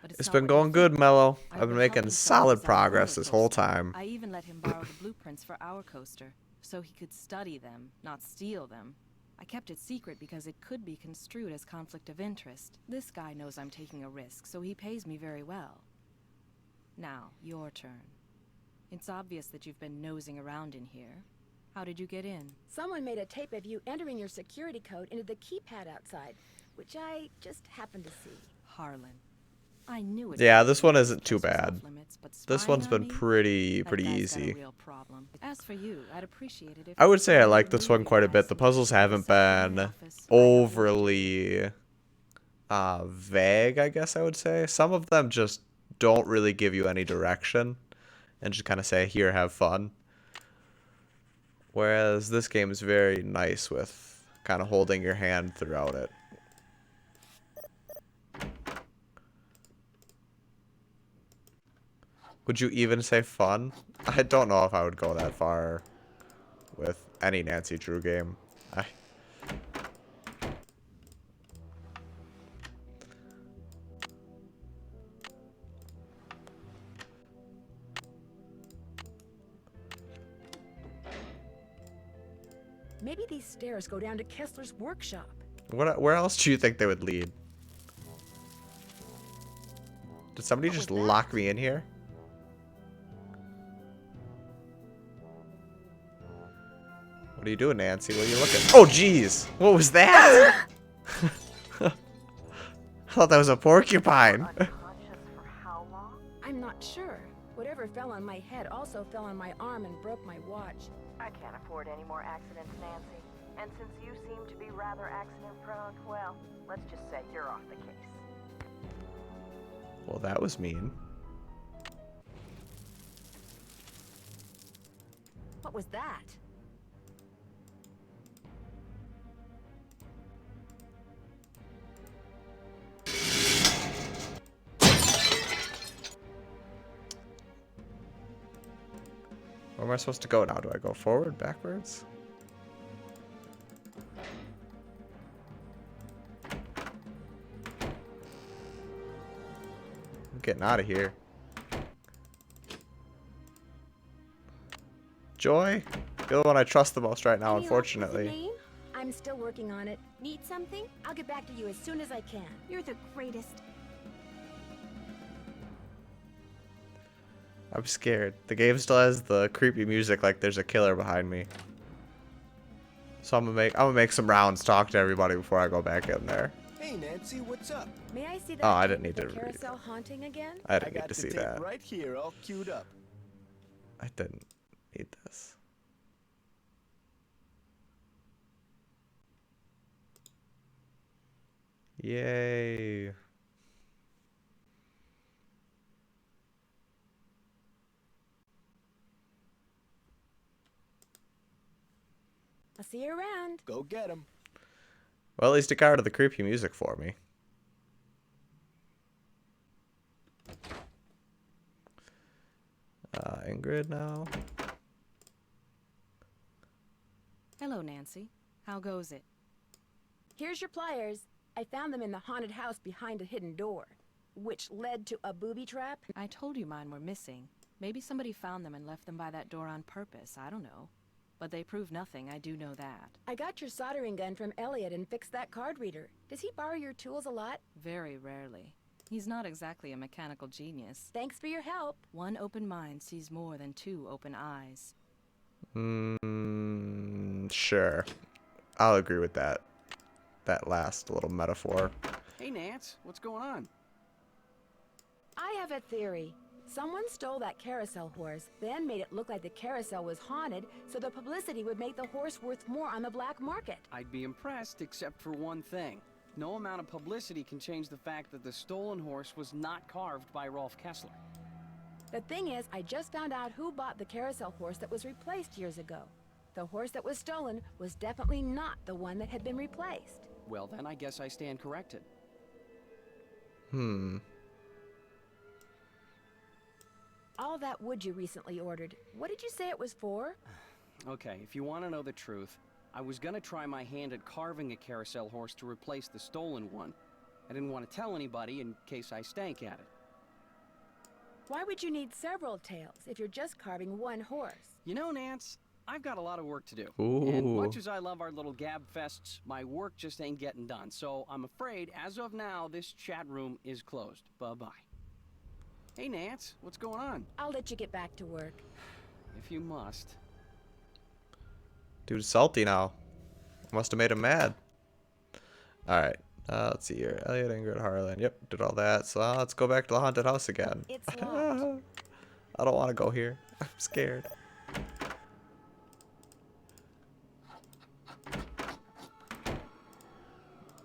But It's not been what you going good, think. Mello. I've been helping making someone solid design a progress roller this whole coaster. time. I even let him borrow the blueprints for our coaster, so he could study them, not steal them. I kept it secret because it could be construed as conflict of interest. This guy knows I'm taking a risk, so he pays me very well. Now, your turn. It's obvious that you've been nosing around in here. How did you get in? Someone made a tape of you entering your security code into the keypad outside, which I just happened to see. Harlan. I knew it. Yeah, this one isn't too bad. This spying one's on been me? pretty That guy's got a easy. real problem. As for you, I'd appreciate it if I would you say I could like this one quite a bit. The puzzles haven't been overly vague, I guess I would say. Some of them just don't really give you any direction and just kind of say, here, have fun. Whereas this game is very nice with kind of holding your hand throughout it. Would you even say fun? I don't know if I would go that far with any Nancy Drew game. Maybe these stairs go down to Kessler's workshop. Where else do you think they would lead? Did somebody just lock me in here? What are you doing, Nancy? What are you looking? Oh, jeez! What was that? I thought that was a porcupine. I'm not sure. Whatever fell on my head also fell on my arm and broke my watch. I can't afford any more accidents, Nancy. And since you seem to be rather accident-prone, well, let's just say you're off the case. Well, that was mean. What was that? Where am I supposed to go now? Do I go forward, backwards? I'm getting out of here. Joy? You're the one I trust the most right now, unfortunately. I'm still working on it. Need something? I'll get back to you as soon as I can. You're the greatest. I'm scared. The game still has the creepy music like there's a killer behind me. So I'm gonna make some rounds, talk to everybody before I go back in there. Hey Nancy, what's up? May I see that? Oh, I didn't need to read Carousel haunting again? I didn't need to see tape that. right here, all queued up. I didn't need this. Yay. I'll see you around. Go get him. Well, at least it got rid of the creepy music for me. Ingrid now. Hello, Nancy. How goes it? Here's your pliers. I found them in the haunted house behind a hidden door, which led to a booby trap. I told you mine were missing. Maybe somebody found them and left them by that door on purpose. I don't know. But they prove nothing, I do know that. I got your soldering gun from Elliot and fixed that card reader. Does he borrow your tools a lot? Very rarely. He's not exactly a mechanical genius. Thanks for your help. One open mind sees more than two open eyes. Sure. I'll agree with that. That last little metaphor. Hey, Nance, what's going on? I have a theory. Someone stole that carousel horse, then made it look like the carousel was haunted, so the publicity would make the horse worth more on the black market. I'd be impressed, except for one thing. No amount of publicity can change the fact that the stolen horse was not carved by Rolf Kessler. The thing is, I just found out who bought the carousel horse that was replaced years ago. The horse that was stolen was definitely not the one that had been replaced. Well, then I guess I stand corrected. All that wood you recently ordered, what did you say it was for? Okay, if you want to know the truth, I was gonna try my hand at carving a carousel horse to replace the stolen one. I didn't want to tell anybody in case I stank at it. Why would you need several tails if you're just carving one horse? You know, Nance, I've got a lot of work to do. Ooh. And much as I love our little gab fests, my work just ain't getting done. So I'm afraid, as of now, this chat room is closed. Bye-bye. Hey, Nance, what's going on? I'll let you get back to work. If you must. Dude's salty now. Must have made him mad. Alright. Let's see here. Elliot, Ingrid, Harlan. Yep, did all that. So let's go back to the haunted house again. It's locked. I don't want to go here. I'm scared.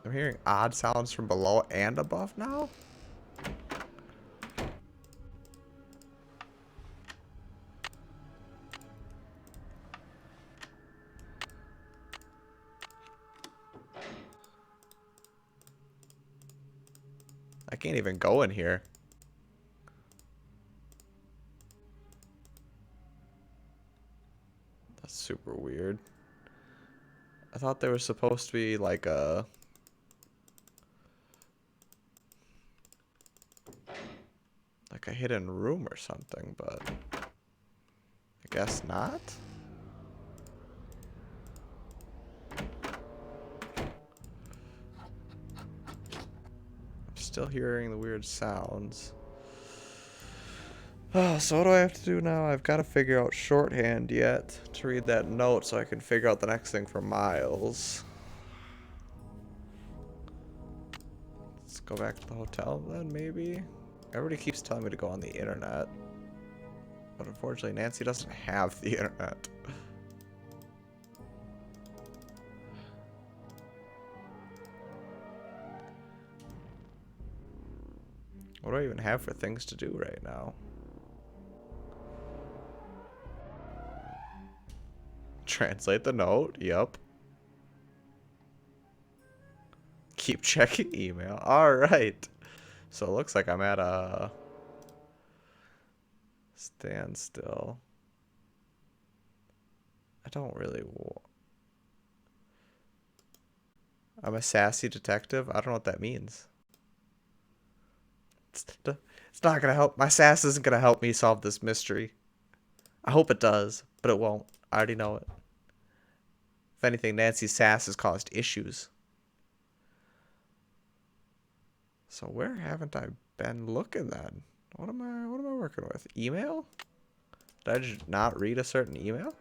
I'm hearing odd sounds from below and above now. I can't even go in here. That's super weird. I thought there was supposed to be like a hidden room or something, but I guess not. Still hearing the weird sounds. Oh, so what do I have to do now? I've got to figure out shorthand yet to read that note so I can figure out the next thing for Miles. Let's go back to the hotel then, maybe? Everybody keeps telling me to go on the internet. But unfortunately, Nancy doesn't have the internet. What do I even have for things to do right now? Translate the note. Yup. Keep checking email. Alright. So it looks like I'm at a standstill. I don't really I'm a sassy detective? I don't know what that means. It's not gonna help. My sass isn't gonna help me solve this mystery. I hope it does, but it won't. I already know it. If anything, Nancy's sass has caused issues. So where haven't I been looking then? What am I working with? Email? Did I just not read a certain email?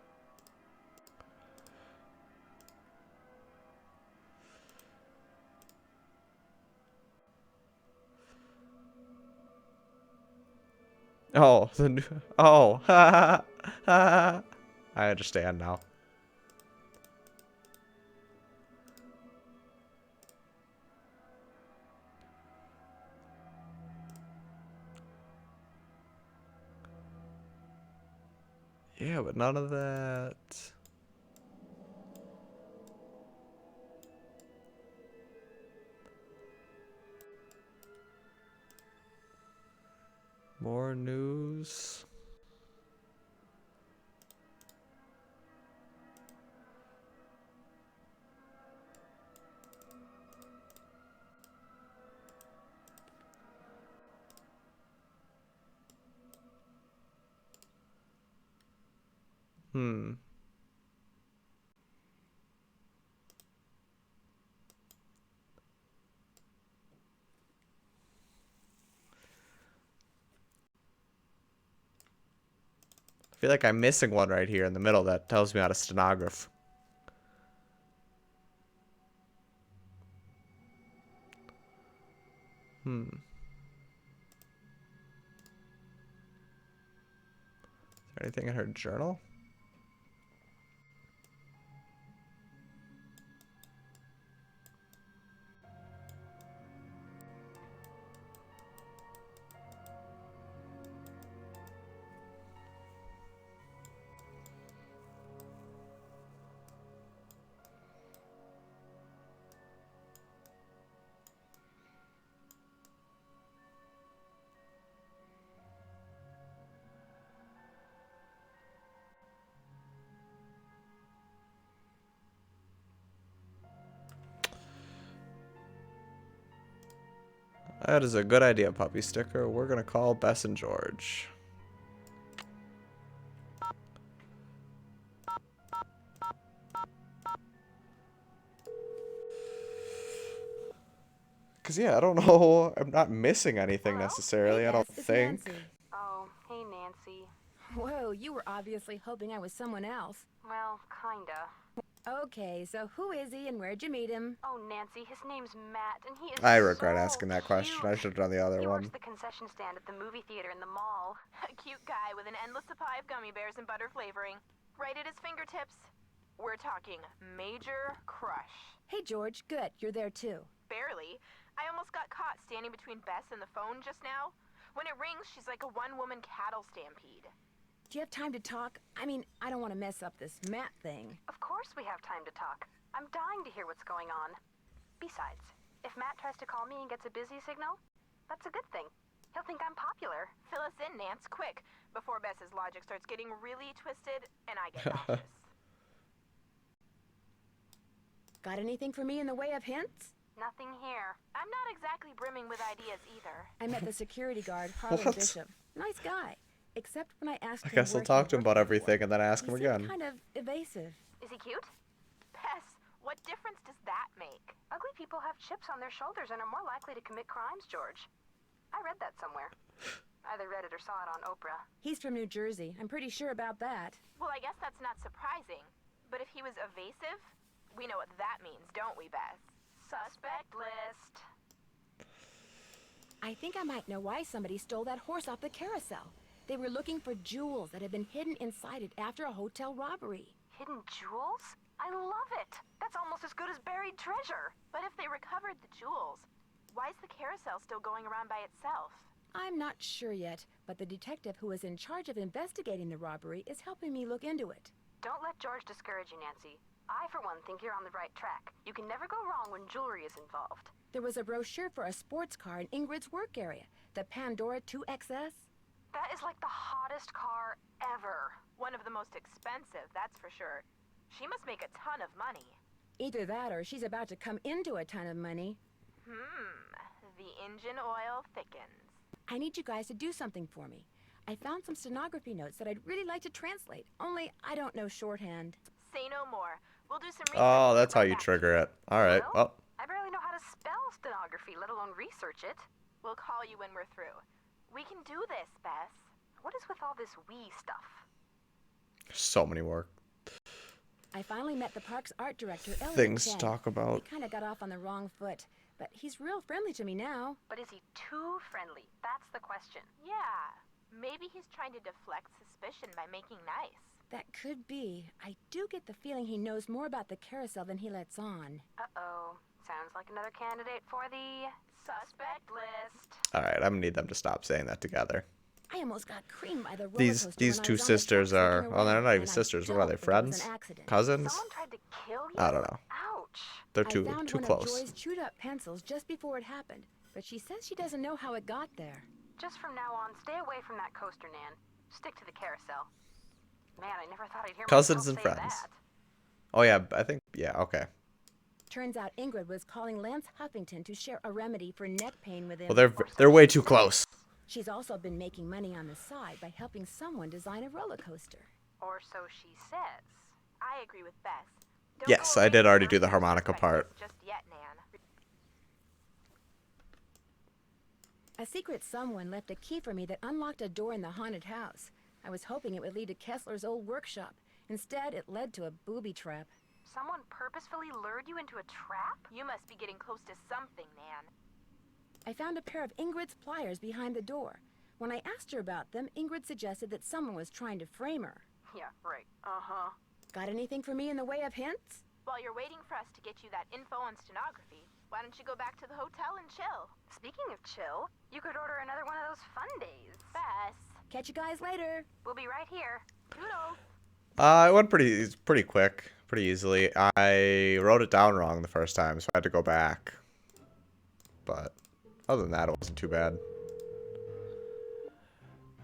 Oh, the new, oh, ha ha ha. I understand now. Yeah, but none of that. More news. Hmm. I feel like I'm missing one right here in the middle that tells me how to stenograph. Hmm. Is there anything in her journal? That is a good idea, Puppy Sticker. We're gonna call Bess and George. Cause yeah, I don't know. I'm not missing anything necessarily. Hey, I don't Bess, it's think. Nancy. Oh, hey, Nancy. Whoa, you were obviously hoping I was someone else. Well, kinda. Okay, so who is he and where'd you meet him? Oh, Nancy, his name's Matt, and he is I regret so asking that question. I should have done the other He one. works the concession stand at the movie theater in the mall. A cute guy with an endless supply of gummy bears and butter flavoring. Right at his fingertips. We're talking major crush. Hey, George, good, you're there too. Barely. I almost got caught standing between Bess and the phone just now. When it rings, she's like a one-woman cattle stampede. Do you have time to talk? I mean, I don't want to mess up this Matt thing. Of course we have time to talk. I'm dying to hear what's going on. Besides, if Matt tries to call me and gets a busy signal, that's a good thing. He'll think I'm popular. Fill us in, Nance, quick, before Bess's logic starts getting really twisted and I get nauseous. Got anything for me in the way of hints? Nothing here. I'm not exactly brimming with ideas either. I met the security guard, Harlan What? Bishop. Nice guy. Except when I asked I him guess I'll where talk he to him worked about before. everything and then ask him He seemed again. kind of evasive. Is he cute? Bess, what difference does that make? Ugly people have chips on their shoulders and are more likely to commit crimes, George. I read that somewhere. Either read it or saw it on Oprah. He's from New Jersey. I'm pretty sure about that. Well, I guess that's not surprising. But if he was evasive, we know what that means, don't we, Beth? Suspect list. I think I might know why somebody stole that horse off the carousel. They were looking for jewels that had been hidden inside it after a hotel robbery. Hidden jewels? I love it. That's almost as good as buried treasure. But if they recovered the jewels, why is the carousel still going around by itself? I'm not sure yet, but the detective who is in charge of investigating the robbery is helping me look into it. Don't let George discourage you, Nancy. I, for one, think you're on the right track. You can never go wrong when jewelry is involved. There was a brochure for a sports car in Ingrid's work area, the Pandora 2XS. That is like the hottest car ever. One of the most expensive, that's for sure. She must make a ton of money. Either that or she's about to come into a ton of money. The engine oil thickens. I need you guys to do something for me. I found some stenography notes that I'd really like to translate, only I don't know shorthand. Say no more. We'll do some research. Oh, that's how you trigger it. Alright, well. I barely know how to spell stenography, let alone research it. We'll call you when we're through. We can do this, Bess. What is with all this we stuff? So many more I finally met the park's art director, Elliot things to Chen. talk about. He kind of got off on the wrong foot, but he's real friendly to me now. But is he too friendly? That's the question. Yeah, maybe he's trying to deflect suspicion by making nice. That could be. I do get the feeling he knows more about the carousel than he lets on. Uh-oh. Sounds like another candidate for the suspect list. Alright, I'm gonna need them to stop saying that together. I almost got creamed by the roller These coaster these when I two was on the sisters track are, looking well, they're around, not even and I sisters. What are don't they, think it was friends? an accident. Cousins? Someone tried to kill you? I don't know. Ouch. They're I too found too one close. of Joy's chewed up pencils just before it happened, but she says she doesn't know how it got there. Just from now on, stay away from that coaster, Nan. Stick to the carousel. Man, I never thought I'd hear Cousins myself and say friends. that. Oh yeah, I think, yeah, okay. Turns out Ingrid was calling Lance Huffington to share a remedy for neck pain with him. Well, they're way too close. She's also been making money on the side by helping someone design a roller coaster. Or so she says. I agree with Bess. Don't Yes, go I away did from already your do the first harmonica suspect part. list just yet, Nan. A secret someone left a key for me that unlocked a door in the haunted house. I was hoping it would lead to Kessler's old workshop. Instead, it led to a booby trap. Someone purposefully lured you into a trap? You must be getting close to something, Nan. I found a pair of Ingrid's pliers behind the door. When I asked her about them, Ingrid suggested that someone was trying to frame her. Yeah, right. Uh-huh. Got anything for me in the way of hints? While you're waiting for us to get you that info on stenography, why don't you go back to the hotel and chill? Speaking of chill, you could order another one of those fun days. Bess. Catch you guys later. We'll be right here. Toodles. It went pretty quick, pretty easily. I wrote it down wrong the first time, so I had to go back. But other than that, it wasn't too bad.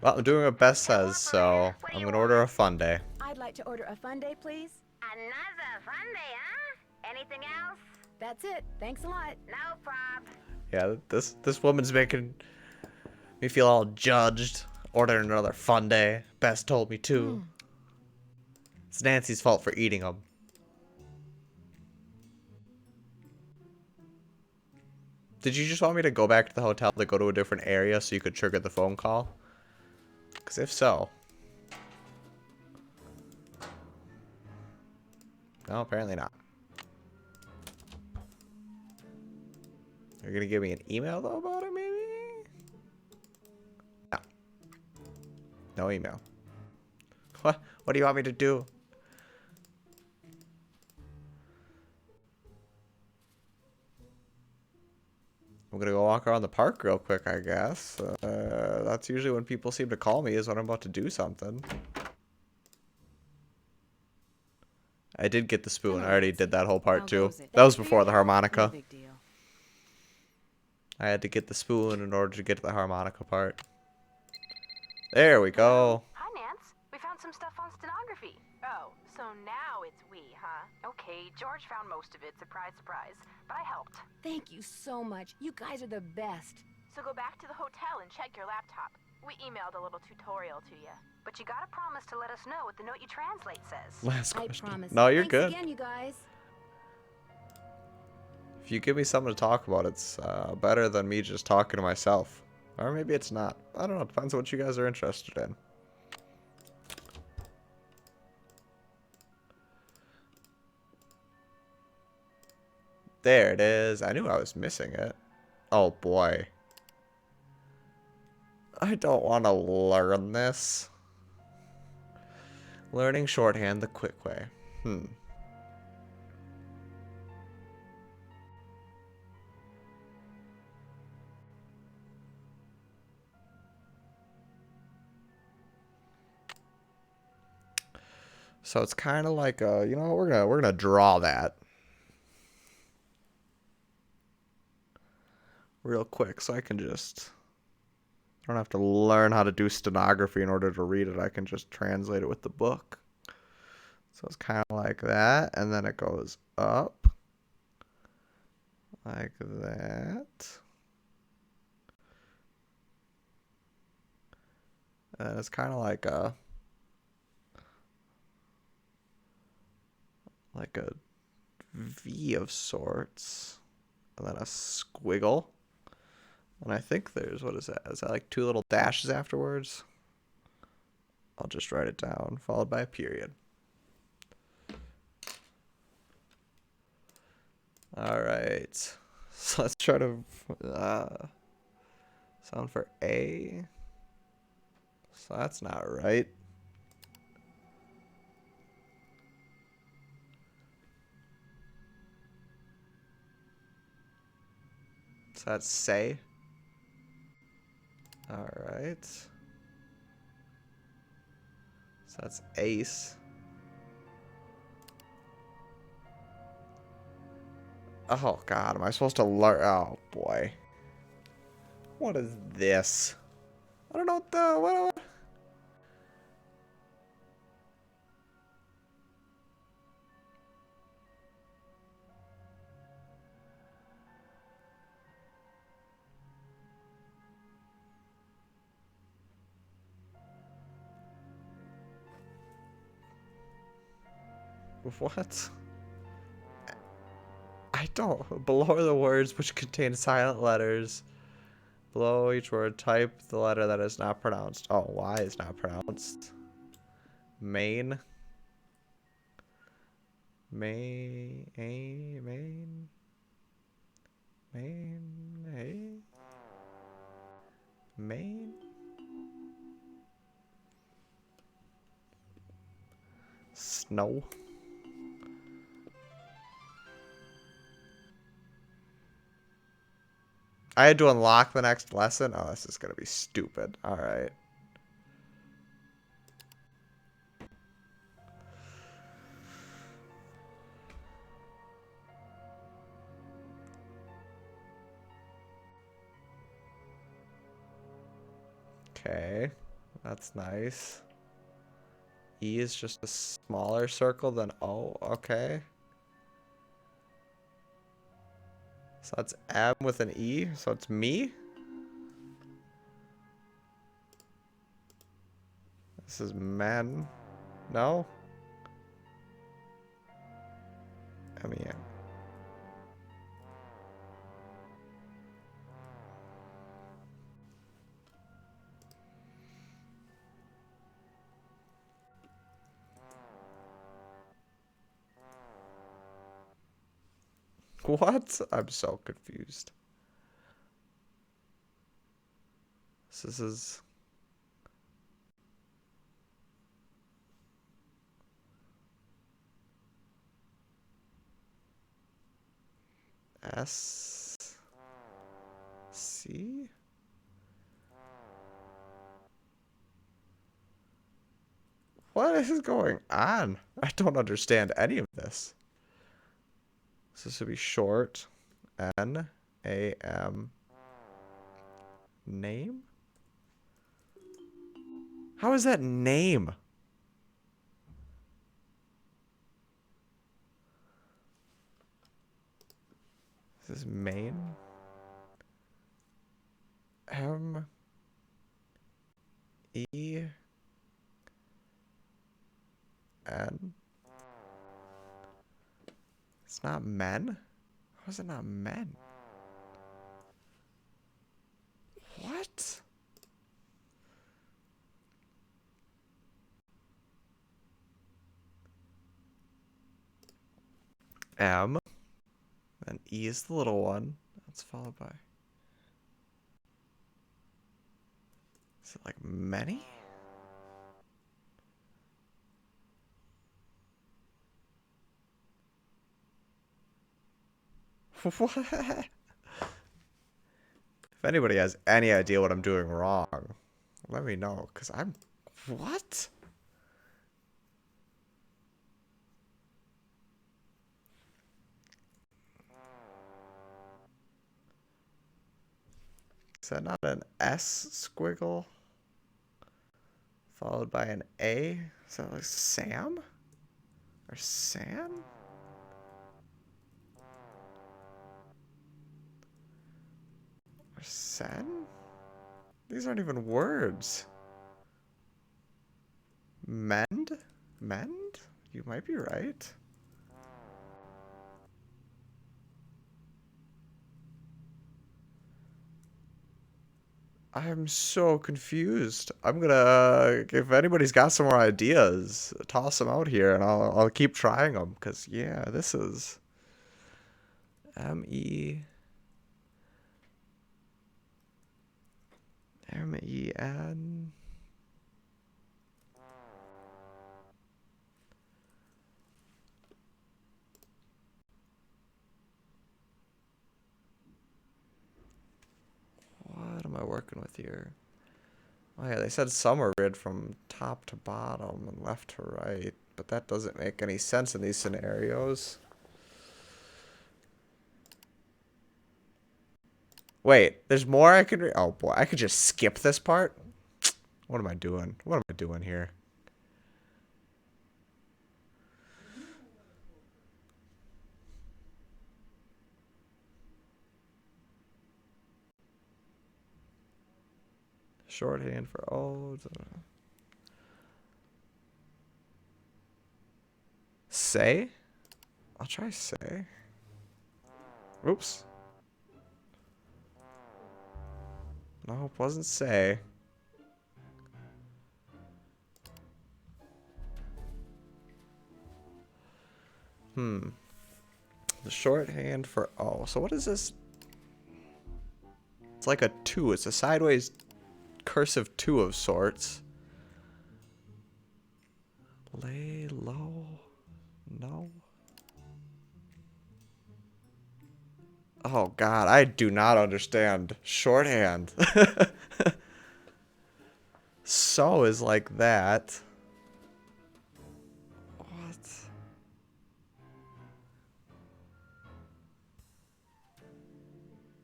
Well, I'm doing what Bess says, so I'm gonna order a fun day. I'd like to order a fun day, please. Another fun day, huh? Anything else? That's it. Thanks a lot. No prob. Yeah, this woman's making me feel all judged. Ordering another fun day. Bess told me to. It's Nancy's fault for eating them. Did you just want me to go back to the hotel to go to a different area so you could trigger the phone call? Because if so... No, apparently not. You're going to give me an email, though, about it, maybe? No. No email. What do you want me to do? I'm gonna go walk around the park real quick, I guess. That's usually when people seem to call me, is when I'm about to do something. I did get the spoon. I already did that whole part too. That was before the harmonica. I had to get the spoon in order to get to the harmonica part. There we go. Hi, Nance. We found some stuff on stenography. Oh, so now it's we, huh? Okay, George found most of it. Surprise, surprise. But I helped. Thank you so much. You guys are the best. So go back to the hotel and check your laptop. We emailed a little tutorial to you. But you gotta promise to let us know what the note you translate says. Last I question. promise. No, you're Thanks good. again, you guys. If you give me something to talk about, it's better than me just talking to myself. Or maybe it's not. I don't know. Depends on what you guys are interested in. There it is. I knew I was missing it. Oh boy. I don't want to learn this. Learning shorthand the quick way. So it's kind of like you know, we're gonna draw that real quick, so I can just. I don't have to learn how to do stenography in order to read it. I can just translate it with the book. So it's kind of like that, and then it goes up like that. And it's kind of like a V of sorts, and then a squiggle. And I think there's, what is that? Is that like 2 little dashes afterwards? I'll just write it down, followed by a period. All right. So let's try to sound for A. So that's not right. So that's say. All right. So that's ace. Oh God, am I supposed to learn? Oh boy. What is this? I don't know what the, what? What? I don't. Below the words which contain silent letters. Below each word, type the letter that is not pronounced. Oh, Y is not pronounced. Main. Main. Main. Main. Main. Snow. I had to unlock the next lesson. Oh, this is gonna be stupid. All right. Okay, that's nice. E is just a smaller circle than O. Okay. So that's M with an E. So it's me. This is men. No? M-E-N. What? I'm so confused. So this is... S... C? What is going on? I don't understand any of this. So this would be short. N-A-M. Name? How is that name? This is main. M. E. N. It's not men? How is it not men? What? What? M. And E is the little one. That's followed by... Is it like many? What? If anybody has any idea what I'm doing wrong, let me know, because I'm... What? Is that not an S squiggle? Followed by an A? Is that like Sam? Or San? Or Sen? These aren't even words. Mend? Mend? You might be right. I'm so confused. I'm gonna, if anybody's got some more ideas, toss them out here and I'll keep trying them. Cause yeah, this is M-E-N. What am I working with here? Oh yeah, they said some are read from top to bottom and left to right, but that doesn't make any sense in these scenarios. Wait, there's more I could read? Oh boy, I could just skip this part? What am I doing? What am I doing here? Shorthand for all. Say? I'll try say. Oops. No, it wasn't say. The shorthand for O. So what is this? It's like a 2. It's a sideways cursive 2 of sorts. Lay low. No. Oh god, I do not understand shorthand. So is like that. What?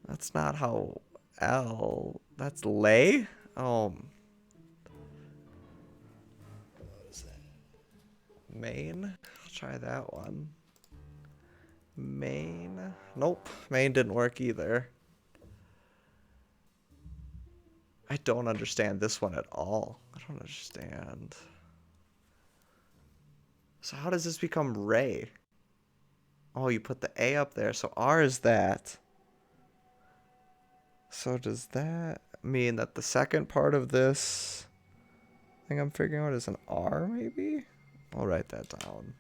That's not how L. That's lay? Oh. What is that? Main? I'll try that one. Main? Nope. Main didn't work either. I don't understand this one at all. I don't understand. So how does this become Ray? Oh, you put the A up there, so R is that. So does that mean that the second part of this thing I'm figuring out is an R, maybe? I'll write that down.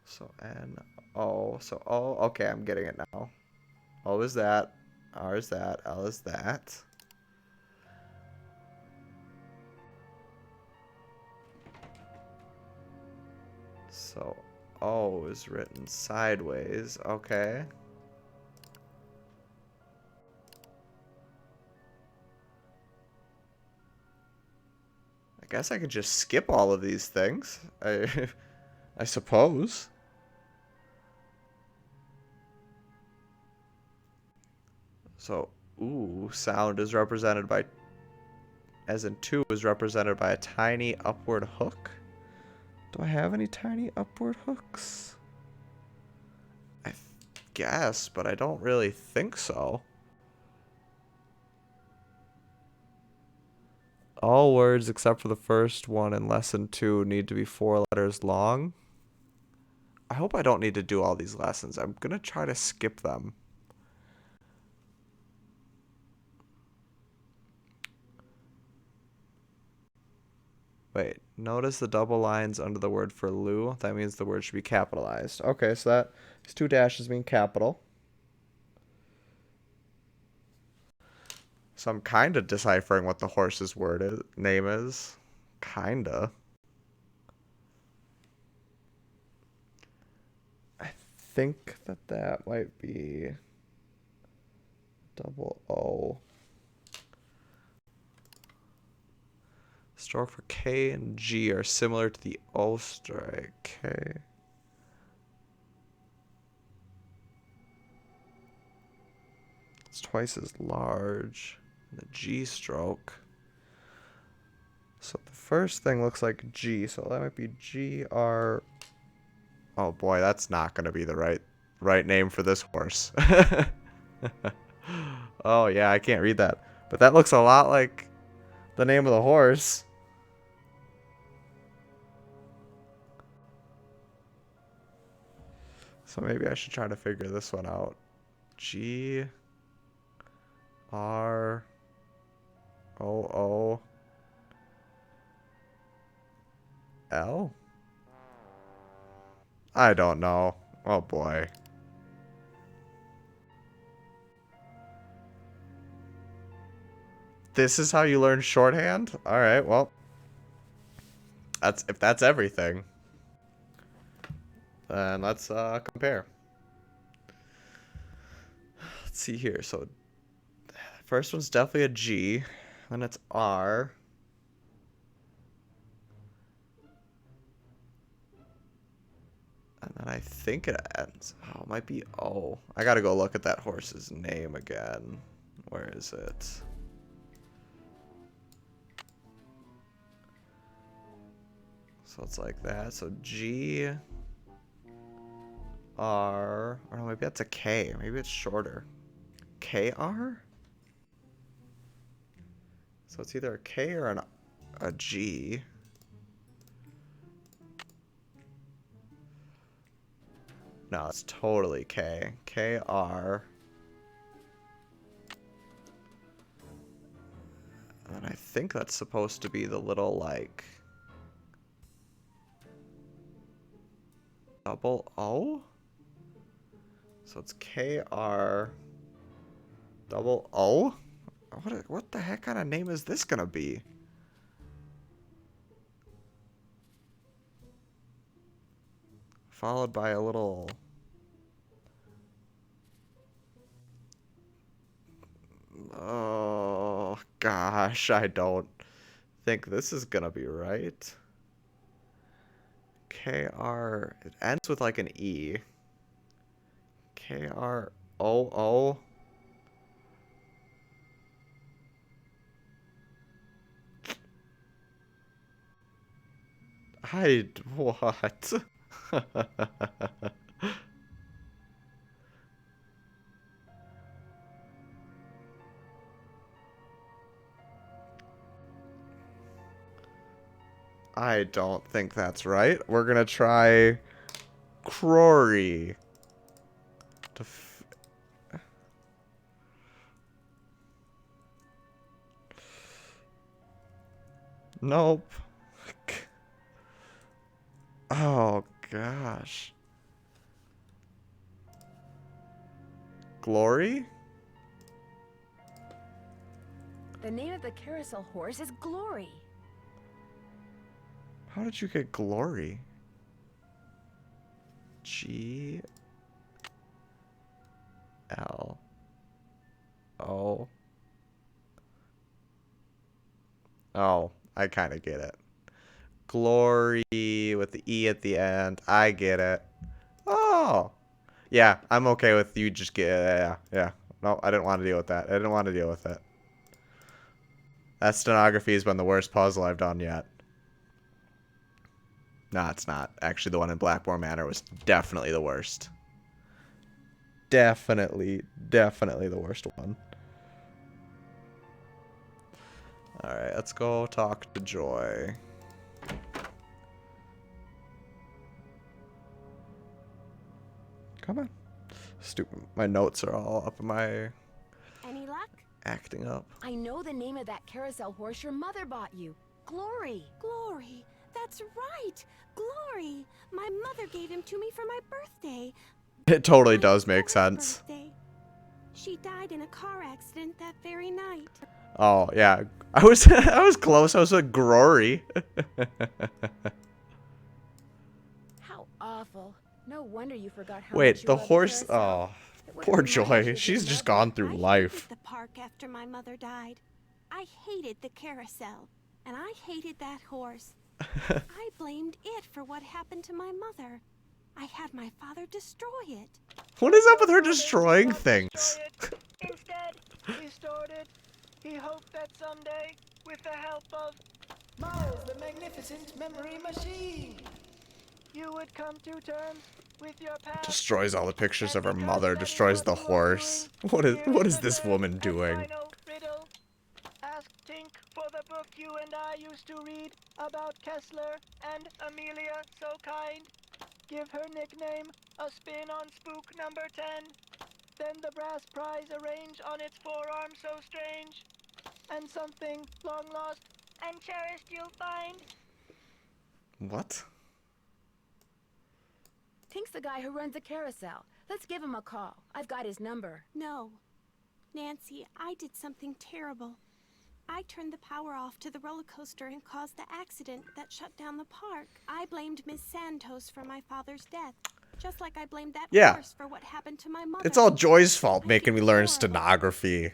So N-O. So O. Okay, I'm getting it now. O is that. R is that. L is that. So O is written sideways. Okay. I guess I could just skip all of these things. I suppose. So, ooh, sound is represented by, as in 2 is represented by a tiny upward hook. Do I have any tiny upward hooks? I guess, but I don't really think so. All words except for the first one in lesson 2 need to be 4 letters long. I hope I don't need to do all these lessons. I'm gonna try to skip them. Wait, notice the double lines under the word for Lou. That means the word should be capitalized. Okay, so that these 2 dashes mean capital. So I'm kind of deciphering what the horse's name is. Kinda. I think that might be double O. Stroke for K and G are similar to the O strike. K. It's twice as large. The G stroke. So the first thing looks like G, so that might be GR. Oh boy, that's not gonna be the right name for this horse. Oh yeah, I can't read that. But that looks a lot like the name of the horse. So maybe I should try to figure this one out. G R O O L? I don't know. Oh boy. This is how you learn shorthand? Alright, well. If that's everything. Then let's compare. Let's see here. So first one's definitely a G. Then it's R. And then I think it ends. Oh, it might be O. I gotta go look at that horse's name again. Where is it? So it's like that. So G R. Or maybe that's a K. Maybe it's shorter. KR? So it's either a K or a G. No, it's totally K. KR. And I think that's supposed to be the little, like, double O? So it's KR double O? What the heck kind of name is this gonna be? Followed by a little... Oh, gosh, I don't think this is gonna be right. KR... It ends with like an E. KROO? What? I don't think that's right. We're gonna try Crory. Nope. Oh, gosh. Glory? The name of the carousel horse is Glory. How did you get Glory? G L O. Oh, I kind of get it. Glory with the E at the end. I get it. Oh. Yeah, I'm okay with you just get... Yeah. No, I didn't want to deal with that. I didn't want to deal with it. That stenography has been the worst puzzle I've done yet. No, it's not. Actually, the one in Blackmore Manor was definitely the worst. Definitely the worst one. Alright, let's go talk to Joy. Come on. Stupid. My notes are all up in my... Any luck? Acting up. I know the name of that carousel horse your mother bought you. Glory. Glory. That's right. Glory. My mother gave him to me for my birthday. It totally does make sense. Birthday. She died in a car accident that very night. Oh, yeah. I was I was close. I was like Grory. How awful. No wonder you forgot how much Wait, you the loved horse. Carousel. Oh, It would've poor been my Joy. issue She's to just love gone it. through I life. hated the park after my mother died. I hated the carousel, and I hated that horse. I blamed it for what happened to my mother. I had my father destroy it. What is up with her destroying things? Instead, he stored it. He hoped that someday, with the help of Miles, the magnificent memory machine, you would come to terms with your past. Destroys all the pictures of her mother. Destroys the horse. What is this woman doing? Final riddle. Ask Tink for the book you and I used to read about Kessler and Amelia So Kind. Give her nickname a spin on spook number 10. Then the brass prize arrange on its forearm so strange. And something long lost and cherished you'll find. What? Tink's the guy who runs the carousel. Let's give him a call. I've got his number. No. Nancy, I did something terrible. I turned the power off to the roller coaster and caused the accident that shut down the park. I blamed Miss Santos for my father's death, just like I blamed that horse for what happened to my mother. It's all Joy's fault making me learn stenography.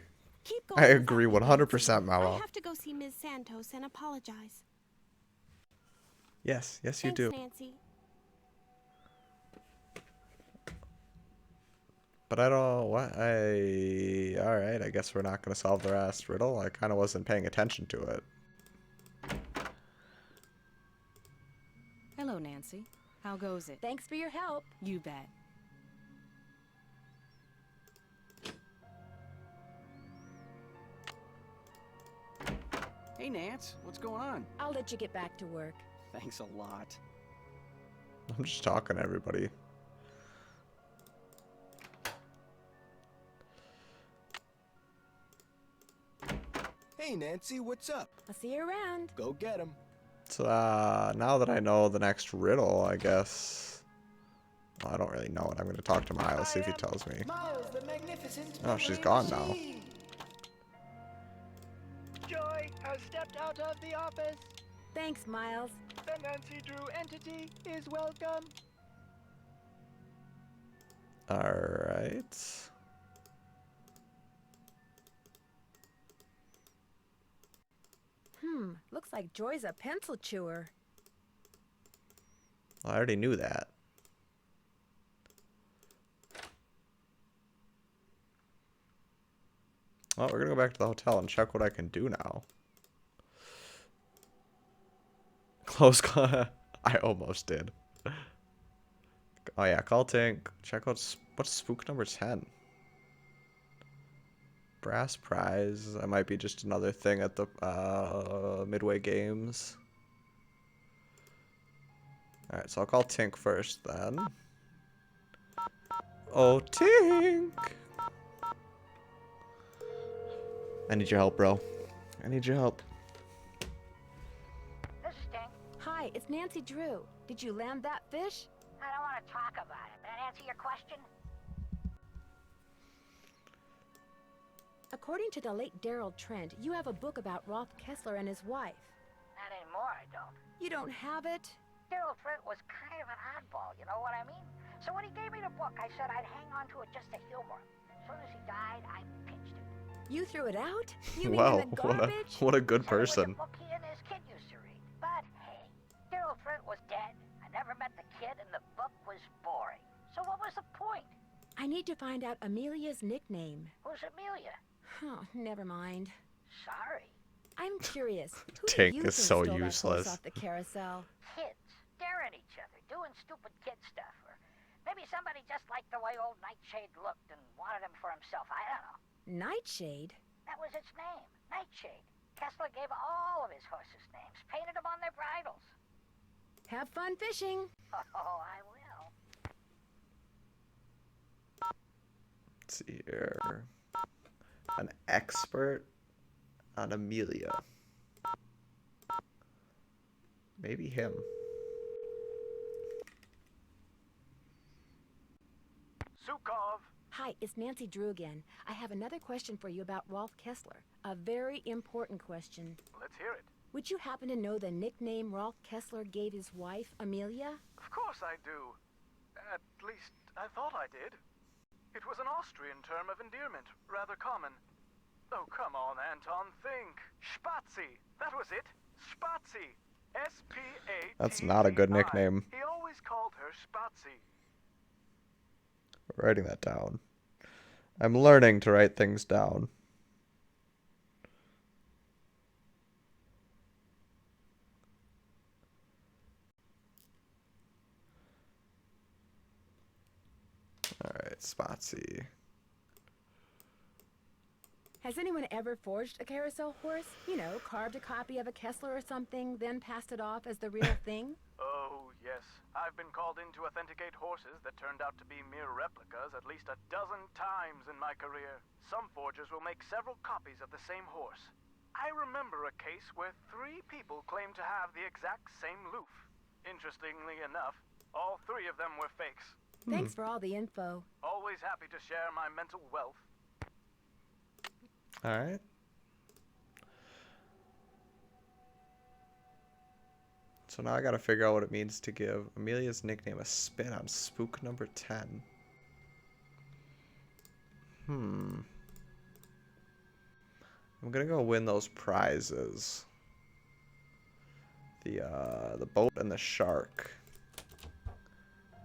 I agree 100%, I Mama. have to go see Miss Santos and apologize. Yes, yes you Thanks, do. Nancy. But I don't, alright, I guess we're not going to solve the last riddle. I kind of wasn't paying attention to it. Hello, Nancy. How goes it? Thanks for your help. You bet. Hey, Nance. What's going on? I'll let you get back to work. Thanks a lot. I'm just talking to everybody. Hey, Nancy, what's up? I'll see you around. Go get him. So, now that I know the next riddle, I guess... Well, I don't really know it. I'm going to talk to Miles, see if he tells me. Miles, the magnificent Oh, she's memory gone now. machine. Joy has stepped out of the office. Thanks, Miles. The Nancy Drew entity is welcome. Alright. Looks like Joy's a pencil chewer. Well, I already knew that. Well, we're gonna go back to the hotel and check what I can do now. Close call. I almost did. Oh yeah, call Tink. Check out what's spook number 10. Brass prize. That might be just another thing at the Midway Games. Alright, so I'll call Tink first then. Oh, Tink! I need your help, bro. I need your help. This is Tink. Hi, it's Nancy Drew. Did you land that fish? I don't want to talk about it. Did that answer your question? According to the late Daryl Trent, you have a book about Roth Kessler and his wife. Not anymore, I don't. You don't have it? Daryl Trent was kind of an oddball, you know what I mean? So when he gave me the book, I said I'd hang on to it just to humor him. As soon as he died, I pinched it. You threw it out? You mean Wow, in the garbage? what a good Said it was person. a book he and his kid used to read. But hey, Daryl Trent was dead. I never met the kid, and the book was boring. So what was the point? I need to find out Amelia's nickname. Who's Amelia? Oh, never mind. Sorry. I'm curious. Who do Tink you is think so stole that horse useless. off the carousel? Kids staring at each other, doing stupid kid stuff. Or maybe somebody just liked the way old Nightshade looked and wanted him for himself. I don't know. Nightshade? That was its name, Nightshade. Kessler gave all of his horses names, painted them on their bridles. Have fun fishing. Oh, I will. Let's see here. An expert on Amelia. Maybe him. Sukov! Hi, it's Nancy Drew again. I have another question for you about Rolf Kessler. A very important question. Let's hear it. Would you happen to know the nickname Rolf Kessler gave his wife, Amelia? Of course I do. At least, I thought I did. It was an Austrian term of endearment, rather common. Oh, come on, Anton, think. Spazi! That was it. Spazi! S-P-A-T-Z-I. That's not a good nickname. He always called her Spazi. Writing that down. I'm learning to write things down. Alright, Spazi. Has anyone ever forged a carousel horse? You know, carved a copy of a Kessler or something, then passed it off as the real thing? Oh, yes. I've been called in to authenticate horses that turned out to be mere replicas at least a dozen times in my career. Some forgers will make several copies of the same horse. I remember a case where 3 people claimed to have the exact same loof. Interestingly enough, all 3 of them were fakes. Thanks for all the info. Always happy to share my mental wealth. Alright. So now I gotta figure out what it means to give Amelia's nickname a spin on spook number 10. I'm gonna go win those prizes. The boat and the shark.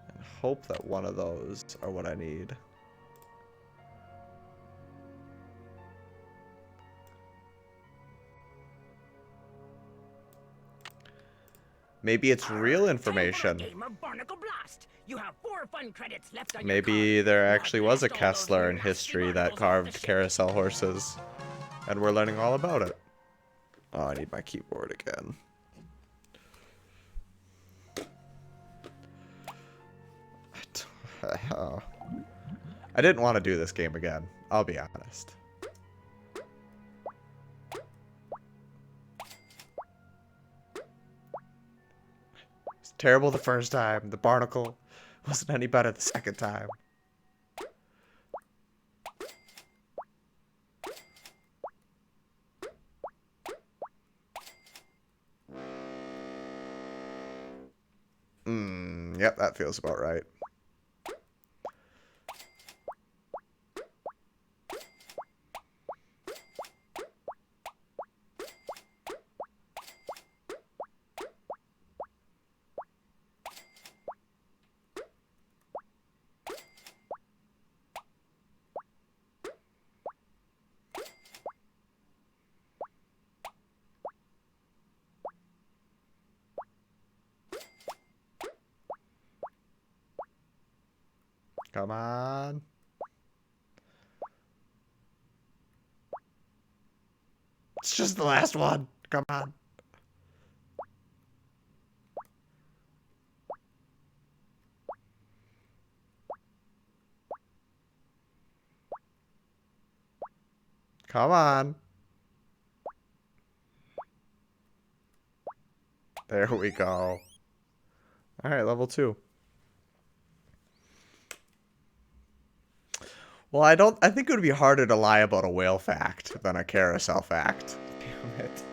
And hope that one of those are what I need. Maybe it's real information. Game of Barnacle Blast. You have 4 fun credits left on Maybe there actually was a Kessler in history that carved carousel horses, and we're learning all about it. Oh, I need my keyboard again. I didn't want to do this game again, I'll be honest. It's terrible the first time. The barnacle wasn't any better the second time. Yep, that feels about right. Come on. It's just the last one. Come on. Come on. There we go. All right, level 2. Well, I think it would be harder to lie about a whale fact than a carousel fact. Damn it.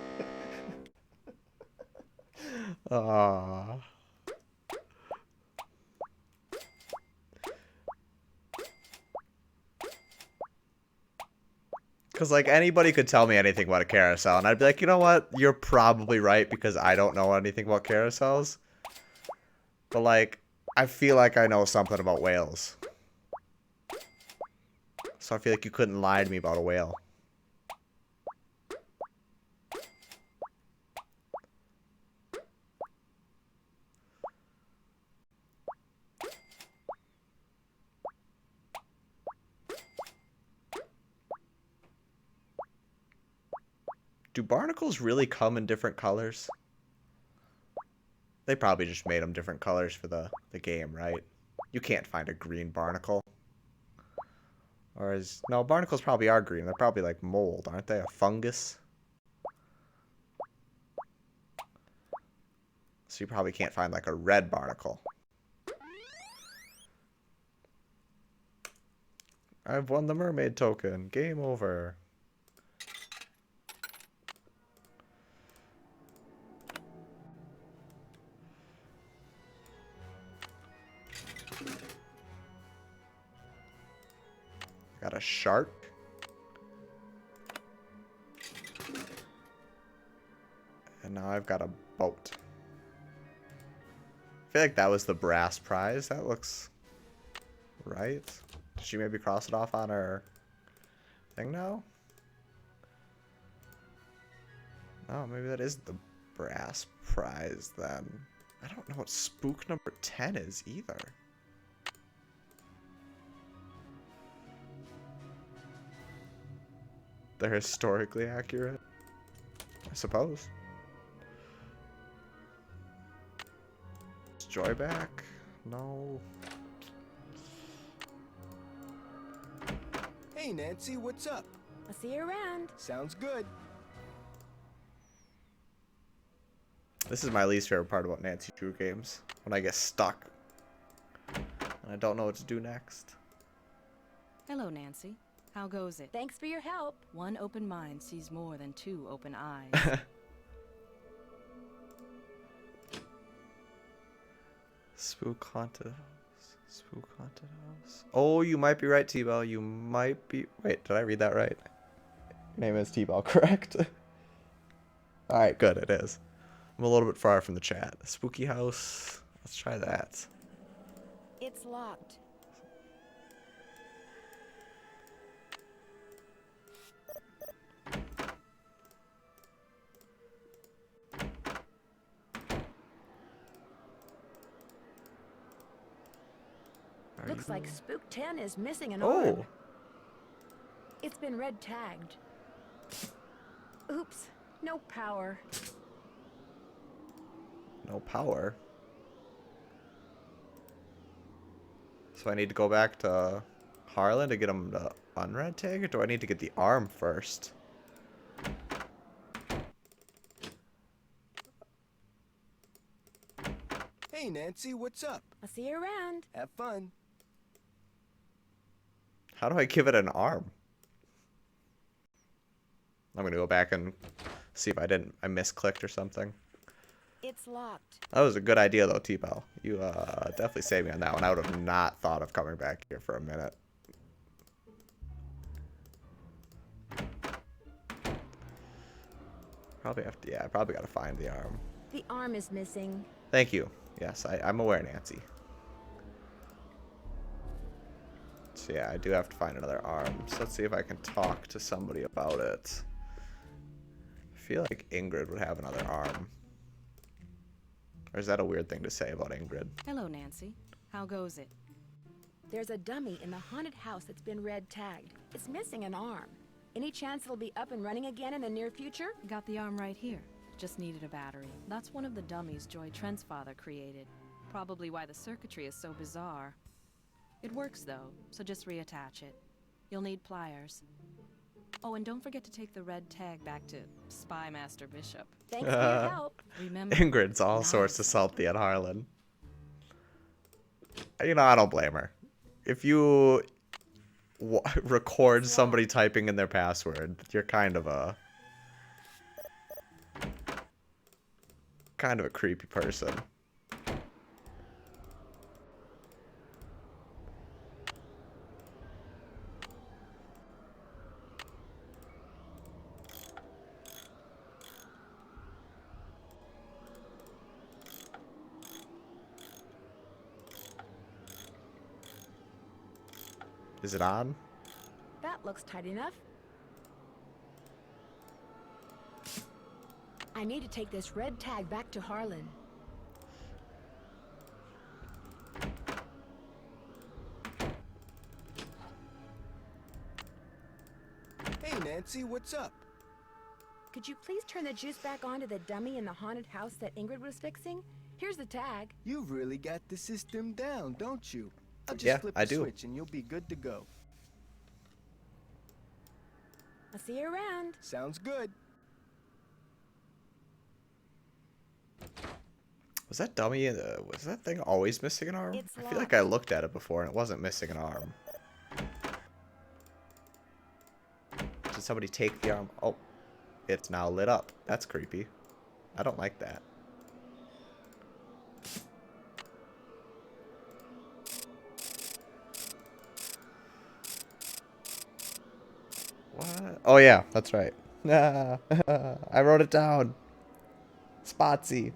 Because, like, anybody could tell me anything about a carousel, and I'd be like, you know what? You're probably right because I don't know anything about carousels. But, like, I feel like I know something about whales. So I feel like you couldn't lie to me about a whale. Do barnacles really come in different colors? They probably just made them different colors for the game, right? You can't find a green barnacle. Or is... No, barnacles probably are green. They're probably like mold, aren't they? A fungus? So you probably can't find like a red barnacle. I've won the mermaid token. Game over. Got a shark. And now I've got a boat. I feel like that was the brass prize. That looks right. Did she maybe cross it off on her thing now? Oh, maybe that is the brass prize then. I don't know what spook number 10 is either. They're historically accurate, I suppose. Is Joy back? No. Hey, Nancy, what's up? I'll see you around. Sounds good. This is my least favorite part about Nancy Drew games. When I get stuck. And I don't know what to do next. Hello, Nancy. How goes it? Thanks for your help. One open mind sees more than two open eyes. Spook haunted house. Spook haunted house. Oh, you might be right, T-Bell. You might be... Wait, did I read that right? Your name is T-Bell, correct? Alright, good, it is. I'm a little bit far from the chat. Spooky house. Let's try that. It's locked. Looks like Spook 10 is missing an arm. It's been red tagged. Oops, no power. No power. So I need to go back to Harlan to get him the unred tag, or do I need to get the arm first? Hey, Nancy, what's up? I'll see you around. Have fun. How do I give it an arm? I'm gonna go back and see if I misclicked or something. It's locked. That was a good idea though, T-Bell. You definitely saved me on that one. I would have not thought of coming back here for a minute. Probably have to, yeah, I probably gotta find the arm. The arm is missing. Thank you. Yes, I'm aware, Nancy. So yeah, I do have to find another arm. So let's see if I can talk to somebody about it. I feel like Ingrid would have another arm. Or is that a weird thing to say about Ingrid? Hello, Nancy. How goes it? There's a dummy in the haunted house that's been red tagged. It's missing an arm. Any chance it'll be up and running again in the near future? Got the arm right here. Just needed a battery. That's one of the dummies Joy Trent's father created. Probably why the circuitry is so bizarre. It works though, so just reattach it. You'll need pliers. Oh, and don't forget to take the red tag back to Spy Master Bishop. Thanks for your help. Remember, Ingrid's all sorts of salty at Harlan. You know, I don't blame her. If you record somebody typing in their password, you're kind of a creepy person. Is it on? That looks tight enough. I need to take this red tag back to Harlan. Hey, Nancy, what's up? Could you please turn the juice back on to the dummy in the haunted house that Ingrid was fixing? Here's the tag. You've really got the system down, don't you? I'll just Yeah, flip I the do. switch and you'll be good to go. I'll see you around. Sounds good. Was that dummy, was that thing always missing an arm? It's I feel like I looked at it before and it wasn't missing an arm. Did somebody take the arm? Oh, it's now lit up. That's creepy. I don't like that. What? Oh yeah, that's right. I wrote it down. Spotsy.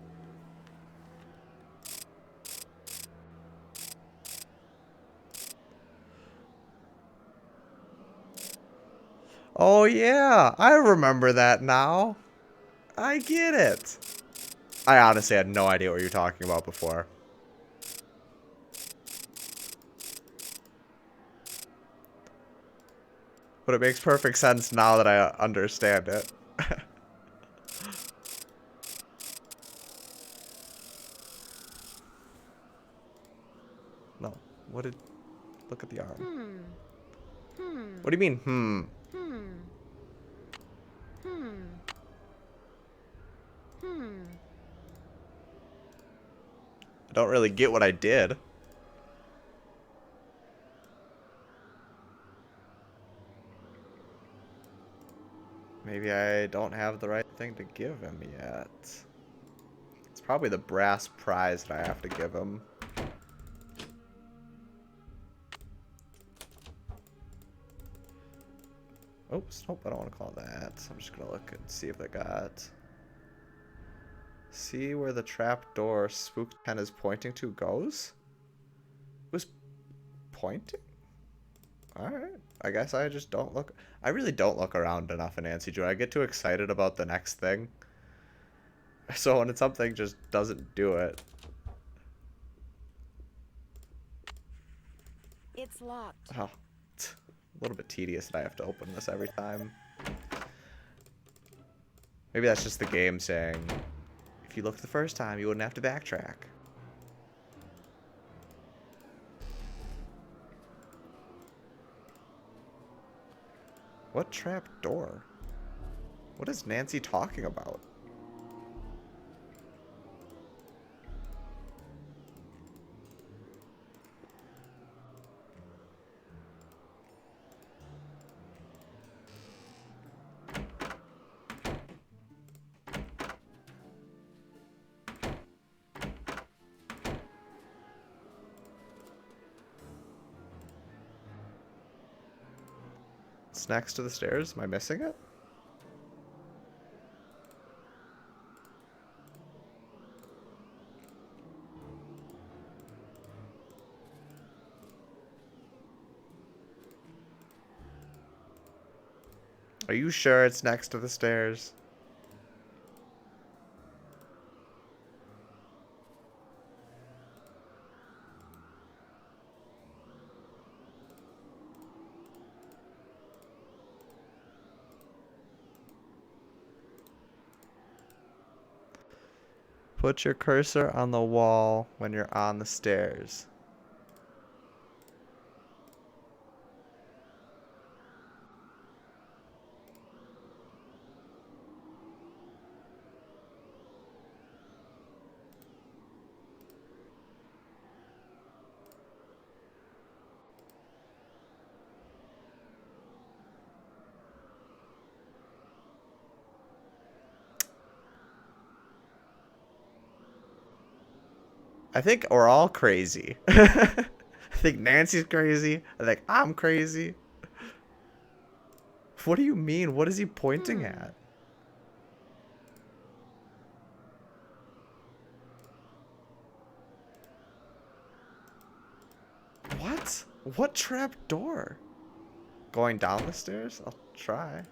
Oh yeah, I remember that now. I get it. I honestly had no idea what you were talking about before. But it makes perfect sense now that I understand it. No. What did... Look at the arm. What do you mean, I don't really get what I did. Maybe I don't have the right thing to give him yet. It's probably the brass prize that I have to give him. Oops, nope, I don't want to call that. I'm just gonna look and see if I got... See where the trapdoor Spook 10 is pointing to goes? It was pointing? Alright. I guess I just don't look... I really don't look around enough in Nancy Drew. I get too excited about the next thing. So when something just doesn't do it... It's locked. Oh. It's a little bit tedious that I have to open this every time. Maybe that's just the game saying... If you looked the first time, you wouldn't have to backtrack. What trap door? What is Nancy talking about? It's next to the stairs. Am I missing it? Are you sure it's next to the stairs? Put your cursor on the wall when you're on the stairs. I think we're all crazy. I think Nancy's crazy. I think I'm crazy. What do you mean? What is he pointing at? What? What trap door? Going down the stairs? I'll try.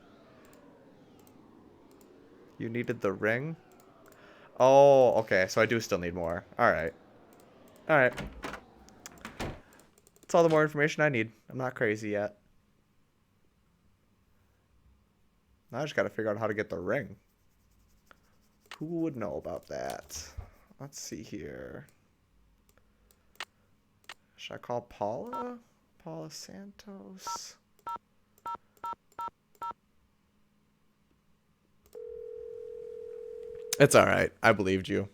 You needed the ring? Oh, okay. So I do still need more. Alright. Alright. That's all the more information I need. I'm not crazy yet. Now I just gotta figure out how to get the ring. Who would know about that? Let's see here. Should I call Paula? Paula Santos? It's alright. I believed you.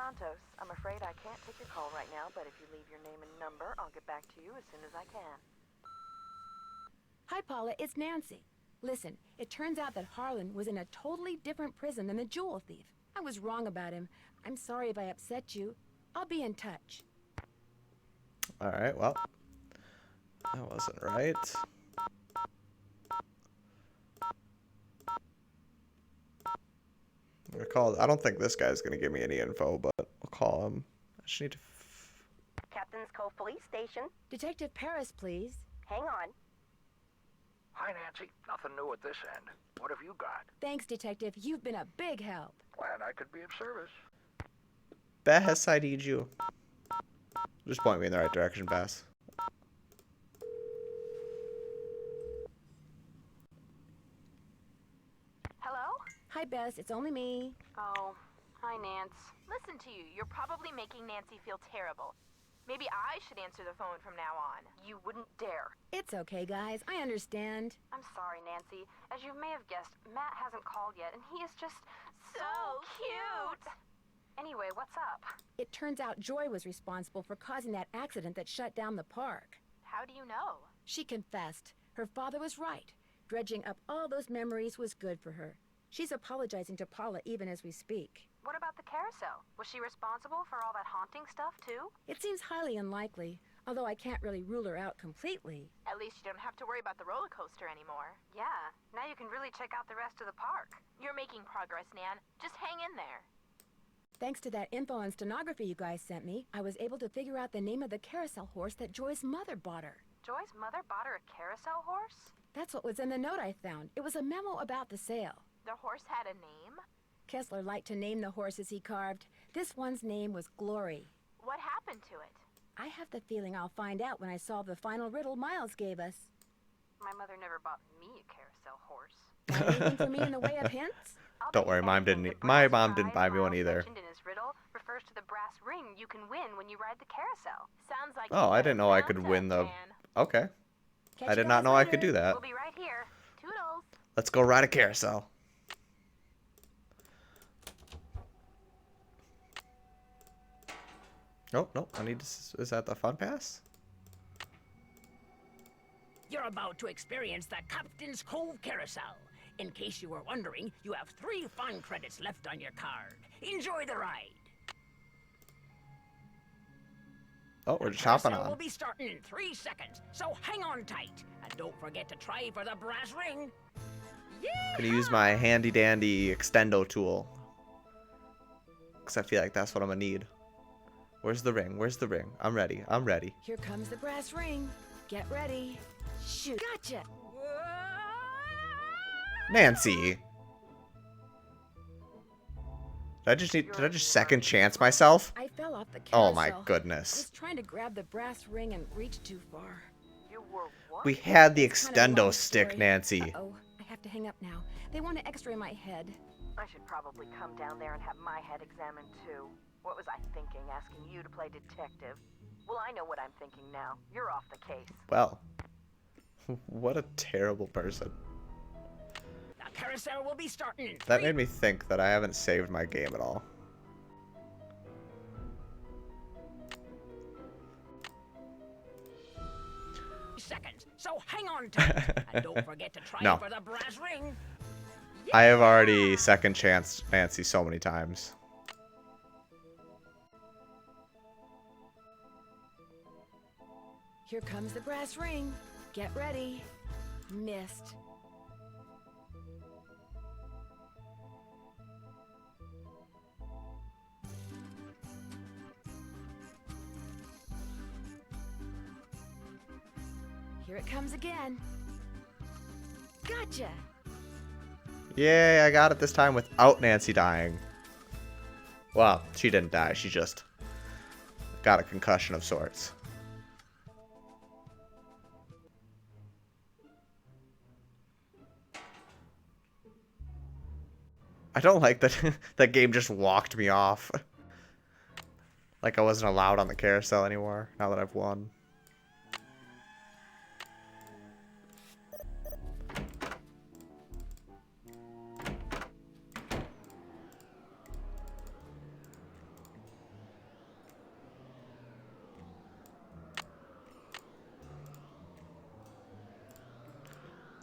Santos. I'm afraid I can't take your call right now, but if you leave your name and number, I'll get back to you as soon as I can. Hi, Paula. It's Nancy. Listen, it turns out that Harlan was in a totally different prison than the jewel thief. I was wrong about him. I'm sorry if I upset you. I'll be in touch. Alright, well. That wasn't right. I'm gonna call. I don't think this guy's gonna give me any info, but we'll call him. I just need to. Captain's Cove Police Station. Detective Paris, please. Hang on. Hi, Nancy. Nothing new at this end. What have you got? Thanks, Detective. You've been a big help. Glad I could be of service. Bess, I need you. Just point me in the right direction, Bess. Hello? Hi, Bess. It's only me. Oh, hi, Nance. Listen to you. You're probably making Nancy feel terrible. Maybe I should answer the phone from now on. You wouldn't dare. It's okay, guys. I understand. I'm sorry, Nancy. As you may have guessed, Matt hasn't called yet, and he is just so cute. Anyway, what's up? It turns out Joy was responsible for causing that accident that shut down the park. How do you know? She confessed. Her father was right. Dredging up all those memories was good for her. She's apologizing to Paula even as we speak. What about the carousel? Was she responsible for all that haunting stuff, too? It seems highly unlikely, although I can't really rule her out completely. At least you don't have to worry about the roller coaster anymore. Yeah, now you can really check out the rest of the park. You're making progress, Nan. Just hang in there. Thanks to that info and stenography you guys sent me, I was able to figure out the name of the carousel horse that Joy's mother bought her. Joy's mother bought her a carousel horse? That's what was in the note I found. It was a memo about the sale. The horse had a name? Kessler liked to name the horses he carved. This one's name was Glory. What happened to it? I have the feeling I'll find out when I solve the final riddle Miles gave us. My mother never bought me a carousel horse. Anything for me in the way of hints? Don't worry, my mom didn't buy me one either. In his riddle refers to the brass ring you can win when you ride the carousel. Sounds like Oh, I didn't know I could win the... Okay. I did not know I could do that. We'll be right here. Toodles. Let's go ride a carousel. Oh, no, I need to... Is that the fun pass? You're about to experience the Captain's Cove Carousel. In case you were wondering, you have 3 fun credits left on your card. Enjoy the ride. Oh, we're just hopping Carousel will on. be starting in 3 seconds, so hang on tight. And don't forget to try for the brass ring. I'm gonna use my handy dandy extendo tool. Because I feel like that's what I'm gonna need. Where's the ring? Where's the ring? I'm ready. I'm ready. Here comes the brass ring. Get ready. Shoot. Gotcha. Nancy. Did I just second chance myself? I fell off the carousel. Oh my I goodness. was trying to grab the brass ring and reached too far. You were what? We had the It's kind of a extendo long stick, story. Nancy. Uh-oh. I have to hang up now. They want to x-ray my head. I should probably come down there and have my head examined too. What was I thinking, asking you to play detective? Well, I know what I'm thinking now. You're off the case. Well, what a terrible person. The carousel will be starting in That made me think that I haven't saved my game at all. seconds, so hang on tight. And don't forget to try No. for the brass ring. I have already second chanced Nancy so many times. Here comes the brass ring. Get ready. Missed. Here it comes again. Gotcha. Yay, I got it this time without Nancy dying. Well, she didn't die. She just got a concussion of sorts. I don't like that that game just walked me off. Like I wasn't allowed on the carousel anymore now that I've won.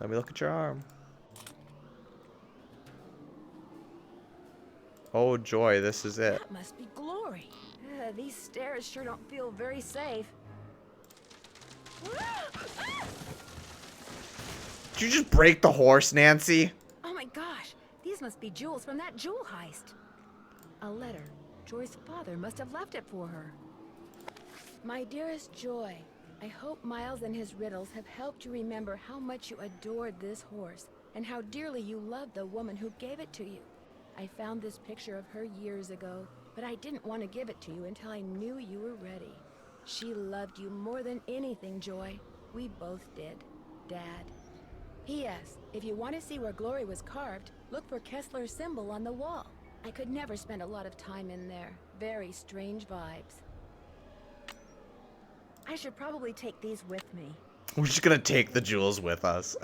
Let me look at your arm. Oh, joy, this is it. That must be Glory. These stairs sure don't feel very safe. Did you just break the horse, Nancy? Oh my gosh, these must be jewels from that jewel heist. A letter. Joy's father must have left it for her. My dearest Joy, I hope Miles and his riddles have helped you remember how much you adored this horse and how dearly you loved the woman who gave it to you. I found this picture of her years ago, but I didn't want to give it to you until I knew you were ready. She loved you more than anything, Joy. We both did. Dad. P.S. If you want to see where Glory was carved, look for Kessler's symbol on the wall. I could never spend a lot of time in there. Very strange vibes. I should probably take these with me. We're just gonna take the jewels with us.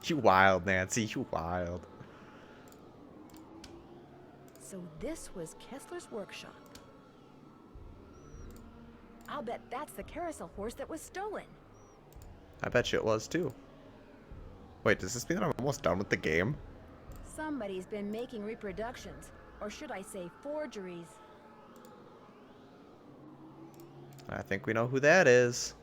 You wild, Nancy. You wild. So this was Kessler's workshop. I'll bet that's the carousel horse that was stolen. I bet you it was too. Wait, does this mean that I'm almost done with the game? Somebody's been making reproductions, or should I say forgeries. I think we know who that is.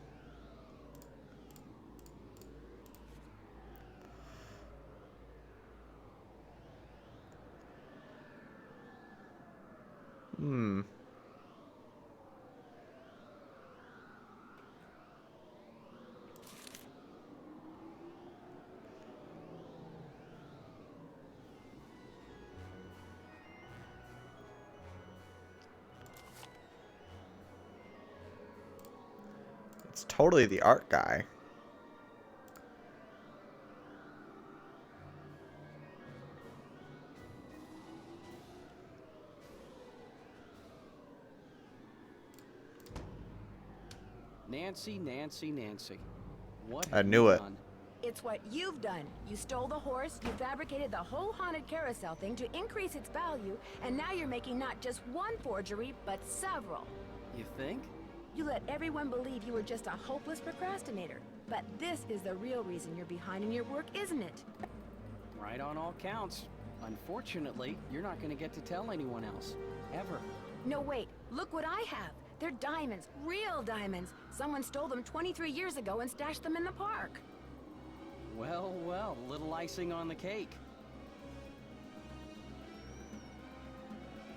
It's totally the art guy. Nancy, Nancy, Nancy. What I have knew you it. done? It's what you've done. You stole the horse, you fabricated the whole haunted carousel thing to increase its value, and now you're making not just one forgery, but several. You think? You let everyone believe you were just a hopeless procrastinator. But this is the real reason you're behind in your work, isn't it? Right on all counts. Unfortunately, you're not going to get to tell anyone else. Ever. No, wait. Look what I have. They're diamonds. Real diamonds. Someone stole them 23 years ago and stashed them in the park. Well, well, little icing on the cake.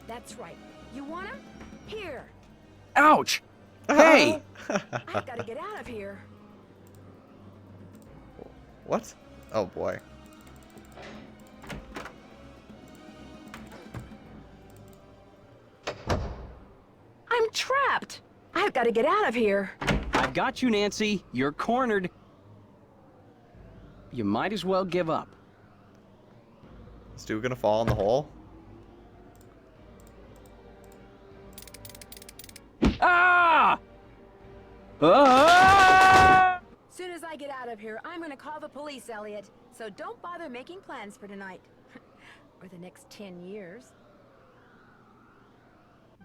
That's right. You want them? Here. Ouch! Hey! I've got to get out of here. What? Oh boy. I'm trapped. I've got to get out of here. I've got you, Nancy. You're cornered. You might as well give up. Is Stu gonna fall in the hole? Ah! Ah! Soon as I get out of here, I'm going to call the police, Elliot. So don't bother making plans for tonight. Or the next 10 years.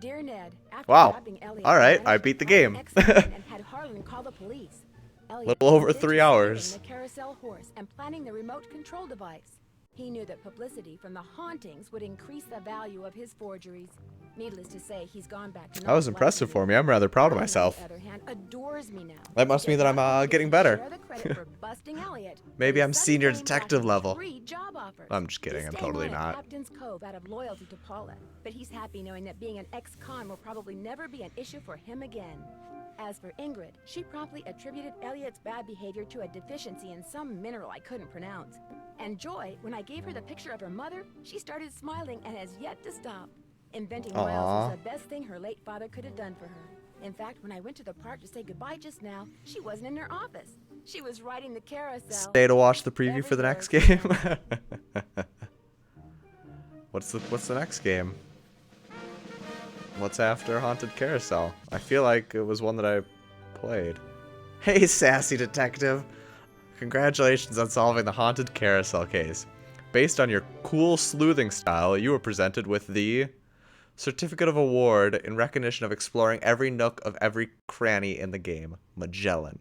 Dear Ned, after Wow. grabbing Elliot, All right, managed I to beat the find an game. accident and had Harlan call the police. Elliot Little over admitted 3 to hours. stealing the carousel horse and planning the remote control device. He knew that publicity from the hauntings would increase the value of his forgeries. Needless to say, he's gone back to That was impressive for me. I'm rather proud of myself. on the other hand, adores me now. That must mean that I'm getting better. Share the credit for busting Elliot. Maybe I'm Sudden senior fame detective brought him level. 3 job offers. I'm just kidding. He's I'm staying totally on at not. Captain's Cove out of loyalty to Paula, but he's happy knowing that being an ex-con will probably never be an issue for him again. As for Ingrid, she promptly attributed Elliot's bad behavior to a deficiency in some mineral I couldn't pronounce. And Joy, when I gave her the picture of her mother, she started smiling and has yet to stop. Inventing Miles Aw. was the best thing her late father could have done for her. In fact, when I went to the park to say goodbye just now, she wasn't in her office. She was riding the carousel. Stay to watch the preview for the next game. What's the next game? What's after Haunted Carousel? I feel like it was one that I played. Hey, sassy detective! Congratulations on solving the Haunted Carousel case. Based on your cool sleuthing style, you were presented with the Certificate of Award in recognition of exploring every nook of every cranny in the game. Magellan.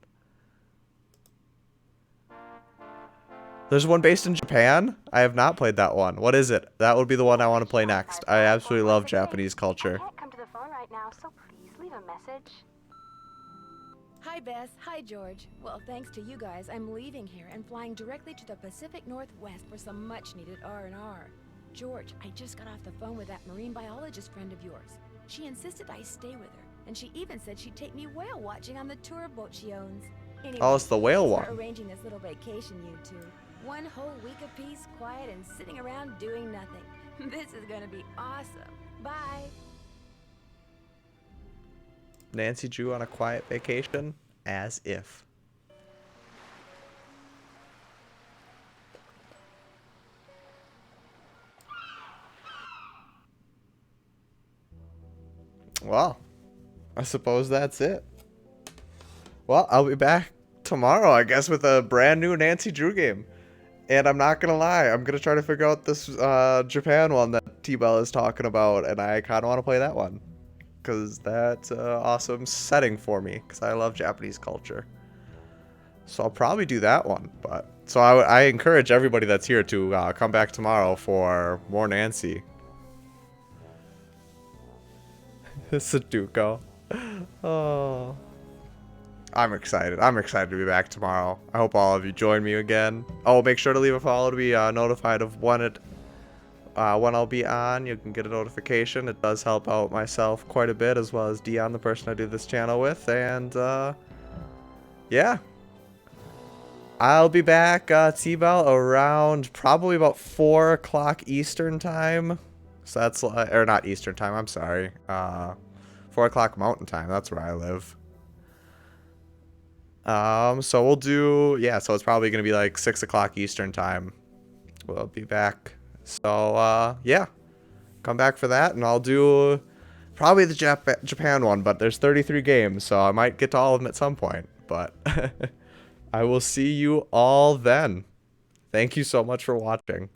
There's one based in Japan? I have not played that one. What is it? That would be the one I want to play next. I absolutely love Japanese culture. I can't come to the phone right now, so please leave a message. Hi, Bess. Hi, George. Well, thanks to you guys, I'm leaving here and flying directly to the Pacific Northwest for some much-needed R&R. George, I just got off the phone with that marine biologist friend of yours. She insisted I stay with her, and she even said she'd take me whale watching on the tour boat she owns. Anyway, Oh, it's the whale we're one. arranging this little vacation, you two. One whole week of peace, quiet, and sitting around doing nothing. This is gonna be awesome. Bye. Nancy Drew on a quiet vacation? As if. Well, I suppose that's it. Well, I'll be back tomorrow, I guess, with a brand new Nancy Drew game. And I'm not gonna lie, I'm gonna try to figure out this Japan one that T-Bell is talking about, and I kind of want to play that one. Because that's an awesome setting for me, because I love Japanese culture. So I'll probably do that one. But so I encourage everybody that's here to come back tomorrow for more Nancy. Sudoku. Oh. I'm excited. I'm excited to be back tomorrow. I hope all of you join me again. Oh, make sure to leave a follow to be notified of when I'll be on. You can get a notification. It does help out myself quite a bit, as well as Dion, the person I do this channel with. And yeah, I'll be back T-Bell around probably about 4 o'clock Eastern time. So that's or not Eastern time. I'm sorry. 4 o'clock Mountain time. That's where I live. So we'll do, yeah, so it's probably going to be like 6 o'clock Eastern time. We'll be back. So, yeah, come back for that, and I'll do probably the Japan one, but there's 33 games, so I might get to all of them at some point. But I will see you all then. Thank you so much for watching.